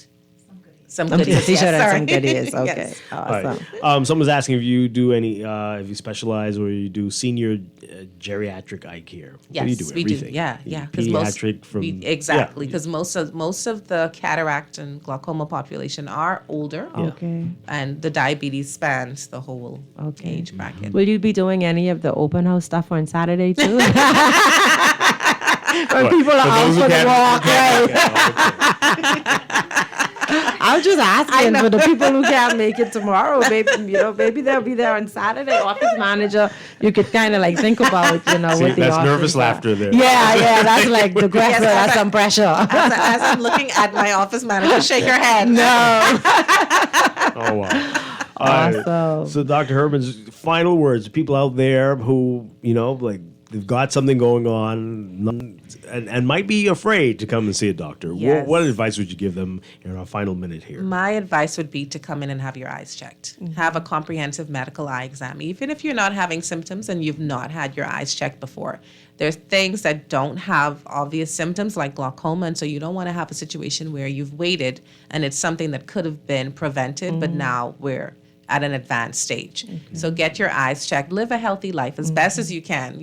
some goodies. T-shirt and some Sorry. goodies. Okay, Yes. awesome. All right. Someone's asking if you do if you specialize or you do senior geriatric eye care. Yes, what do you do? we Everything. do. Yeah. Pediatric exactly, because most of the cataract and glaucoma population are older. Okay. And the diabetes spans the whole age bracket. Will you be doing any of the open house stuff on Saturday too? When people are out for the walk, right? I was just asking for the people who can't make it tomorrow. Maybe they'll be there on Saturday. Office manager, you could kind of like think about, what the that's office nervous is. laughter there. Yeah, that's like the pressure. That's some pressure. As I'm looking at my office manager, shake her head. No. Oh wow. Awesome. So Dr. Herman's final words, people out there who, they've got something going on and might be afraid to come and see a doctor. Yes. What advice would you give them in our final minute here? My advice would be to come in and have your eyes checked. Have a comprehensive medical eye exam. Even if you're not having symptoms and you've not had your eyes checked before, there's things that don't have obvious symptoms like glaucoma, and so you don't want to have a situation where you've waited and it's something that could have been prevented, but now we're at an advanced stage. So get your eyes checked. Live a healthy life as best as you can.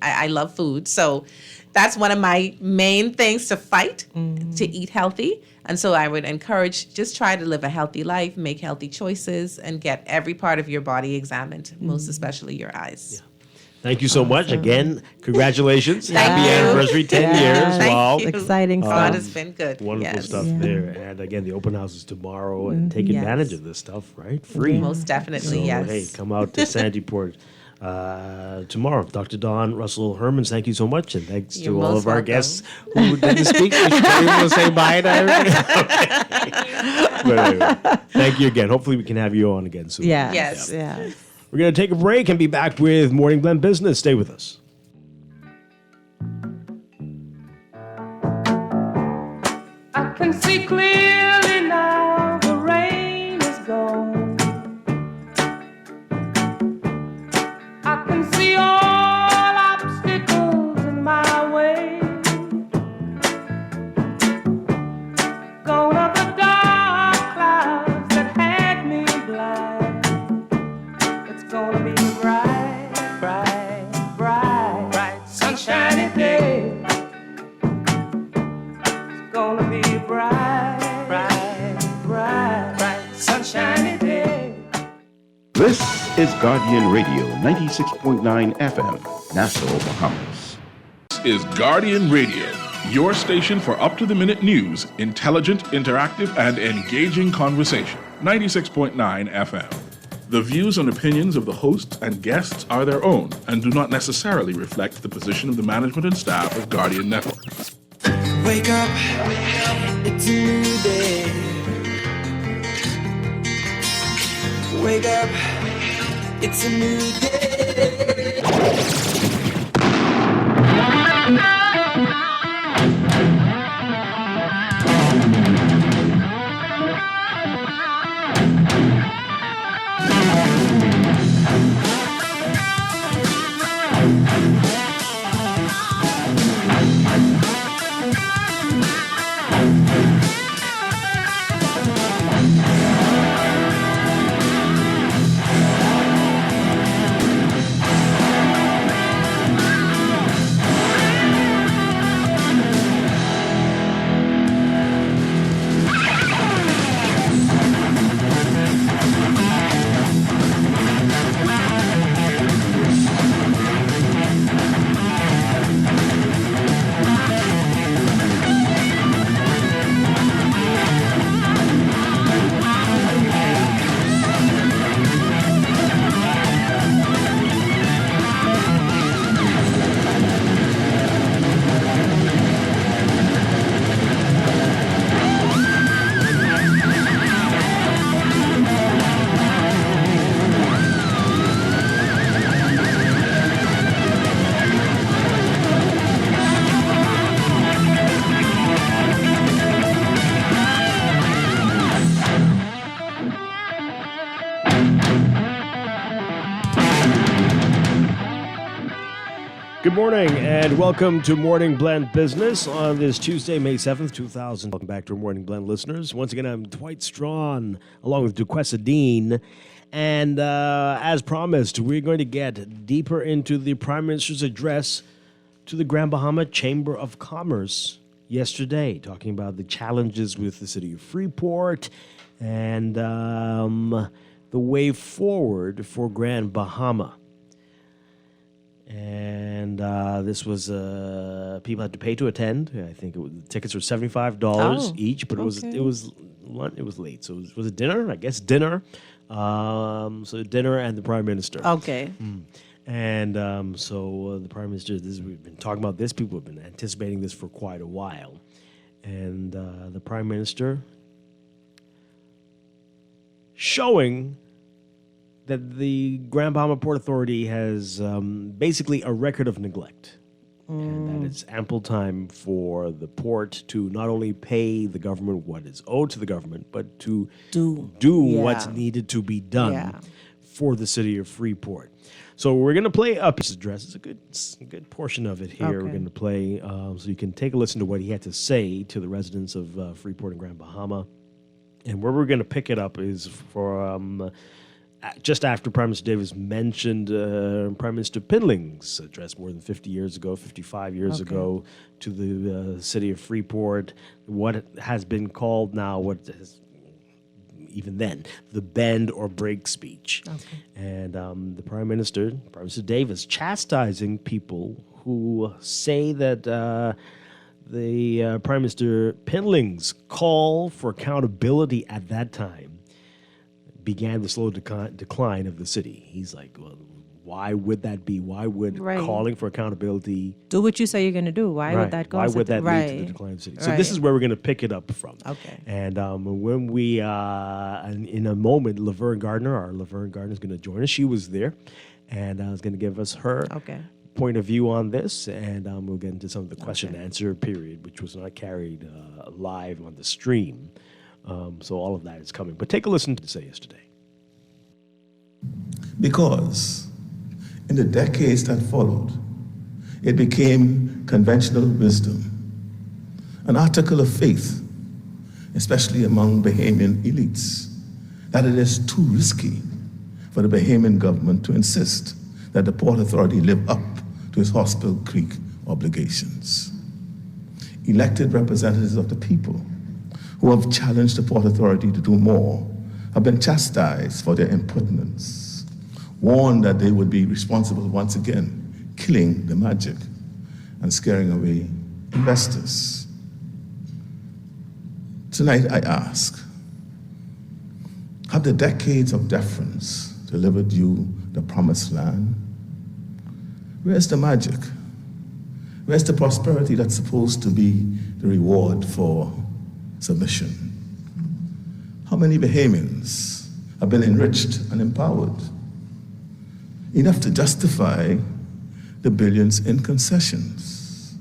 I love food. So that's one of my main things to fight, to eat healthy. And so I would encourage, just try to live a healthy life, make healthy choices, and get every part of your body examined, most especially your eyes. Thank you so much. Again, congratulations. Thank Happy you. anniversary, 10 years. Thank Wow. you. Exciting God stuff. has been good. Wonderful Yes. stuff there. And again, the open house is tomorrow, and take Yes. advantage of this stuff, right? Free. Most definitely, So, yes. hey, come out to Sandyport tomorrow. Dr. Dawn Russell Hermans, thank you so much. And thanks You're to all most of our welcome. guests who didn't speak. We will say bye to everybody. But anyway, thank you again. Hopefully we can have you on again soon. Yes. Yeah. We're going to take a break and be back with Morning Blend Business. Stay with us. I can see clearly now the rain is gone. I can see all obstacles in my way. Gone are the dark clouds that had me blind. It's gonna be a bright, bright, bright, bright, sunshiny day. Gonna be a bright, bright, bright, bright, sunshiny day. This is Guardian Radio 96.9 FM, Nassau, Bahamas. This is Guardian Radio, your station for up-to-the-minute news, intelligent, interactive, and engaging conversation. 96.9 FM. The views and opinions of the hosts and guests are their own and do not necessarily reflect the position of the management and staff of Guardian Network. Wake up, it's a new day. Wake up, it's a new day. Good morning and welcome to Morning Blend Business on this Tuesday, May 7th, 2000. Welcome back to our Morning Blend listeners. Once again, I'm Dwight Strachan along with Duquesa Dean. And as promised, we're going to get deeper into the Prime Minister's address to the Grand Bahama Chamber of Commerce yesterday, talking about the challenges with the city of Freeport and the way forward for Grand Bahama. And this was people had to pay to attend. I think the tickets were $75 each, but it was late. So was it dinner? I guess dinner. So dinner and the Prime Minister. Okay. And so the Prime Minister. We've been talking about this. People have been anticipating this for quite a while, and the Prime Minister showing that the Grand Bahama Port Authority has basically a record of neglect. And that it's ample time for the port to not only pay the government what is owed to the government, but to do what's needed to be done for the city of Freeport. So we're going to play up his address. It's a good portion of it here. Okay. We're going to play so you can take a listen to what he had to say to the residents of Freeport and Grand Bahama. And where we're going to pick it up is for just after Prime Minister Davis mentioned Prime Minister Pindling's address more than 55 years ago, to the city of Freeport, what has been called now, what has even then, the bend or break speech. And the Prime Minister Davis, chastising people who say that the Prime Minister Pinling's call for accountability at that time began the slow decline of the city. He's like, well, why would that be? Why would calling for accountability do what you say you're going to do? Why would that go? Why would that lead to the decline of the city? So this is where we're going to pick it up from. Okay. And when we, in a moment, Laverne Gardner is going to join us. She was there and is going to give us her point of view on this. And we'll get into some of the question and answer period, which was not carried live on the stream. So all of that is coming. But take a listen to Say Yesterday. Because in the decades that followed, it became conventional wisdom, an article of faith, especially among Bahamian elites, that it is too risky for the Bahamian government to insist that the Port Authority live up to its Hospital Creek obligations. Elected representatives of the people who have challenged the Port Authority to do more have been chastised for their impertinence, warned that they would be responsible once again, killing the magic and scaring away investors. Tonight I ask, have the decades of deference delivered you the promised land? Where's the magic? Where's the prosperity that's supposed to be the reward for submission? How many Bahamians have been enriched and empowered? Enough to justify the billions in concessions.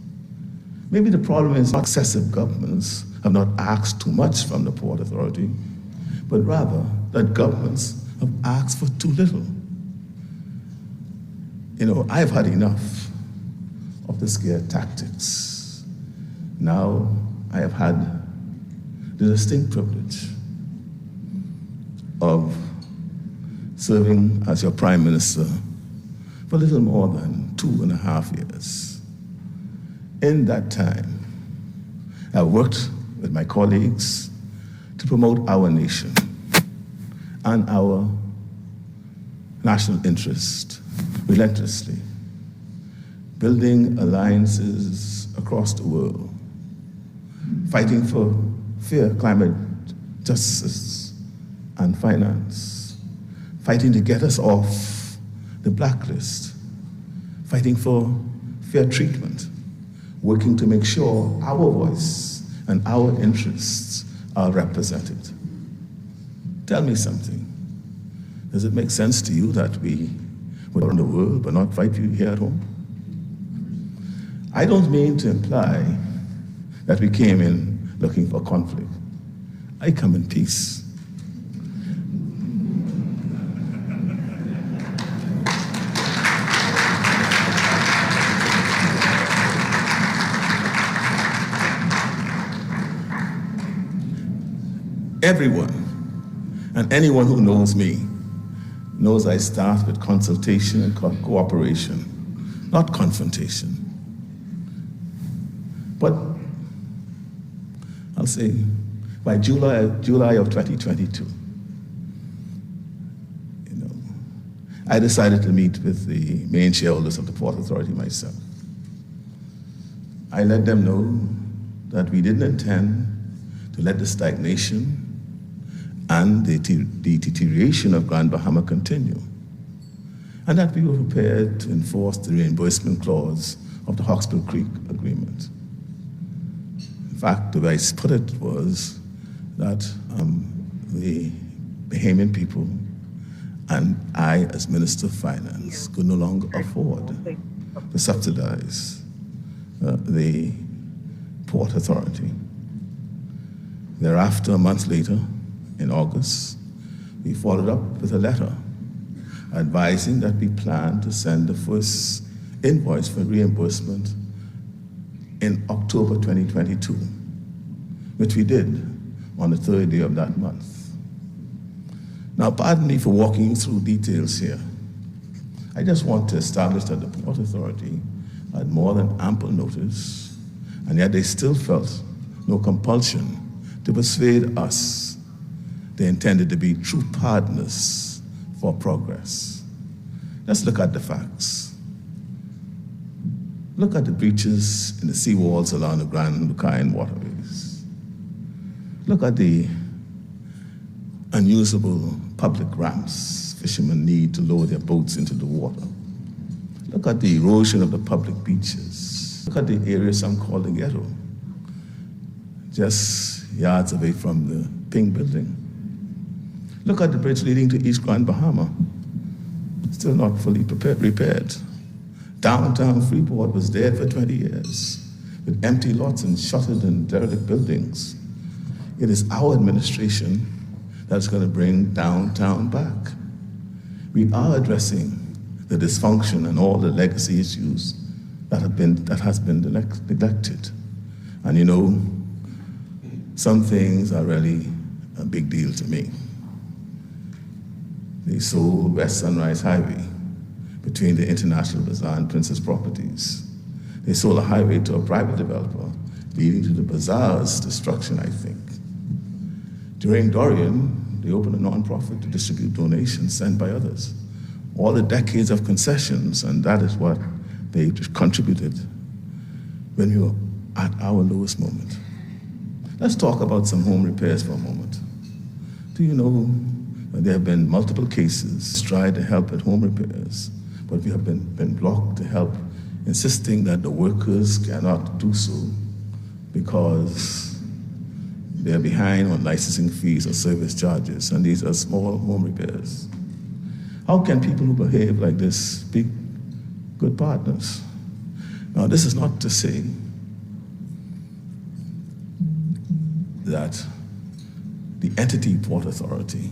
Maybe the problem is successive governments have not asked too much from the Port Authority, but rather that governments have asked for too little. You know, I've had enough of the scare tactics. Now I have had the distinct privilege of serving as your Prime Minister for a little more than 2.5 years. In that time, I worked with my colleagues to promote our nation and our national interest relentlessly, building alliances across the world, fighting for fair climate justice and finance, fighting to get us off the blacklist, fighting for fair treatment, working to make sure our voice and our interests are represented. Tell me something. Does it make sense to you that we would run the world but not fight for you here at home? I don't mean to imply that we came in looking for conflict. I come in peace. Everyone and anyone who knows me knows I start with consultation and cooperation, not confrontation. But I'll say by July of 2022, I decided to meet with the main shareholders of the Port Authority myself. I let them know that we didn't intend to let the stagnation and the deterioration of Grand Bahama continue, and that we were prepared to enforce the reimbursement clause of the Hospital Creek Agreement. In fact, the way I put it was that the Bahamian people and I, as Minister of Finance, could no longer afford to subsidize the Port Authority. Thereafter, a month later, in August, we followed up with a letter advising that we plan to send the first invoice for reimbursement in October 2022, which we did on the third day of that month. Now, pardon me for walking through details here. I just want to establish that the Port Authority had more than ample notice, and yet they still felt no compulsion to persuade us They're intended to be true partners for progress. Let's look at the facts. Look at the breaches in the seawalls along the Grand Lucayan waterways. Look at the unusable public ramps fishermen need to lower their boats into the water. Look at the erosion of the public beaches. Look at the area some call the ghetto, just yards away from the Pink Building. Look at the bridge leading to East Grand Bahama, still not fully repaired. Downtown Freeport was dead for 20 years, with empty lots and shuttered and derelict buildings. It is our administration that's going to bring downtown back. We are addressing the dysfunction and all the legacy issues that has been neglected. And you know, some things are really a big deal to me. They sold West Sunrise Highway between the International Bazaar and Princess Properties. They sold a highway to a private developer, leading to the bazaar's destruction, I think. During Dorian, they opened a nonprofit to distribute donations sent by others. All the decades of concessions, and that is what they contributed when we were at our lowest moment. Let's talk about some home repairs for a moment. Do you know that there have been multiple cases tried to help at home repairs, but we have been blocked to help, insisting that the workers cannot do so because they're behind on licensing fees or service charges, and these are small home repairs. How can people who behave like this be good partners? Now, this is not to say that the entity Port Authority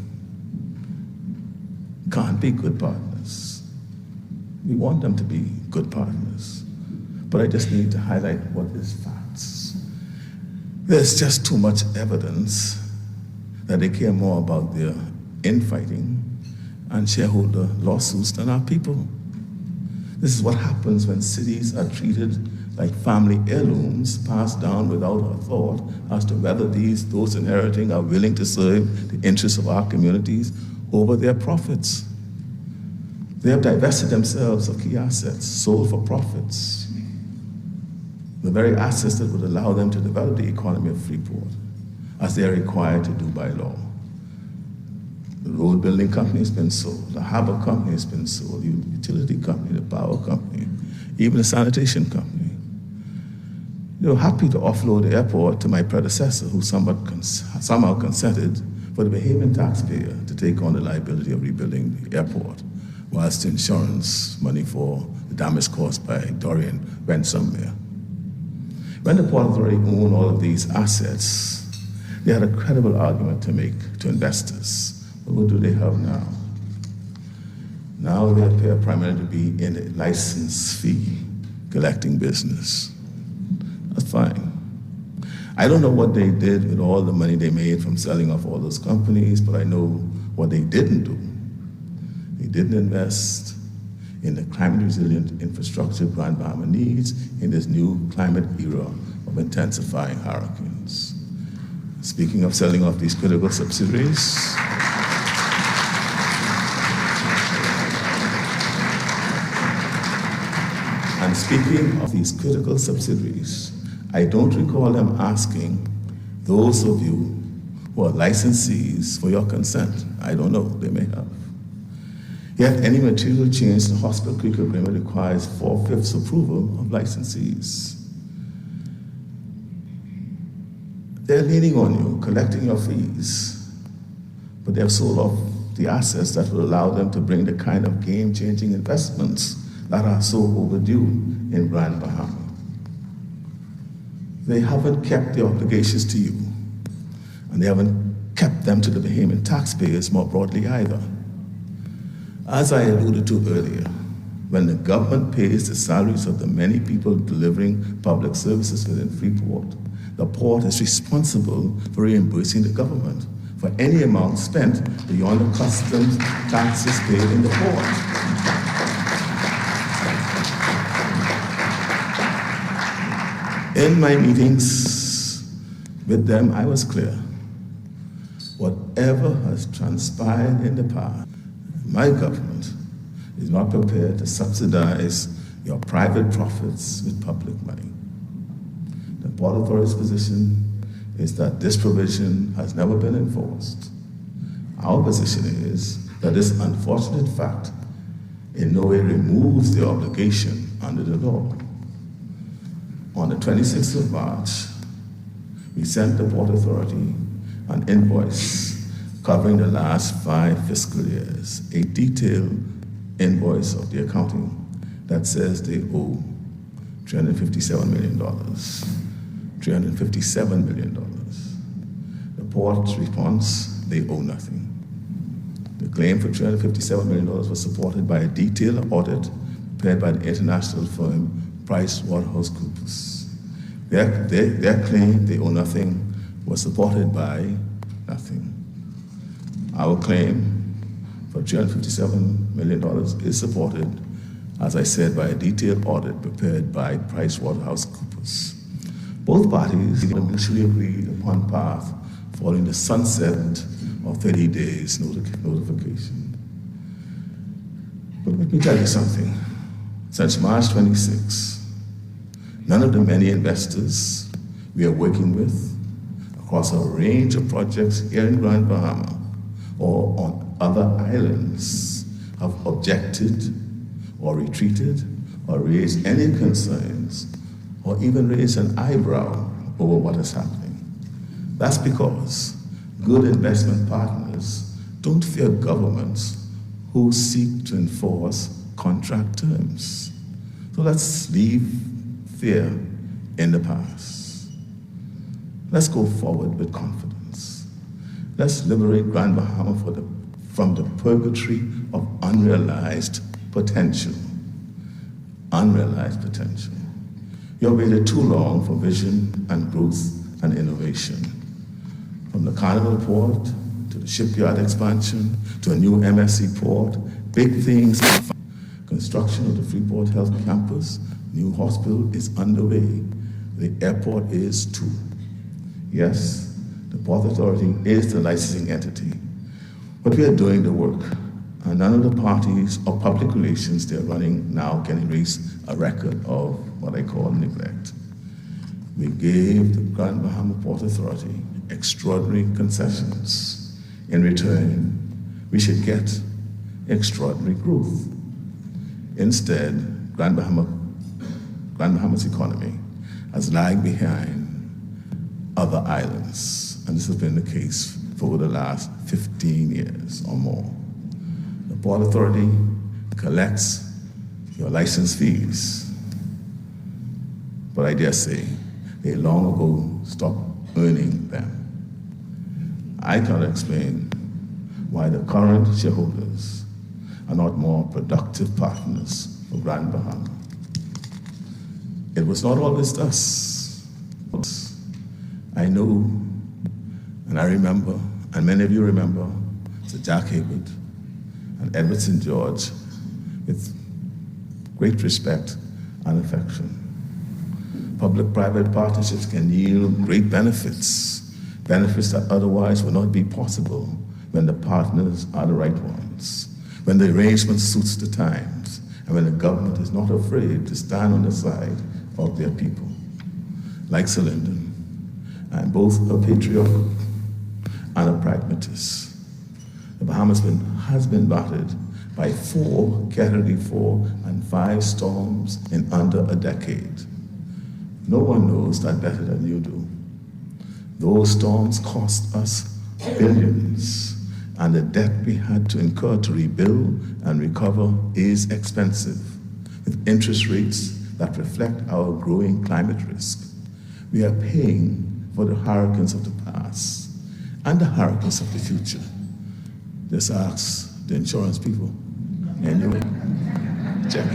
can't be good partners. We want them to be good partners. But I just need to highlight what is facts. There's just too much evidence that they care more about their infighting and shareholder lawsuits than our people. This is what happens when cities are treated like family heirlooms passed down without a thought as to whether those inheriting are willing to serve the interests of our communities over their profits. They have divested themselves of key assets, sold for profits, the very assets that would allow them to develop the economy of Freeport, as they are required to do by law. The road building company has been sold, the harbor company has been sold, the utility company, the power company, even the sanitation company. They were happy to offload the airport to my predecessor, who somehow consented for the Bahamian taxpayer to take on the liability of rebuilding the airport, whilst the insurance money for the damage caused by Dorian went somewhere. When the Port Authority owned all of these assets, they had a credible argument to make to investors. But what do they have now? Now they appear primarily to be in a license fee collecting business. That's fine. I don't know what they did with all the money they made from selling off all those companies, but I know what they didn't do. They didn't invest in the climate-resilient infrastructure Grand Bahama needs in this new climate era of intensifying hurricanes. Speaking of selling off these critical subsidiaries, and speaking of these critical subsidiaries, I don't recall them asking those of you who are licensees for your consent. I don't know, they may have. Yet any material change in the Hospital Creek Agreement requires 4/5 approval of licensees. They're leaning on you, collecting your fees, but they've sold off the assets that will allow them to bring the kind of game-changing investments that are so overdue in Grand Bahama. They haven't kept their obligations to you, and they haven't kept them to the Bahamian taxpayers more broadly either. As I alluded to earlier, when the government pays the salaries of the many people delivering public services within Freeport, the port is responsible for reimbursing the government for any amount spent beyond the customs taxes paid in the port. In my meetings with them, I was clear. Whatever has transpired in the past, my government is not prepared to subsidize your private profits with public money. The Port Authority's position is that this provision has never been enforced. Our position is that this unfortunate fact in no way removes the obligation under the law. On the 26th of March, we sent the Port Authority an invoice covering the last 5 fiscal years, a detailed invoice of the accounting that says they owe $357 million. $357 million. The port's response, they owe nothing. The claim for $357 million was supported by a detailed audit prepared by the international firm PricewaterhouseCoopers. Their claim, they owe nothing, was supported by nothing. Our claim for $357 million is supported, as I said, by a detailed audit prepared by PricewaterhouseCoopers. Both parties mutually agreed upon path following the sunset of 30 days notification. But let me tell you something. Since March 26, none of the many investors we are working with across a range of projects here in Grand Bahama or on other islands have objected or retreated or raised any concerns or even raised an eyebrow over what is happening. That's because good investment partners don't fear governments who seek to enforce contract terms. So let's leave fear in the past. Let's go forward with confidence. Let's liberate Grand Bahama from the purgatory of unrealized potential. Unrealized potential. You've waited too long for vision and growth and innovation. From the Carnival Port to the shipyard expansion to a new MSC port, big things. Construction of the Freeport Health Campus, new hospital is underway. The airport is too. Yes, the Port Authority is the licensing entity, but we are doing the work, and none of the parties or public relations they're running now can erase a record of what I call neglect. We gave the Grand Bahama Port Authority extraordinary concessions. In return, we should get extraordinary growth. Instead, Grand Bahama's economy has lagged behind other islands, and this has been the case for over the last 15 years or more. The Port Authority collects your license fees, but I dare say they long ago stopped earning them. I cannot explain why the current shareholders are not more productive partners for Grand Bahama. It was not always thus. I know, and I remember, and many of you remember, Sir Jack Hayward and Edward St. George with great respect and affection. Public-private partnerships can yield great benefits, benefits that otherwise would not be possible when the partners are the right ones, when the arrangement suits the times, and when the government is not afraid to stand on the side of their people. Like Sir Lyndon, I'm both a patriot and a pragmatist. The Bahamas has been battered by 4 Category 4 and 5 storms in under a decade. No one knows that better than you do. Those storms cost us billions, and the debt we had to incur to rebuild and recover is expensive, with interest rates that reflect our growing climate risk. We are paying for the hurricanes of the past and the hurricanes of the future. Just ask the insurance people. Anyway, check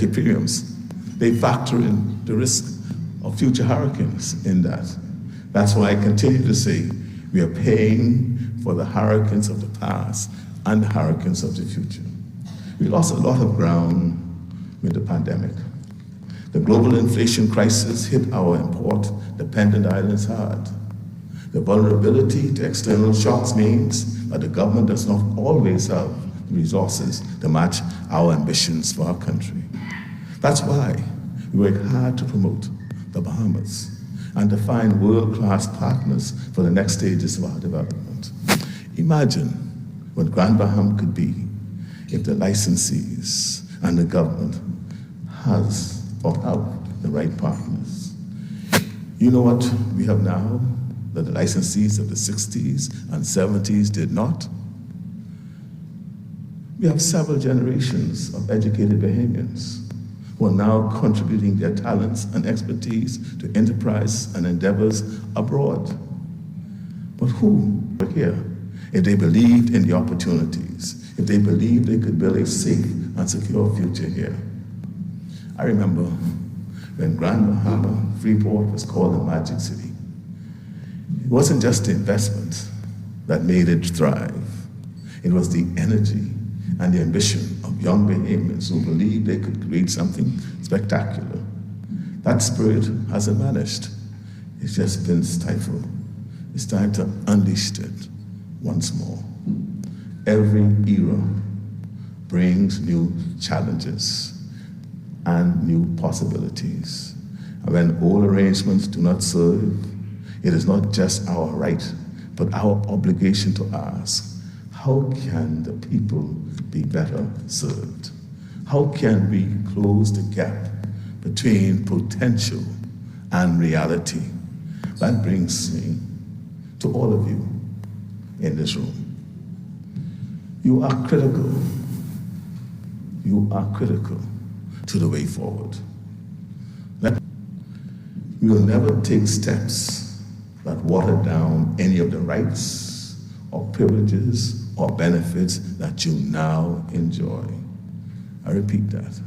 your premiums. They factor in the risk of future hurricanes in that. That's why I continue to say we are paying for the hurricanes of the past and the hurricanes of the future. We lost a lot of ground with the pandemic. The global inflation crisis hit our import-dependent islands hard. The vulnerability to external shocks means that the government does not always have the resources to match our ambitions for our country. That's why we work hard to promote the Bahamas and to find world-class partners for the next stages of our development. Imagine what Grand Baham could be if the licensees and the government has or have the right partners. You know what we have now that the licensees of the 60s and 70s did not? We have several generations of educated Bahamians who are now contributing their talents and expertise to enterprise and endeavors abroad. But who were here if they believed in the opportunities, if they believed they could build a safe and secure future here? I remember when Grand Bahama Freeport was called the Magic City. It wasn't just the investment that made it thrive. It was the energy and the ambition of young Bahamians who believed they could create something spectacular. That spirit hasn't vanished. It's just been stifled. It's time to unleash it once more. Every era brings new challenges and new possibilities. And when old arrangements do not serve, it is not just our right, but our obligation to ask, how can the people be better served? How can we close the gap between potential and reality? That brings me to all of you in this room. You are critical. You are critical to the way forward. We will never take steps that water down any of the rights or privileges or benefits that you now enjoy. I repeat that.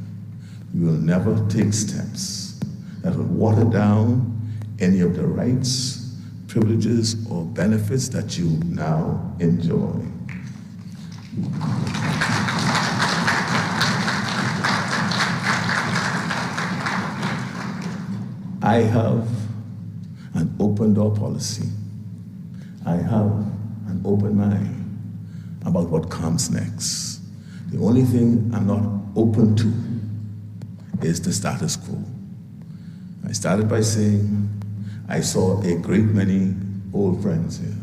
We will never take steps that will water down any of the rights, privileges, or benefits that you now enjoy. I have an open door policy. I have an open mind about what comes next. The only thing I'm not open to is the status quo. I started by saying I saw a great many old friends here.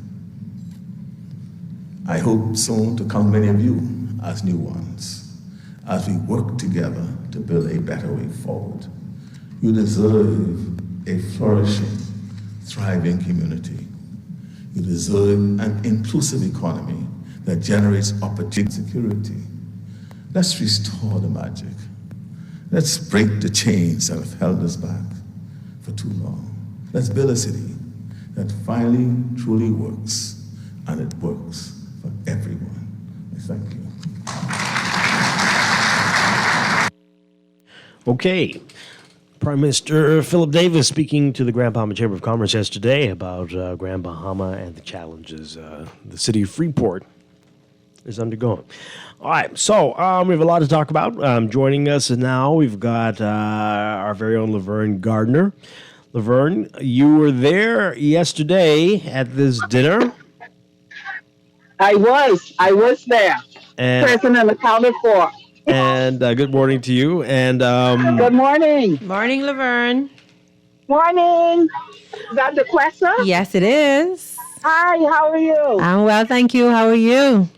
I hope soon to count many of you as new ones, as we work together to build a better way forward. You deserve a flourishing, thriving community. You deserve an inclusive economy that generates opportunity and security. Let's restore the magic. Let's break the chains that have held us back for too long. Let's build a city that finally truly works, and it works for everyone. Thank you. Okay. Prime Minister Philip Davis speaking to the Grand Bahama Chamber of Commerce yesterday about Grand Bahama and the challenges the city of Freeport is undergoing. All right, so we have a lot to talk about. Joining us now, we've got our very own Laverne Gardner. Laverne, you were there yesterday at this dinner. I was there. And, present and accounted for. And good morning to you. And good morning. Morning, Laverne. Morning. Is that the question? Yes, it is. Hi, how are you? I'm well, thank you. How are you?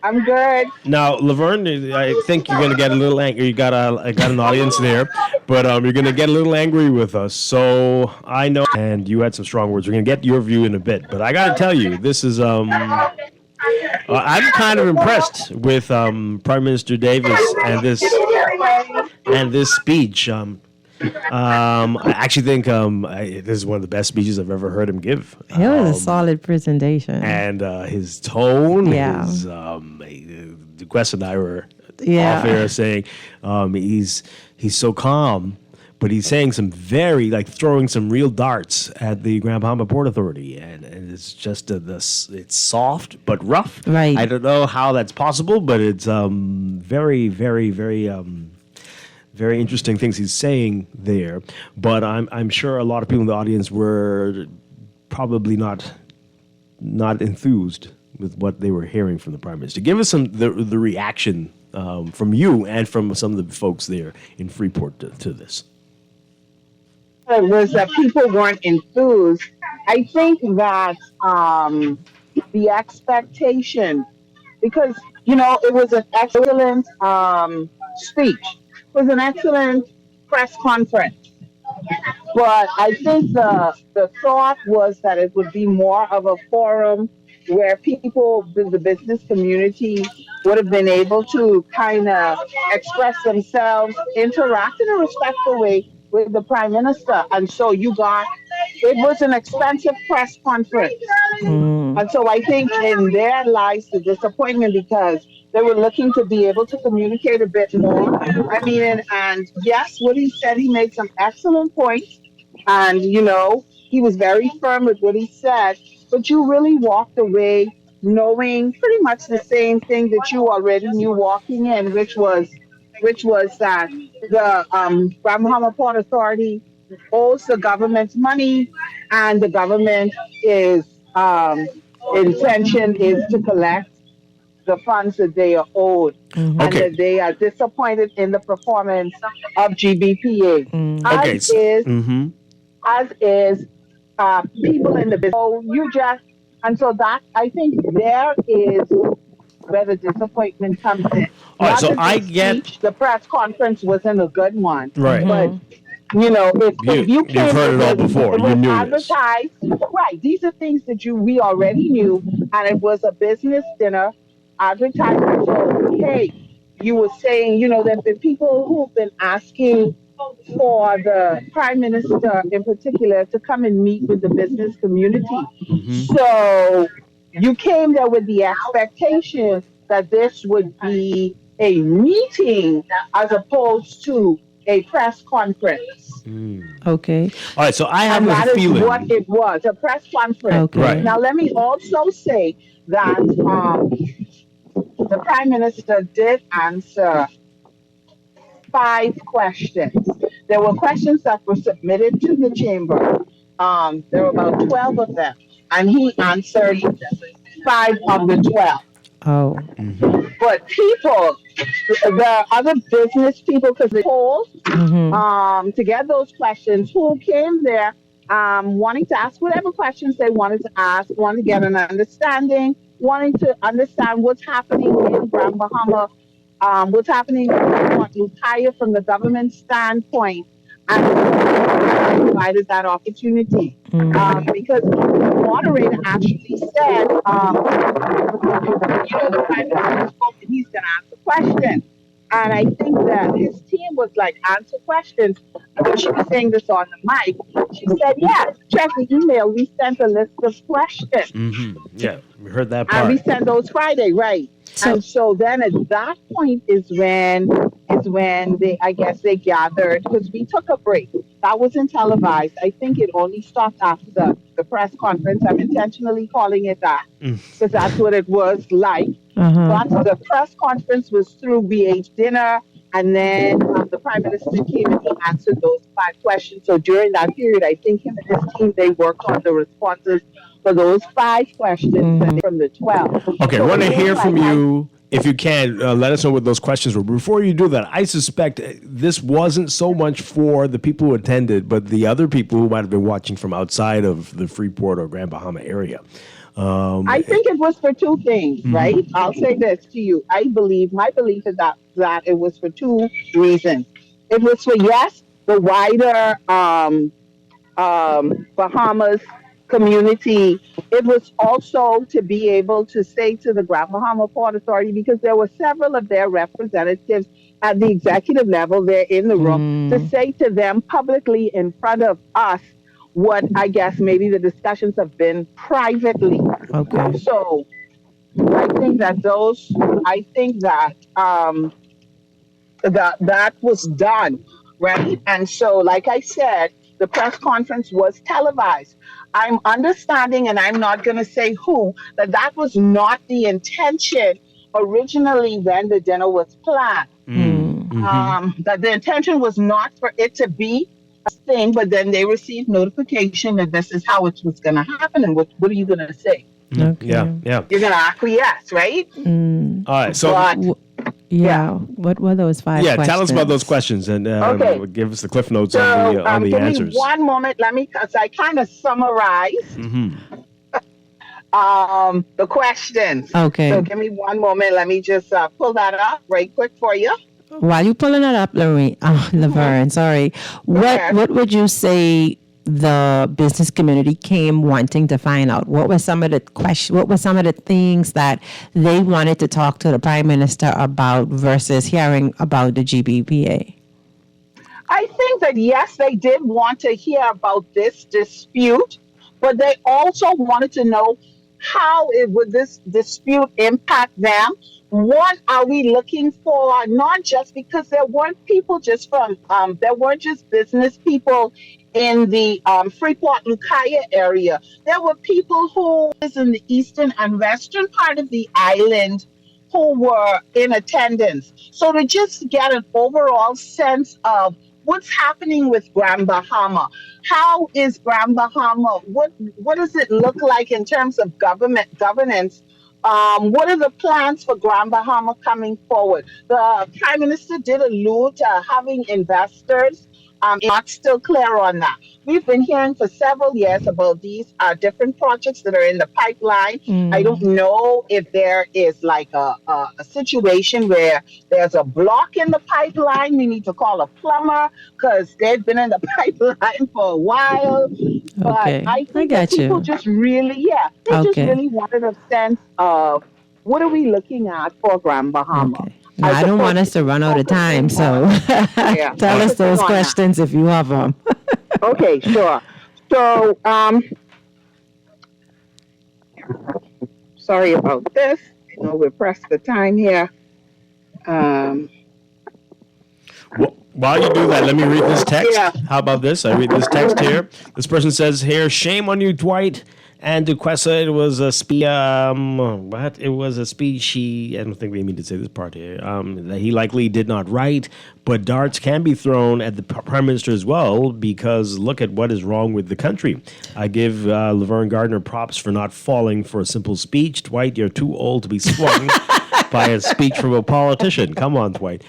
I'm good. Now, Laverne, I think you're going to get a little angry. I got an audience there, but you're going to get a little angry with us. So I know, and you had some strong words. We're going to get your view in a bit, but I got to tell you, this is I'm kind of impressed with Prime Minister Davis and this speech. I actually think this is one of the best speeches I've ever heard him give. It was a solid presentation. And his tone, yeah. Quest and I were off air saying he's so calm, but he's saying some throwing some real darts at the Grand Bahama Port Authority, and it's just it's soft but rough. Right. I don't know how that's possible, but it's very, very, very. Very interesting things he's saying there, but I'm sure a lot of people in the audience were probably not not enthused with what they were hearing from the Prime Minister. Give us the reaction from you and from some of the folks there in Freeport to this. It was that people weren't enthused. I think that the expectation, because it was an excellent speech, it was an excellent press conference. But I think the thought was that it would be more of a forum where people, the business community, would have been able to kind of express themselves, interact in a respectful way with the prime minister. And so it was an expensive press conference. And so I think in there lies the disappointment because they were looking to be able to communicate a bit more. I mean, and yes, what he said, he made some excellent points. And, he was very firm with what he said. But you really walked away knowing pretty much the same thing that you already knew walking in, which was that the Grand Bahama Port Authority owes the government money, and the government is intention is to collect the funds that they are owed, and that they are disappointed in the performance of GBPA, as is people in the business. So and so that I think there is where the disappointment comes in. All right, so I get the press conference wasn't a good one, right? But if you came, you've heard it all before. It you was knew advertised, this. Right? These are things that we already knew, and it was a business dinner advertisement. So hey, you were saying, that the people who've been asking for the prime minister in particular to come and meet with the business community. So you came there with the expectation that this would be a meeting as opposed to a press conference. Okay. All right, so I have and a feeling. That is what it was, a press conference. Okay. Right. Now, let me also say that the prime minister did answer 5 questions. There were questions that were submitted to the chamber. There were about 12 of them, and he answered 5 of the 12. Oh. But people, the other business people, because they told to get those questions, who came there wanting to ask whatever questions they wanted to ask, wanting to get an understanding, wanting to understand what's happening in Grand Bahama, what's happening in Port Lukaya from the government standpoint, and provided that opportunity. Because the moderator actually said, the prime minister spoke and he's going to answer questions. And I think that his team was like, answer questions. And when she was saying this on the mic, she said, yes, check the email. We sent a list of questions. Yeah, we heard that part. And we sent those Friday, right? And so then at that point is when they gathered, because we took a break. That wasn't televised. I think it only stopped after the press conference. I'm intentionally calling it that because that's what it was like. But the press conference was through. We ate dinner, and then the prime minister came and he answered those 5 questions. So during that period, I think him and his team, they worked on the responses for those 5 questions from the 12. Okay, I want to hear from you. If you can, let us know what those questions were. Before you do that, I suspect this wasn't so much for the people who attended, but the other people who might have been watching from outside of the Freeport or Grand Bahama area. I think it was for 2 things, right? I'll say this to you. My belief is that it was for 2 reasons. It was for, yes, the wider Bahamas community. It was also to be able to say to the Grand Bahama Port Authority, because there were several of their representatives at the executive level there in the room, to say to them publicly in front of us what I guess maybe the discussions have been privately. Okay. So I think that that was done, right? And so, like I said, the press conference was televised. I'm understanding, and I'm not going to say who, that was not the intention originally when the dinner was planned. That the intention was not for it to be a thing, but then they received notification that this is how it was going to happen. And what are you going to say? Okay. Yeah. You're going to acquiesce, right? All right. So, what were those 5 questions? tell us about those questions and Okay. give us the cliff notes So, on the give answers. me one moment. Because I kind of summarized the questions. Okay. So give me one moment. Let me just pull that up right quick for you. While you pulling it up, Laverne, sorry. What would you say the business community came wanting to find out? What were some of the questions? What were some of the things that they wanted to talk to the Prime Minister about versus hearing about the GBPA? I think that yes, they did want to hear about this dispute, but they also wanted to know would this dispute impact them. What are we looking for? Not just because there weren't people just from there weren't just business people in the Freeport Lucaya area. There were people who was in the eastern and western part of the island who were in attendance. So to just get an overall sense of what's happening with Grand Bahama. How is Grand Bahama? What does it look like in terms of governance? What are the plans for Grand Bahama coming forward? The Prime Minister did allude to having investors. Not still clear on that. We've been hearing for several years about these different projects that are in the pipeline. I don't know if there is like a situation where there's a block in the pipeline. We need to call a plumber because they've been in the pipeline for a while. But Okay. I think that people just really, just really wanted a sense of what are we looking at for Grand Bahama. Now, I don't want us to run out of time, so tell us those questions if you have them. Okay, sure. So, sorry about this. I know we're pressed for time here. While you do that, let me read this text. How about this? I read this text here. This person says here, shame on you, Dwight. And Duquesa, it was a It was a speech I don't think we mean to say this part here, that he likely did not write, but darts can be thrown at the Prime Minister as well, because look at what is wrong with the country. I give Laverne Gardner props for not falling for a simple speech. Dwight, you're too old to be swung by a speech from a politician. Come on, Dwight.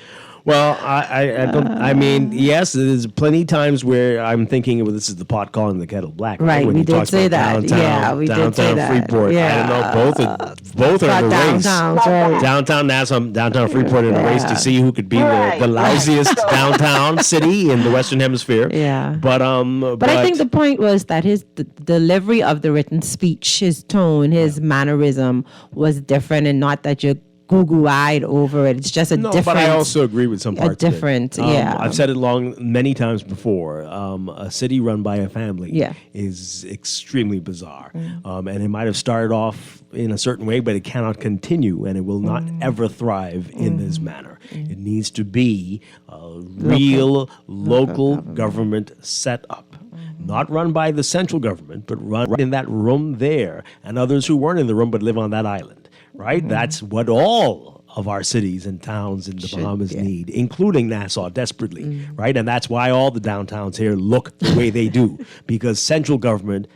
Well, I don't. I mean, yes, there's plenty of times where I'm thinking, well, this is the pot calling the kettle black. Right, when we he did talks say about that. We did say that. Freeport. Yeah. I don't know. Both are in the race. Right. Downtown Nassau, downtown Freeport in a race to see who could be the lousiest downtown city in the Western Hemisphere. Yeah. But I think the point was that the delivery of the written speech, his tone, his mannerism was different, and not that you're Google-eyed over it. It's just a different. But I also agree with some parts. I've said it many times before. A city run by a family is extremely bizarre, and it might have started off in a certain way, but it cannot continue, and it will not ever thrive in this manner. It needs to be a real local government set up. Not run by the central government, but run in that room there, and others who weren't in the room but live on that island. Right? That's what all of our cities and towns in the Bahamas need, including Nassau desperately. Right? And that's why all the downtowns here look the way they do, because central government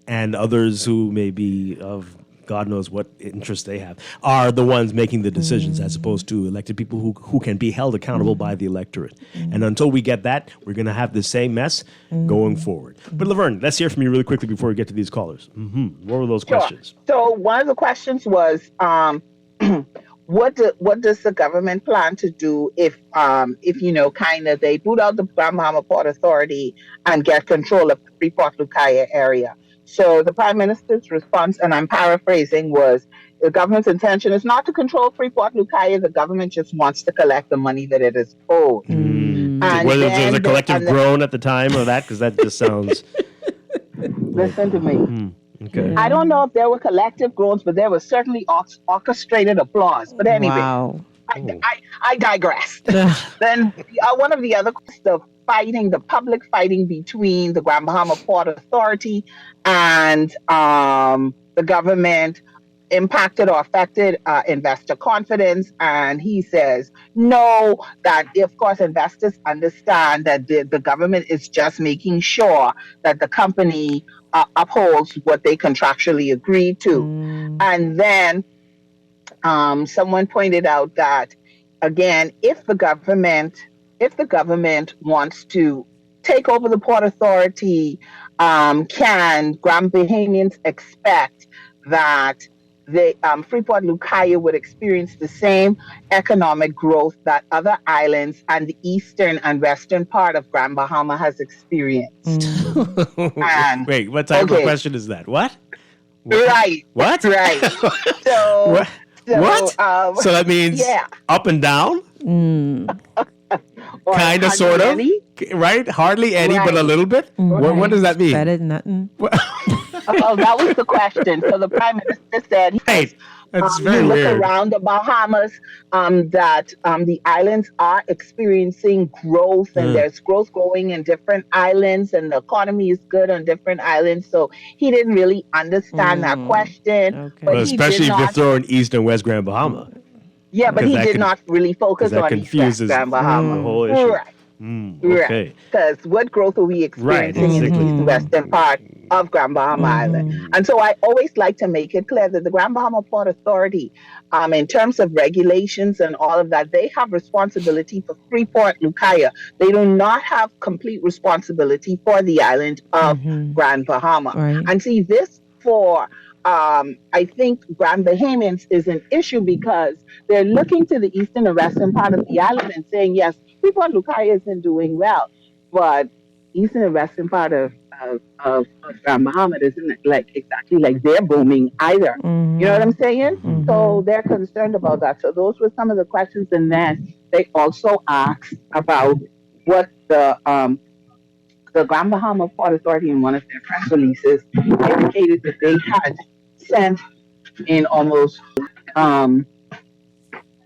and others who may be of God knows what interest they have are the ones making the decisions, as opposed to elected people who can be held accountable by the electorate. And until we get that, we're going to have the same mess going forward. But Laverne, let's hear from you really quickly before we get to these callers. What were those questions? So one of the questions was, what does the government plan to do if they boot out the Grand Bahama Port Authority and get control of the Freeport Lucaya area? So the Prime Minister's response, and I'm paraphrasing, was the government's intention is not to control Freeport Lucaya. The government just wants to collect the money that it is owed. Whether there was a collective groan at the time of that, because that just sounds. Listen to me. Okay. I don't know if there were collective groans, but there was certainly orchestrated applause. But anyway, I digress. Then one of the other questions, the public fighting between the Grand Bahama Port Authority and the government impacted or affected investor confidence. And he says, no, that of course investors understand that the government is just making sure that the company upholds what they contractually agreed to. And then someone pointed out that again, if the government wants to take over the Port Authority, can Grand Bahamians expect that the Freeport Lucaya would experience the same economic growth that other islands and the eastern and western part of Grand Bahama has experienced? And Wait, what type of question is that? What? Right. What? Right. So What? What? So that means yeah. up and down? Kind of, sort of, right? Hardly any, but a little bit. What does that mean? Better than nothing. Oh, that was the question. So the prime minister said, That's very you look weird. around the Bahamas, that the islands are experiencing growth, and there's growth going in different islands, and the economy is good on different islands. So he didn't really understand that question. But Well, he especially did if you're not. throwing East and West Grand Bahama. Yeah, but Because he that did can- not really focus that on East confuses Grand Bahama. the whole issue. Right. Okay. Because what growth are we experiencing in the east and western part of Grand Bahama Island? And so I always like to make it clear that the Grand Bahama Port Authority, in terms of regulations and all of that, they have responsibility for Freeport Lucaya. They do not have complete responsibility for the island of Grand Bahama. And see, this for I think Grand Bahamians is an issue because they're looking to the eastern and western part of the island and saying, yes, Freeport Lucaya isn't doing well, but eastern and western part of Grand Bahama isn't like exactly like they're booming either. You know what I'm saying? So they're concerned about that. So those were some of the questions, and then they also asked about what the Grand Bahama Port Authority, in one of their press releases, indicated that they had sent in almost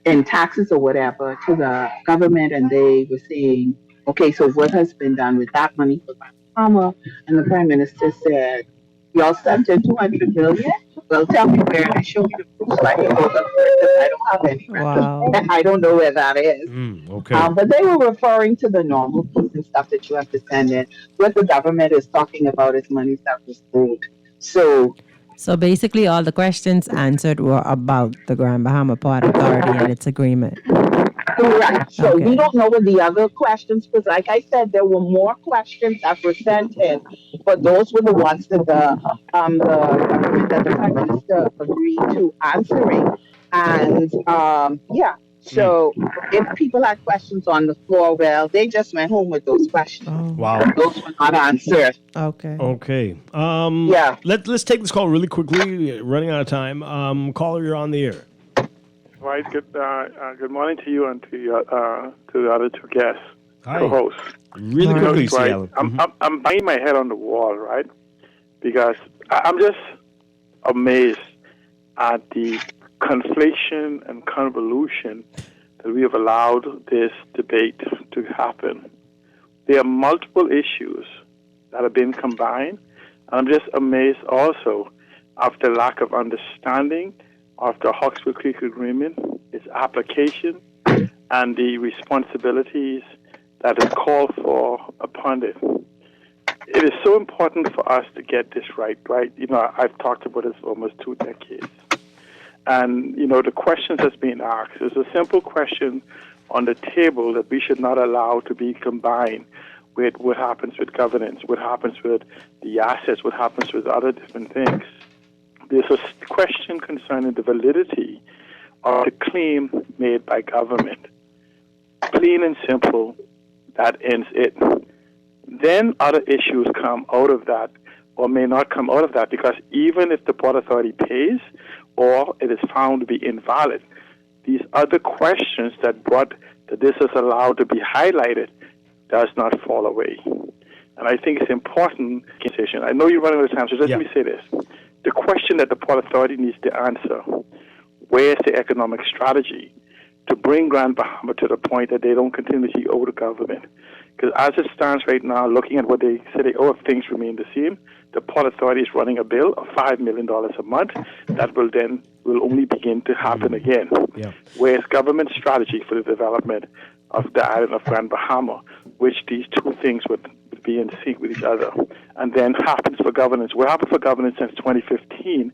in taxes or whatever to the government, and they were saying, okay, so what has been done with that money for Grand Bahama? And the prime minister said, y'all sent in 200 million. Well, tell me where and show me the proof so I can go look for it, because I don't have any record. I don't know where that is. Okay. But they were referring to the normal fees and stuff that you have to send in. What the government is talking about is money that was owed. So basically, all the questions answered were about the Grand Bahama Port Authority and its agreement. Correct. So we don't know what the other questions, because like I said, there were more questions that were sent in, but those were the ones that the government, that the prime minister agreed to answering. And so if people had questions on the floor, well, they just went home with those questions. Wow. Those were not answered. Okay. Let's take this call really quickly. Running out of time. Caller, you're on the air. Right. Good morning to you and to the other two guests, co-hosts. Really quickly, Dwight, Alan. I'm banging my head on the wall, right? Because I'm just amazed at the conflation and convolution that we have allowed this debate to happen. There are multiple issues that have been combined. I'm just amazed also of the lack of understanding of the Hawkesbury Creek Agreement, its application, and the responsibilities that is called for upon it. It is so important for us to get this right? You know, I've talked about this for almost 2 decades. And, you know, the questions that's being asked is a simple question on the table that we should not allow to be combined with what happens with governance, what happens with the assets, what happens with other different things. There's a question concerning the validity of the claim made by government. Plain and simple, that ends it. Then other issues come out of that, or may not come out of that, because even if the Port Authority pays, or it is found to be invalid, these other questions that brought that this is allowed to be highlighted does not fall away. And I think it's important. I know you're running out of time, so let me say this. The question that the Port Authority needs to answer, where's the economic strategy to bring Grand Bahama to the point that they don't continuously owe the government? Because as it stands right now, looking at what they say they owe, if things remain the same, the Port Authority is running a bill of $5 million a month that will only begin to happen again. Yeah. Whereas government strategy for the development of the island of Grand Bahama, which these two things would be in sync with each other, and then happens for governance. What happened for governance since 2015,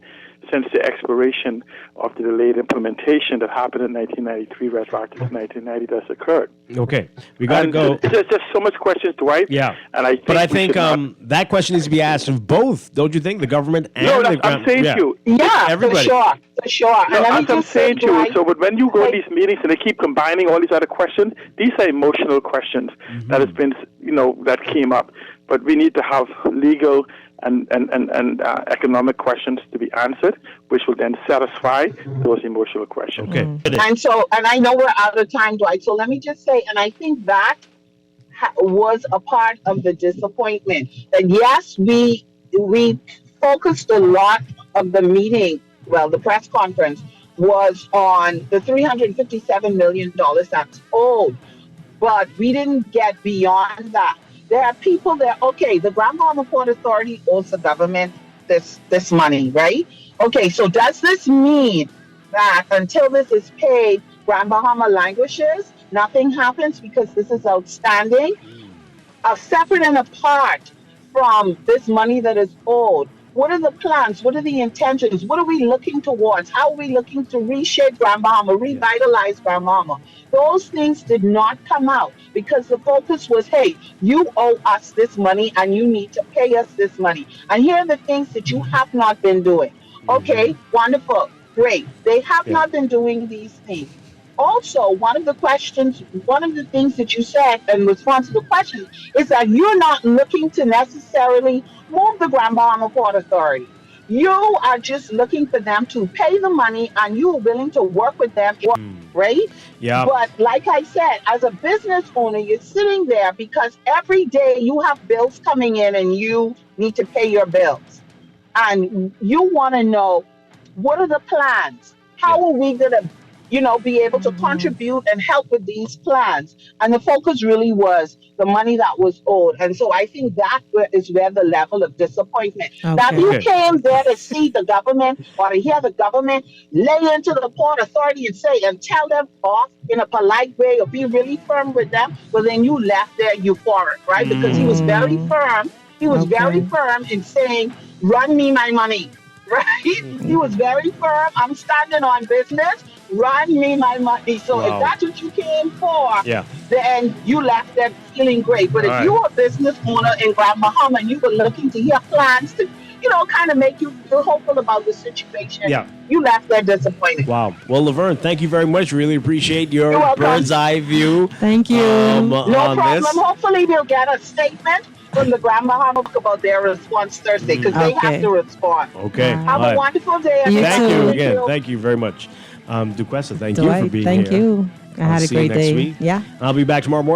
since the expiration of the delayed implementation that happened in 1993, retroactive to 1990, that's occurred. Okay, we got to go. There's just so much questions, Dwight. Yeah, and I think that question needs to be asked of both, don't you think? The government and no, the I'm saying to you, everybody. For sure. No, as I'm saying to you, so but when you go in these meetings and they keep combining all these other questions, these are emotional questions that has been, that came up. But we need to have legal and economic questions to be answered, which will then satisfy those emotional questions. Okay. And I know we're out of time, Dwight. So let me just say, and I think that was a part of the disappointment. That yes, we focused a lot of the meeting. Well, the press conference was on the $357 million that's owed, but we didn't get beyond that. There are people there. Okay, the Grand Bahama Port Authority owes the government this money, right? Okay, so does this mean that until this is paid, Grand Bahama languishes? Nothing happens because this is outstanding? Separate and apart from this money that is owed, what are the plans? What are the intentions? What are we looking towards? How are we looking to reshape Grand Bahama, revitalize Grand Bahama? Those things did not come out because the focus was, hey, you owe us this money and you need to pay us this money. And here are the things that you have not been doing. Okay, wonderful, great. They have not been doing these things. Also, one of the things that you said in response to the question is that you're not looking to necessarily move the Grand Bahama Port Authority. You are just looking for them to pay the money and you are willing to work with them, right? Yeah. But like I said, as a business owner, you're sitting there because every day you have bills coming in and you need to pay your bills. And you want to know, what are the plans? How are we going to be able to contribute and help with these plans? And the focus really was the money that was owed. And so I think that is where the level of disappointment. Now, if you came there to see the government or to hear the government lay into the Port Authority and tell them off in a polite way or be really firm with them, well, then you left there euphoric, right? Because he was very firm. He was very firm in saying, run me my money, right? He was very firm. I'm standing on business. Run me my money. So if that's what you came for, then you left there feeling great. But if you were a business owner in Grand Bahama and you were looking to hear plans to, kind of make you feel hopeful about the situation, you left there disappointed. Wow. Well, Laverne, thank you very much. Really appreciate your bird's eye view. Thank you. No problem. Hopefully we'll get a statement from the Grand Bahama about their response Thursday because they have to respond. Okay. Have a wonderful day. Thank you again. Thank you very much. Duquesa, thank you for being here. Thank you. I had a great day. Next week. Yeah. I'll be back tomorrow morning.